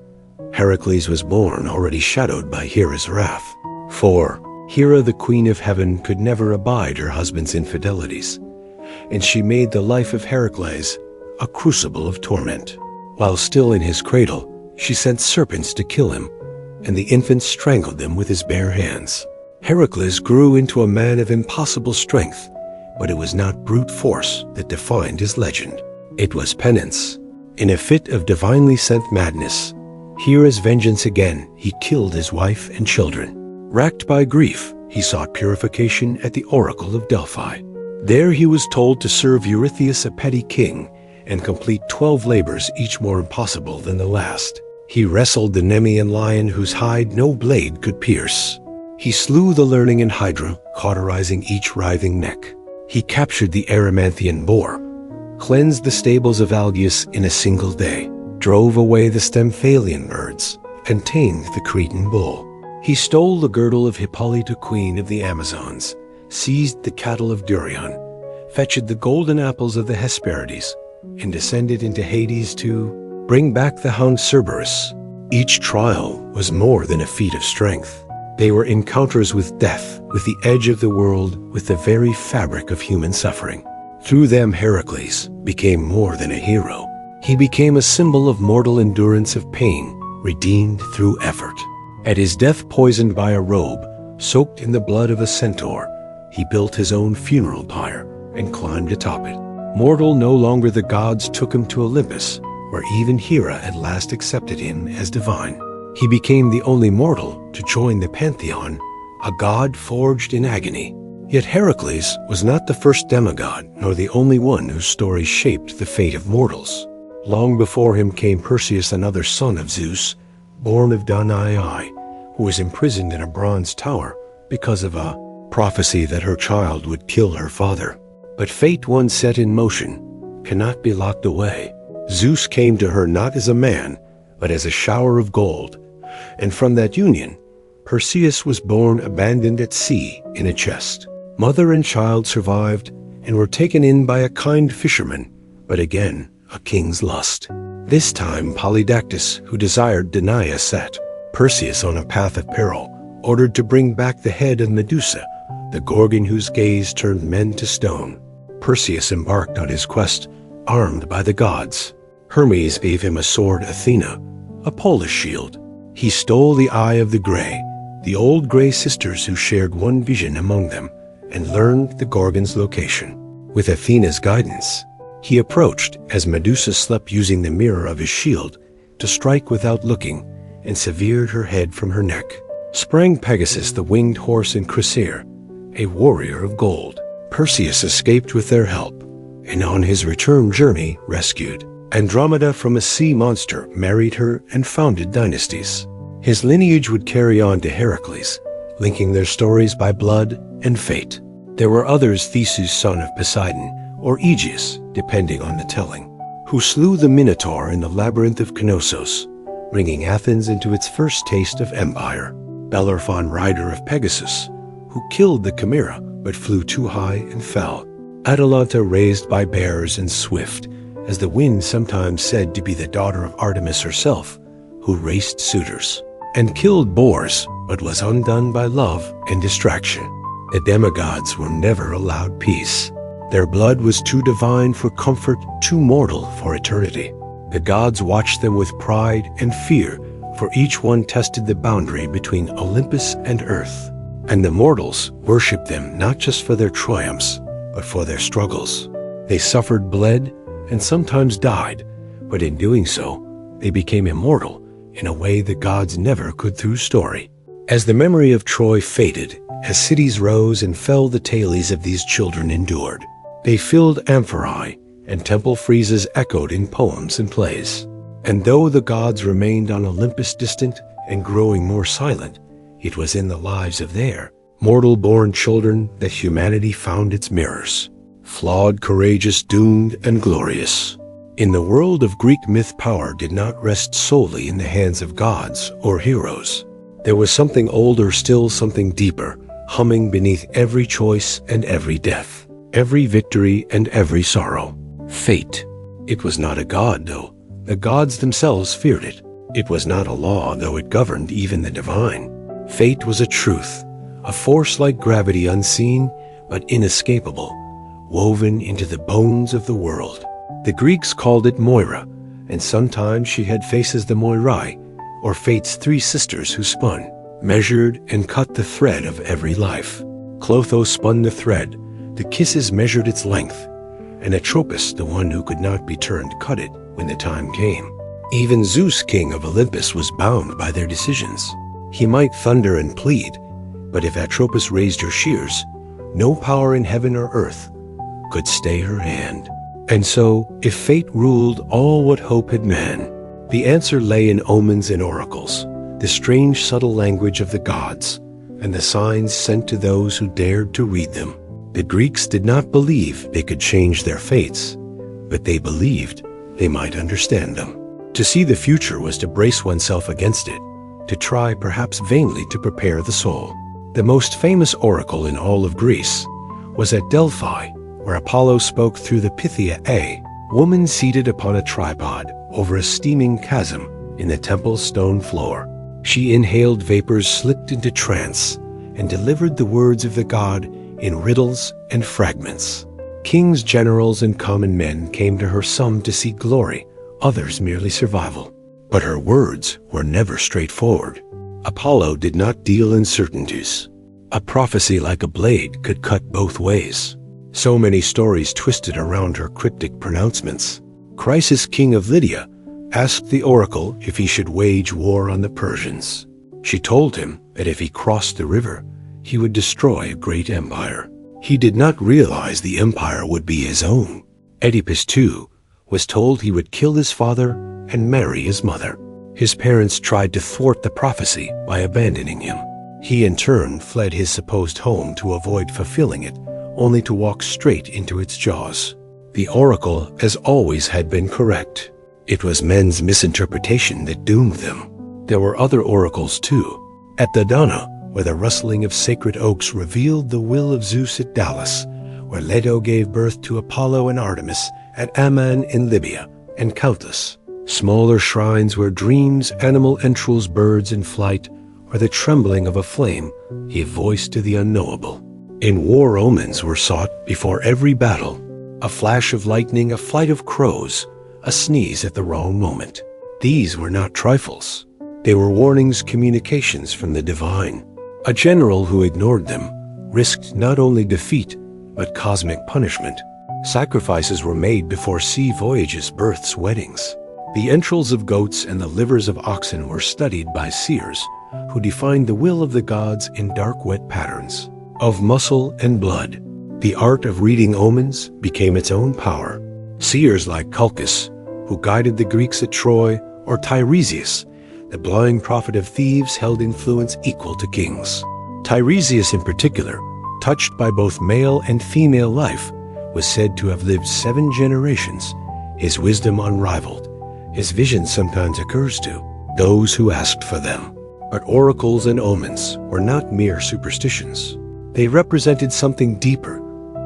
Heracles was born, already shadowed by Hera's wrath. For Hera, the queen of heaven, could never abide her husband's infidelities, and she made the life of Heracles a crucible of torment. While still in his cradle, she sent serpents to kill him, and the infant strangled them with his bare hands. Heracles grew into a man of impossible strength, but it was not brute force that defined his legend. It was penance. In a fit of divinely sent madness, Hera's vengeance again, he killed his wife and children. Racked by grief, he sought purification at the oracle of Delphi. There he was told to serve Eurystheus, a petty king, and complete 12 labors, each more impossible than the last. He wrestled the Nemean lion whose hide no blade could pierce. He slew the Lernaean hydra, cauterizing each writhing neck. He captured the Erymanthian boar, cleansed the stables of Algius in a single day, drove away the Stymphalian birds, and tamed the Cretan bull. He stole the girdle of Hippolyta, queen of the Amazons, seized the cattle of Durion, fetched the golden apples of the Hesperides, and descended into Hades to bring back the hound Cerberus. Each trial was more than a feat of strength. They were encounters with death, with the edge of the world, with the very fabric of human suffering. Through them, Heracles became more than a hero. He became a symbol of mortal endurance of pain, redeemed through effort. At his death, poisoned by a robe, soaked in the blood of a centaur, he built his own funeral pyre and climbed atop it. Mortal, no longer the gods took him to Olympus, where even Hera at last accepted him as divine. He became the only mortal to join the pantheon, a god forged in agony. Yet Heracles was not the first demigod, nor the only one whose story shaped the fate of mortals. Long before him came Perseus, another son of Zeus, born of Danae, who was imprisoned in a bronze tower because of a prophecy that her child would kill her father. But fate, once set in motion, cannot be locked away. Zeus came to her not as a man, but as a shower of gold, and from that union, Perseus was born, abandoned at sea in a chest. Mother and child survived and were taken in by a kind fisherman, but again a king's lust. This time Polydactys, who desired Danae, set Perseus on a path of peril, ordered to bring back the head of Medusa, the Gorgon whose gaze turned men to stone. Perseus embarked on his quest, armed by the gods. Hermes gave him a sword, Athena, a Polish shield. He stole the Eye of the Grey, the old Grey sisters who shared one vision among them, and learned the Gorgon's location. With Athena's guidance, he approached as Medusa slept, using the mirror of his shield to strike without looking, and severed her head from her neck. Sprang Pegasus, the winged horse, and Chrysaor, a warrior of gold. Perseus escaped with their help, and on his return journey rescued Andromeda from a sea monster, married her, and founded dynasties. His lineage would carry on to Heracles, linking their stories by blood and fate. There were others, Theseus, son of Poseidon, or Aegeus, depending on the telling, who slew the Minotaur in the labyrinth of Knossos, bringing Athens into its first taste of empire. Bellerophon, rider of Pegasus, who killed the Chimera, but flew too high and fell. Atalanta, raised by bears and swift, as the wind, sometimes said to be the daughter of Artemis herself, who raced suitors, and killed boars, but was undone by love and distraction. The demigods were never allowed peace. Their blood was too divine for comfort, too mortal for eternity. The gods watched them with pride and fear, for each one tested the boundary between Olympus and earth. And the mortals worshipped them not just for their triumphs, but for their struggles. They suffered, bled, and sometimes died, but in doing so, they became immortal in a way the gods never could through story. As the memory of Troy faded, as cities rose and fell, the tales of these children endured. They filled amphorae, and temple friezes echoed in poems and plays. And though the gods remained on Olympus distant and growing more silent, it was in the lives of their mortal-born children that humanity found its mirrors. Flawed, courageous, doomed, and glorious. In the world of Greek myth, power did not rest solely in the hands of gods or heroes. There was something older still, something deeper, humming beneath every choice and every death, every victory and every sorrow. Fate. It was not a god, though. The gods themselves feared it. It was not a law, though it governed even the divine. Fate was a truth, a force like gravity, unseen but inescapable, woven into the bones of the world. The Greeks called it Moira, and sometimes she had faces, the Moirai, or Fate's three sisters who spun, measured, and cut the thread of every life. Clotho spun the thread, the kisses measured its length, and Atropos, the one who could not be turned, cut it when the time came. Even Zeus, king of Olympus, was bound by their decisions. He might thunder and plead, but if Atropos raised her shears, no power in heaven or earth could stay her hand. And so, if fate ruled all what hope had man, the answer lay in omens and oracles, the strange subtle language of the gods, and the signs sent to those who dared to read them. The Greeks did not believe they could change their fates, but they believed they might understand them. To see the future was to brace oneself against it, to try, perhaps vainly, to prepare the soul. The most famous oracle in all of Greece was at Delphi, where Apollo spoke through the Pythia, a woman seated upon a tripod over a steaming chasm in the temple's stone floor. She inhaled vapors, slipped into trance, and delivered the words of the god in riddles and fragments. Kings, generals, and common men came to her, some to seek glory, others merely survival. But her words were never straightforward. Apollo did not deal in certainties. A prophecy like a blade could cut both ways. So many stories twisted around her cryptic pronouncements. Chrysis, king of Lydia, asked the oracle if he should wage war on the Persians. She told him that if he crossed the river, he would destroy a great empire. He did not realize the empire would be his own. Oedipus, too, was told he would kill his father and marry his mother. His parents tried to thwart the prophecy by abandoning him. He in turn fled his supposed home to avoid fulfilling it, only to walk straight into its jaws. The oracle, as always, had been correct. It was men's misinterpretation that doomed them. There were other oracles too. At the Dana, where the rustling of sacred oaks revealed the will of Zeus, at Dallas, where Leto gave birth to Apollo and Artemis, at Ammon in Libya, and countless smaller shrines where dreams, animal entrails, birds in flight, or the trembling of a flame gave voice to the unknowable. In war, omens were sought before every battle. A flash of lightning, a flight of crows, a sneeze at the wrong moment. These were not trifles. They were warnings, communications from the divine. A general who ignored them risked not only defeat, but cosmic punishment. Sacrifices were made before sea voyages, births, weddings. The entrails of goats and the livers of oxen were studied by seers, who defined the will of the gods in dark, wet patterns of muscle and blood. The art of reading omens became its own power. Seers like Calchas, who guided the Greeks at Troy, or Tiresias, the blind prophet of thieves, held influence equal to kings. Tiresias in particular, touched by both male and female life, was said to have lived 7 generations, his wisdom unrivaled. His vision sometimes occurs to those who asked for them. But oracles and omens were not mere superstitions. They represented something deeper,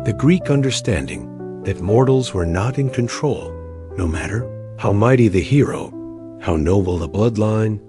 the Greek understanding that mortals were not in control, no matter how mighty the hero, how noble the bloodline,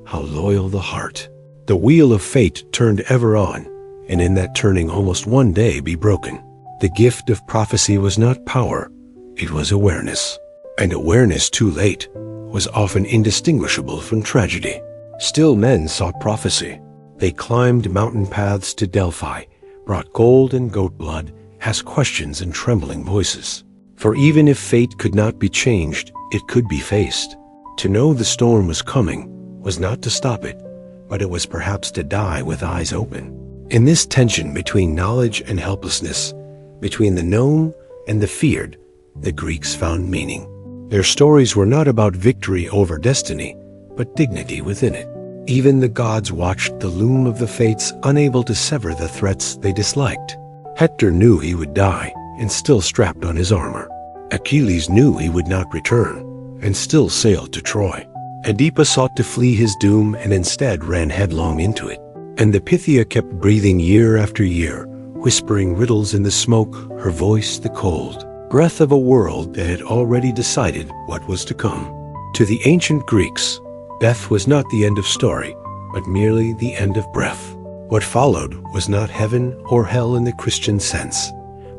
how loyal the heart. The wheel of fate turned ever on, and in that turning almost one day be broken. The gift of prophecy was not power, it was awareness. And awareness too late was often indistinguishable from tragedy. Still men sought prophecy. They climbed mountain paths to Delphi, brought gold and goat blood, asked questions in trembling voices. For even if fate could not be changed, it could be faced. To know the storm was coming was not to stop it, but it was perhaps to die with eyes open. In this tension between knowledge and helplessness, between the known and the feared, the Greeks found meaning. Their stories were not about victory over destiny, but dignity within it. Even the gods watched the loom of the fates, unable to sever the threats they disliked. Hector knew he would die, and still strapped on his armor. Achilles knew he would not return, and still sailed to Troy. Oedipa sought to flee his doom and instead ran headlong into it. And the Pythia kept breathing year after year, whispering riddles in the smoke, her voice the cold breath of a world that had already decided what was to come. To the ancient Greeks, death was not the end of story, but merely the end of breath. What followed was not heaven or hell in the Christian sense,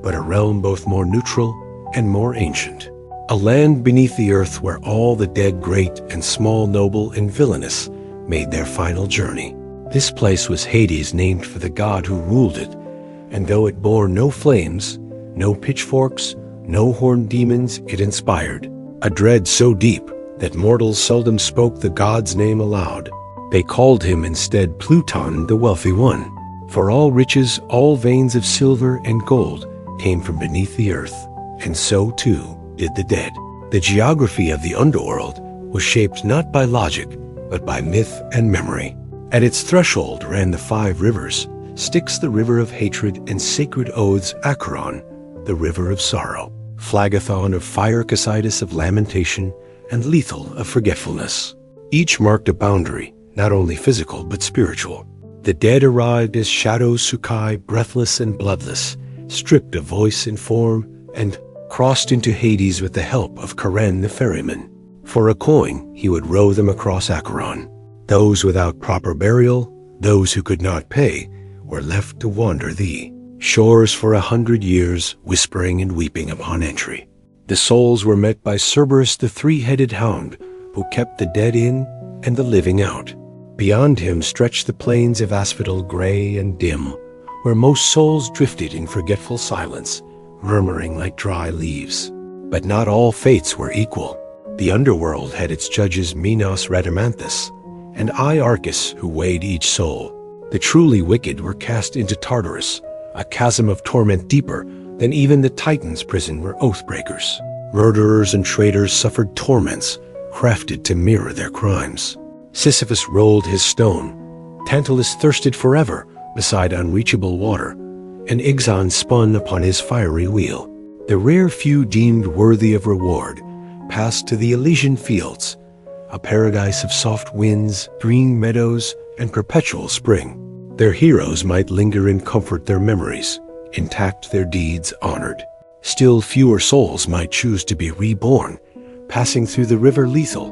but a realm both more neutral and more ancient. A land beneath the earth where all the dead great and small, noble and villainous made their final journey. This place was Hades, named for the god who ruled it, and though it bore no flames, no pitchforks, no horned demons, it inspired a dread so deep that mortals seldom spoke the god's name aloud. They called him instead Pluton, the wealthy one, for all riches, all veins of silver and gold came from beneath the earth, and so too did the dead. The geography of the underworld was shaped not by logic, but by myth and memory. At its threshold ran the 5 rivers, Styx the river of hatred, and sacred oaths Acheron, the river of sorrow, Phlegethon of fire, Cocytus of lamentation, and Lethal of forgetfulness. Each marked a boundary, not only physical but spiritual. The dead arrived as shadows Sukai, breathless and bloodless, stripped of voice and form, and crossed into Hades with the help of Karen the ferryman. For a coin, he would row them across Acheron. Those without proper burial, those who could not pay, were left to wander the shores for 100 years, whispering and weeping upon entry. The souls were met by Cerberus the 3-headed hound, who kept the dead in and the living out. Beyond him stretched the plains of asphodel, gray and dim, where most souls drifted in forgetful silence, murmuring like dry leaves. But not all fates were equal. The underworld had its judges Minos Rhadamanthus and Iarchus, who weighed each soul. The truly wicked were cast into Tartarus, a chasm of torment deeper than even the Titans' prison where oath-breakers, murderers and traitors suffered torments crafted to mirror their crimes. Sisyphus rolled his stone, Tantalus thirsted forever beside unreachable water, and Ixion spun upon his fiery wheel. The rare few deemed worthy of reward passed to the Elysian fields, a paradise of soft winds, green meadows, and perpetual spring. Their heroes might linger in comfort, their memories intact, their deeds honored. Still fewer souls might choose to be reborn, passing through the river Lethal,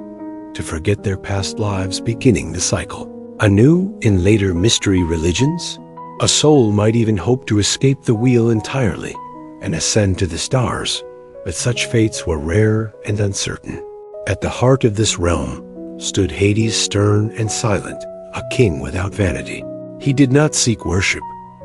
to forget their past lives, beginning the cycle anew in later mystery religions. A soul might even hope to escape the wheel entirely and ascend to the stars, but such fates were rare and uncertain. At the heart of this realm stood Hades, stern and silent, a king without vanity. He did not seek worship,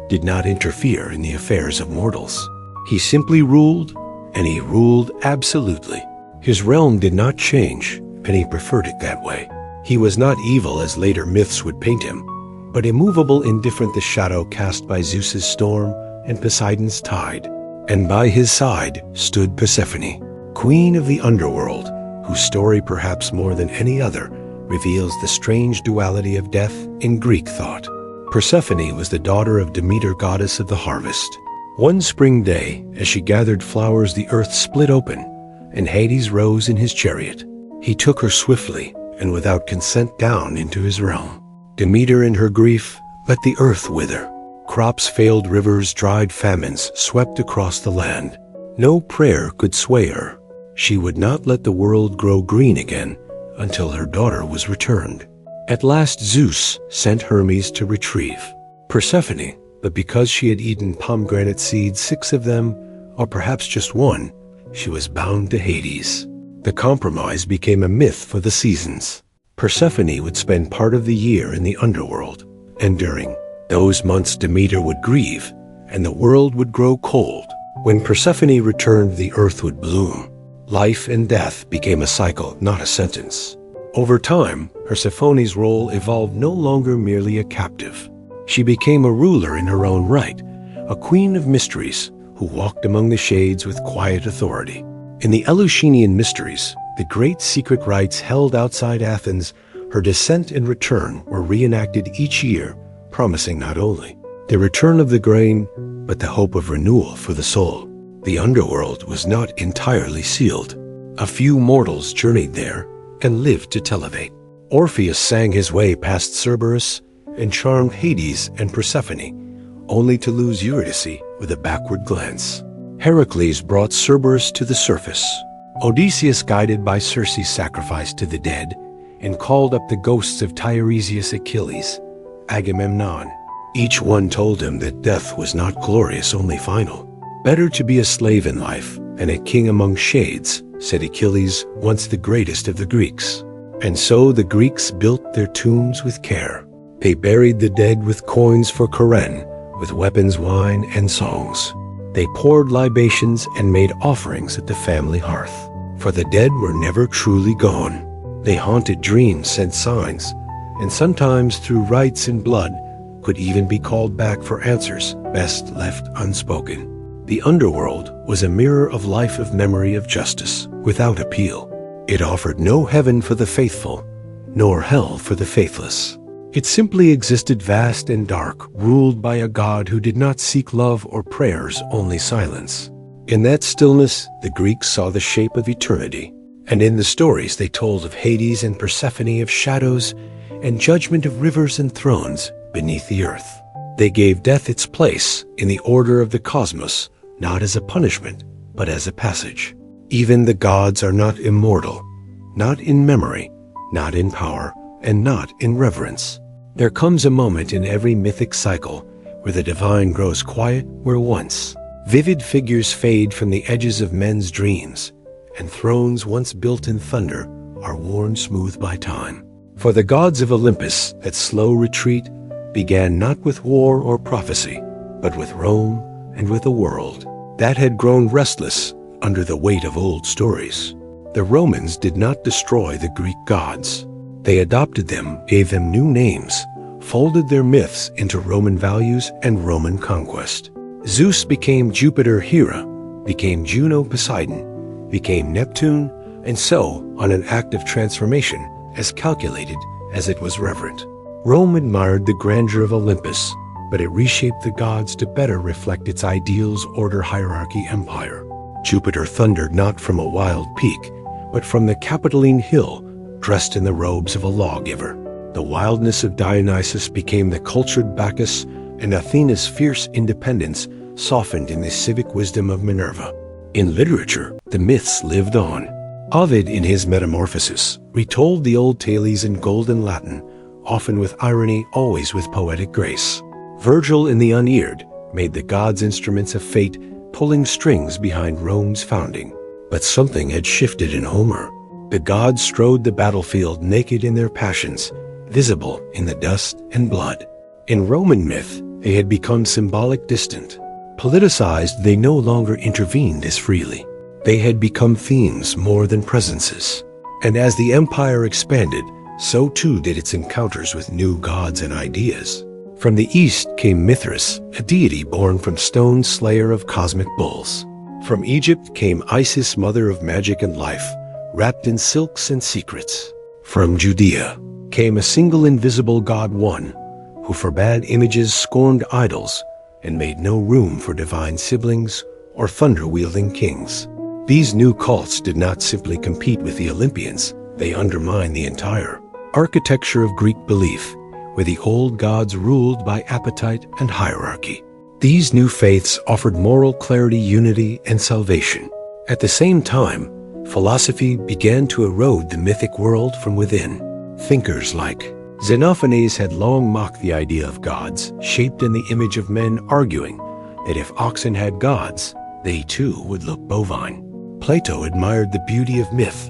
did not interfere in the affairs of mortals. He simply ruled, and he ruled absolutely. His realm did not change, and he preferred it that way. He was not evil as later myths would paint him, but immovable, indifferent, the shadow cast by Zeus's storm and Poseidon's tide. And by his side stood Persephone, queen of the underworld, whose story perhaps more than any other reveals the strange duality of death in Greek thought. Persephone was the daughter of Demeter, goddess of the harvest. One spring day, as she gathered flowers, the earth split open, and Hades rose in his chariot. He took her swiftly and without consent down into his realm. Demeter in her grief let the earth wither. Crops failed, rivers dried, famines swept across the land. No prayer could sway her. She would not let the world grow green again until her daughter was returned. At last Zeus sent Hermes to retrieve Persephone, but because she had eaten pomegranate seeds, 6 of them, or perhaps just 1, she was bound to Hades. The compromise became a myth for the seasons. Persephone would spend part of the year in the underworld, and during those months Demeter would grieve, and the world would grow cold. When Persephone returned, the earth would bloom. Life and death became a cycle, not a sentence. Over time, Persephone's role evolved, no longer merely a captive. She became a ruler in her own right, a queen of mysteries who walked among the shades with quiet authority. In the Eleusinian mysteries, the great secret rites held outside Athens, her descent and return were reenacted each year, promising not only the return of the grain, but the hope of renewal for the soul. The underworld was not entirely sealed. A few mortals journeyed there and lived to tell of it. Orpheus sang his way past Cerberus and charmed Hades and Persephone, only to lose Eurydice with a backward glance. Heracles brought Cerberus to the surface. Odysseus, guided by Circe's sacrifice to the dead, and called up the ghosts of Tiresias, Achilles, Agamemnon. Each one told him that death was not glorious, only final. Better to be a slave in life and a king among shades, said Achilles, once the greatest of the Greeks. And so the Greeks built their tombs with care. They buried the dead with coins for Coren, with weapons, wine, and songs. They poured libations and made offerings at the family hearth. For the dead were never truly gone. They haunted dreams, sent signs, and sometimes through rites and blood could even be called back for answers best left unspoken. The underworld was a mirror of life, of memory, of justice, without appeal. It offered no heaven for the faithful, nor hell for the faithless. It simply existed, vast and dark, ruled by a god who did not seek love or prayers, only silence. In that stillness, the Greeks saw the shape of eternity, and in the stories they told of Hades and Persephone, of shadows and judgment, of rivers and thrones beneath the earth. They gave death its place in the order of the cosmos, not as a punishment, but as a passage. Even the gods are not immortal, not in memory, not in power, and not in reverence. There comes a moment in every mythic cycle where the divine grows quiet, where once vivid figures fade from the edges of men's dreams, and thrones once built in thunder are worn smooth by time. For the gods of Olympus, that slow retreat began not with war or prophecy, but with Rome and with a world that had grown restless under the weight of old stories. The Romans did not destroy the Greek gods. They adopted them, gave them new names, folded their myths into Roman values and Roman conquest. Zeus became Jupiter, Hera became Juno, Poseidon became Neptune, and so on, an act of transformation as calculated as it was reverent. Rome admired the grandeur of Olympus, but it reshaped the gods to better reflect its ideals, order, hierarchy, empire. Jupiter thundered not from a wild peak, but from the Capitoline hill, dressed in the robes of a lawgiver. The wildness of Dionysus became the cultured Bacchus, and Athena's fierce independence softened in the civic wisdom of Minerva. In literature, the myths lived on. Ovid, in his Metamorphoses, retold the old tales in golden Latin, often with irony, always with poetic grace. Virgil, in the Aeneid, made the gods instruments of fate, pulling strings behind Rome's founding. But something had shifted in Homer. The gods strode the battlefield naked in their passions, visible in the dust and blood. In Roman myth, they had become symbolic, distant. Politicized, they no longer intervened as freely. They had become themes more than presences. And as the empire expanded, so too did its encounters with new gods and ideas. From the east came Mithras, a deity born from stone, slayer of cosmic bulls. From Egypt came Isis, mother of magic and life, wrapped in silks and secrets. From Judea came a single invisible god, one who forbade images, scorned idols, and made no room for divine siblings or thunder-wielding kings. These new cults did not simply compete with the Olympians, they undermined the entire architecture of Greek belief, where the old gods ruled by appetite and hierarchy. These new faiths offered moral clarity, unity, and salvation. At the same time, philosophy began to erode the mythic world from within. Thinkers like Xenophanes had long mocked the idea of gods, shaped in the image of men, arguing that if oxen had gods, they too would look bovine. Plato admired the beauty of myth,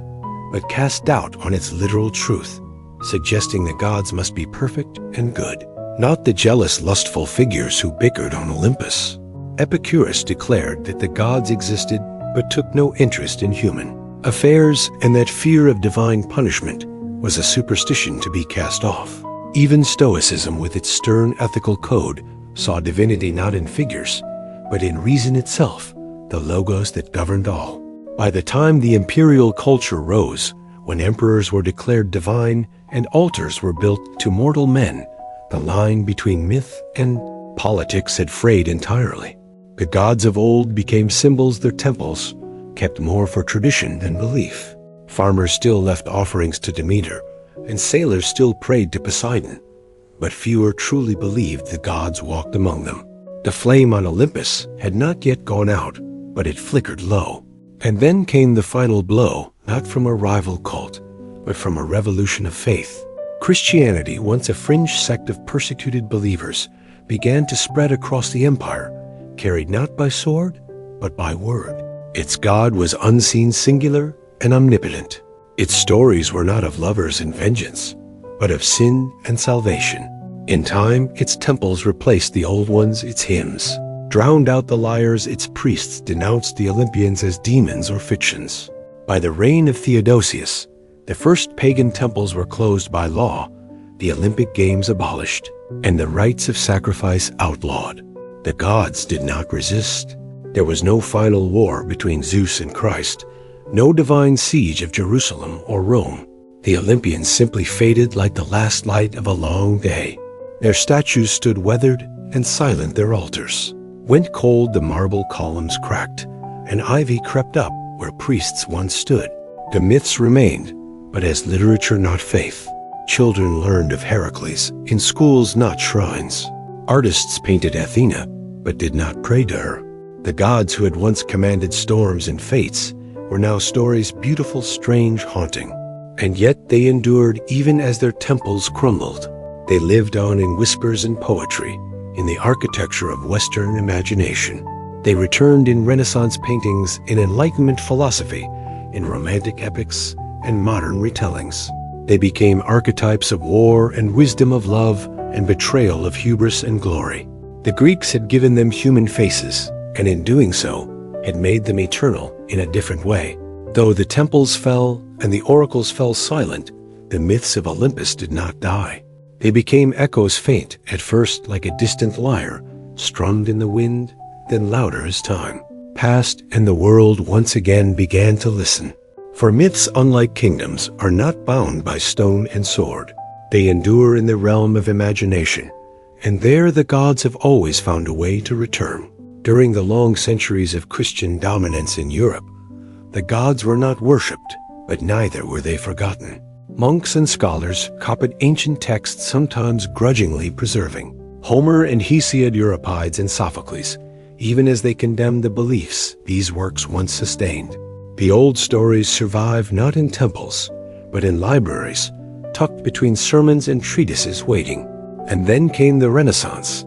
but cast doubt on its literal truth, suggesting that gods must be perfect and good, not the jealous, lustful figures who bickered on Olympus. Epicurus declared that the gods existed but took no interest in human affairs, and that fear of divine punishment was a superstition to be cast off. Even Stoicism, with its stern ethical code, saw divinity not in figures, but in reason itself, the logos that governed all. By the time the imperial culture rose, when emperors were declared divine and altars were built to mortal men, the line between myth and politics had frayed entirely. The gods of old became symbols, their temples kept more for tradition than belief. Farmers still left offerings to Demeter, and sailors still prayed to Poseidon, but fewer truly believed the gods walked among them. The flame on Olympus had not yet gone out, but it flickered low. And then came the final blow, not from a rival cult, but from a revolution of faith. Christianity, once a fringe sect of persecuted believers, began to spread across the empire, carried not by sword, but by word. Its God was unseen, singular, and omnipotent. Its stories were not of lovers and vengeance, but of sin and salvation. In time, its temples replaced the old ones, its hymns drowned out the liars, its priests denounced the Olympians as demons or fictions. By the reign of Theodosius, the first pagan temples were closed by law, the Olympic Games abolished, and the rites of sacrifice outlawed. The gods did not resist. There was no final war between Zeus and Christ, no divine siege of Jerusalem or Rome. The Olympians simply faded like the last light of a long day. Their statues stood weathered and silent, their altars went cold, the marble columns cracked, and ivy crept up where priests once stood. The myths remained, but as literature, not faith. Children learned of Heracles in schools, not shrines. Artists painted Athena, but did not pray to her. The gods who had once commanded storms and fates were now stories, beautiful, strange, haunting. And yet they endured even as their temples crumbled. They lived on in whispers and poetry, in the architecture of Western imagination. They returned in Renaissance paintings, in Enlightenment philosophy, in romantic epics and modern retellings. They became archetypes of war and wisdom, of love and betrayal, of hubris and glory. The Greeks had given them human faces, and in doing so, had made them eternal in a different way. Though the temples fell and the oracles fell silent, the myths of Olympus did not die. They became echoes, faint at first like a distant lyre, strummed in the wind, then louder as time passed and the world once again began to listen. For myths, unlike kingdoms, are not bound by stone and sword. They endure in the realm of imagination, and there the gods have always found a way to return. During the long centuries of Christian dominance in Europe, the gods were not worshipped, but neither were they forgotten. Monks and scholars copied ancient texts, sometimes grudgingly preserving Homer and Hesiod, Euripides and Sophocles, even as they condemned the beliefs these works once sustained. The old stories survive not in temples, but in libraries, tucked between sermons and treatises waiting. And then came the Renaissance,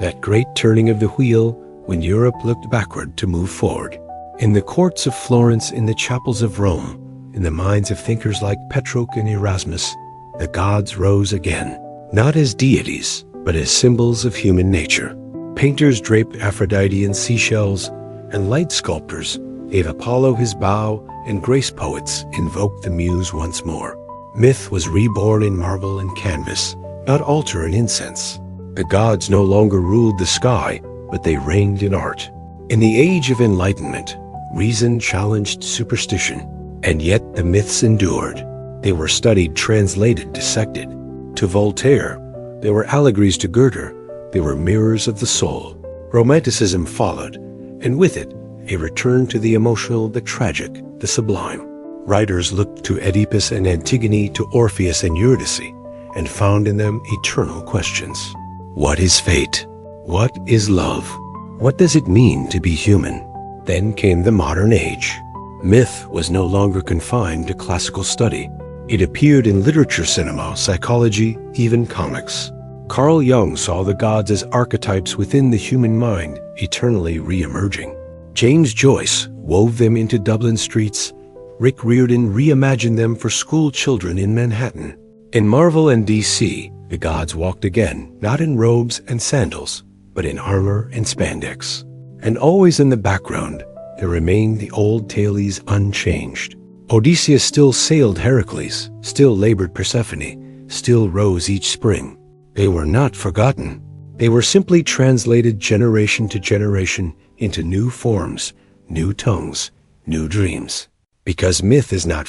that great turning of the wheel when Europe looked backward to move forward. In the courts of Florence, in the chapels of Rome, in the minds of thinkers like Petrarch and Erasmus, the gods rose again, not as deities, but as symbols of human nature. Painters draped Aphrodite in seashells, and light sculptors gave Apollo his bow, and grace poets invoked the muse once more. Myth was reborn in marble and canvas, not altar and incense. The gods no longer ruled the sky, but they reigned in art. In the age of enlightenment, reason challenged superstition, and yet the myths endured. They were studied, translated, dissected. To Voltaire, they were allegories. To Goethe, they were mirrors of the soul. Romanticism followed, and with it, a return to the emotional, the tragic, the sublime. Writers looked to Oedipus and Antigone, to Orpheus and Eurydice, and found in them eternal questions. What is fate? What is love? What does it mean to be human? Then came the modern age. Myth was no longer confined to classical study. It appeared in literature, cinema, psychology, even comics. Carl Jung saw the gods as archetypes within the human mind, eternally re-emerging. James Joyce wove them into Dublin streets. Rick Riordan reimagined them for school children in Manhattan. In Marvel and DC, the gods walked again, not in robes and sandals, but in armor and spandex. And always in the background, there remained the old tales unchanged. Odysseus still sailed Heracles, still labored Persephone, still rose each spring. They were not forgotten. They were simply translated generation to generation into new forms, new tongues, new dreams. Because myth is not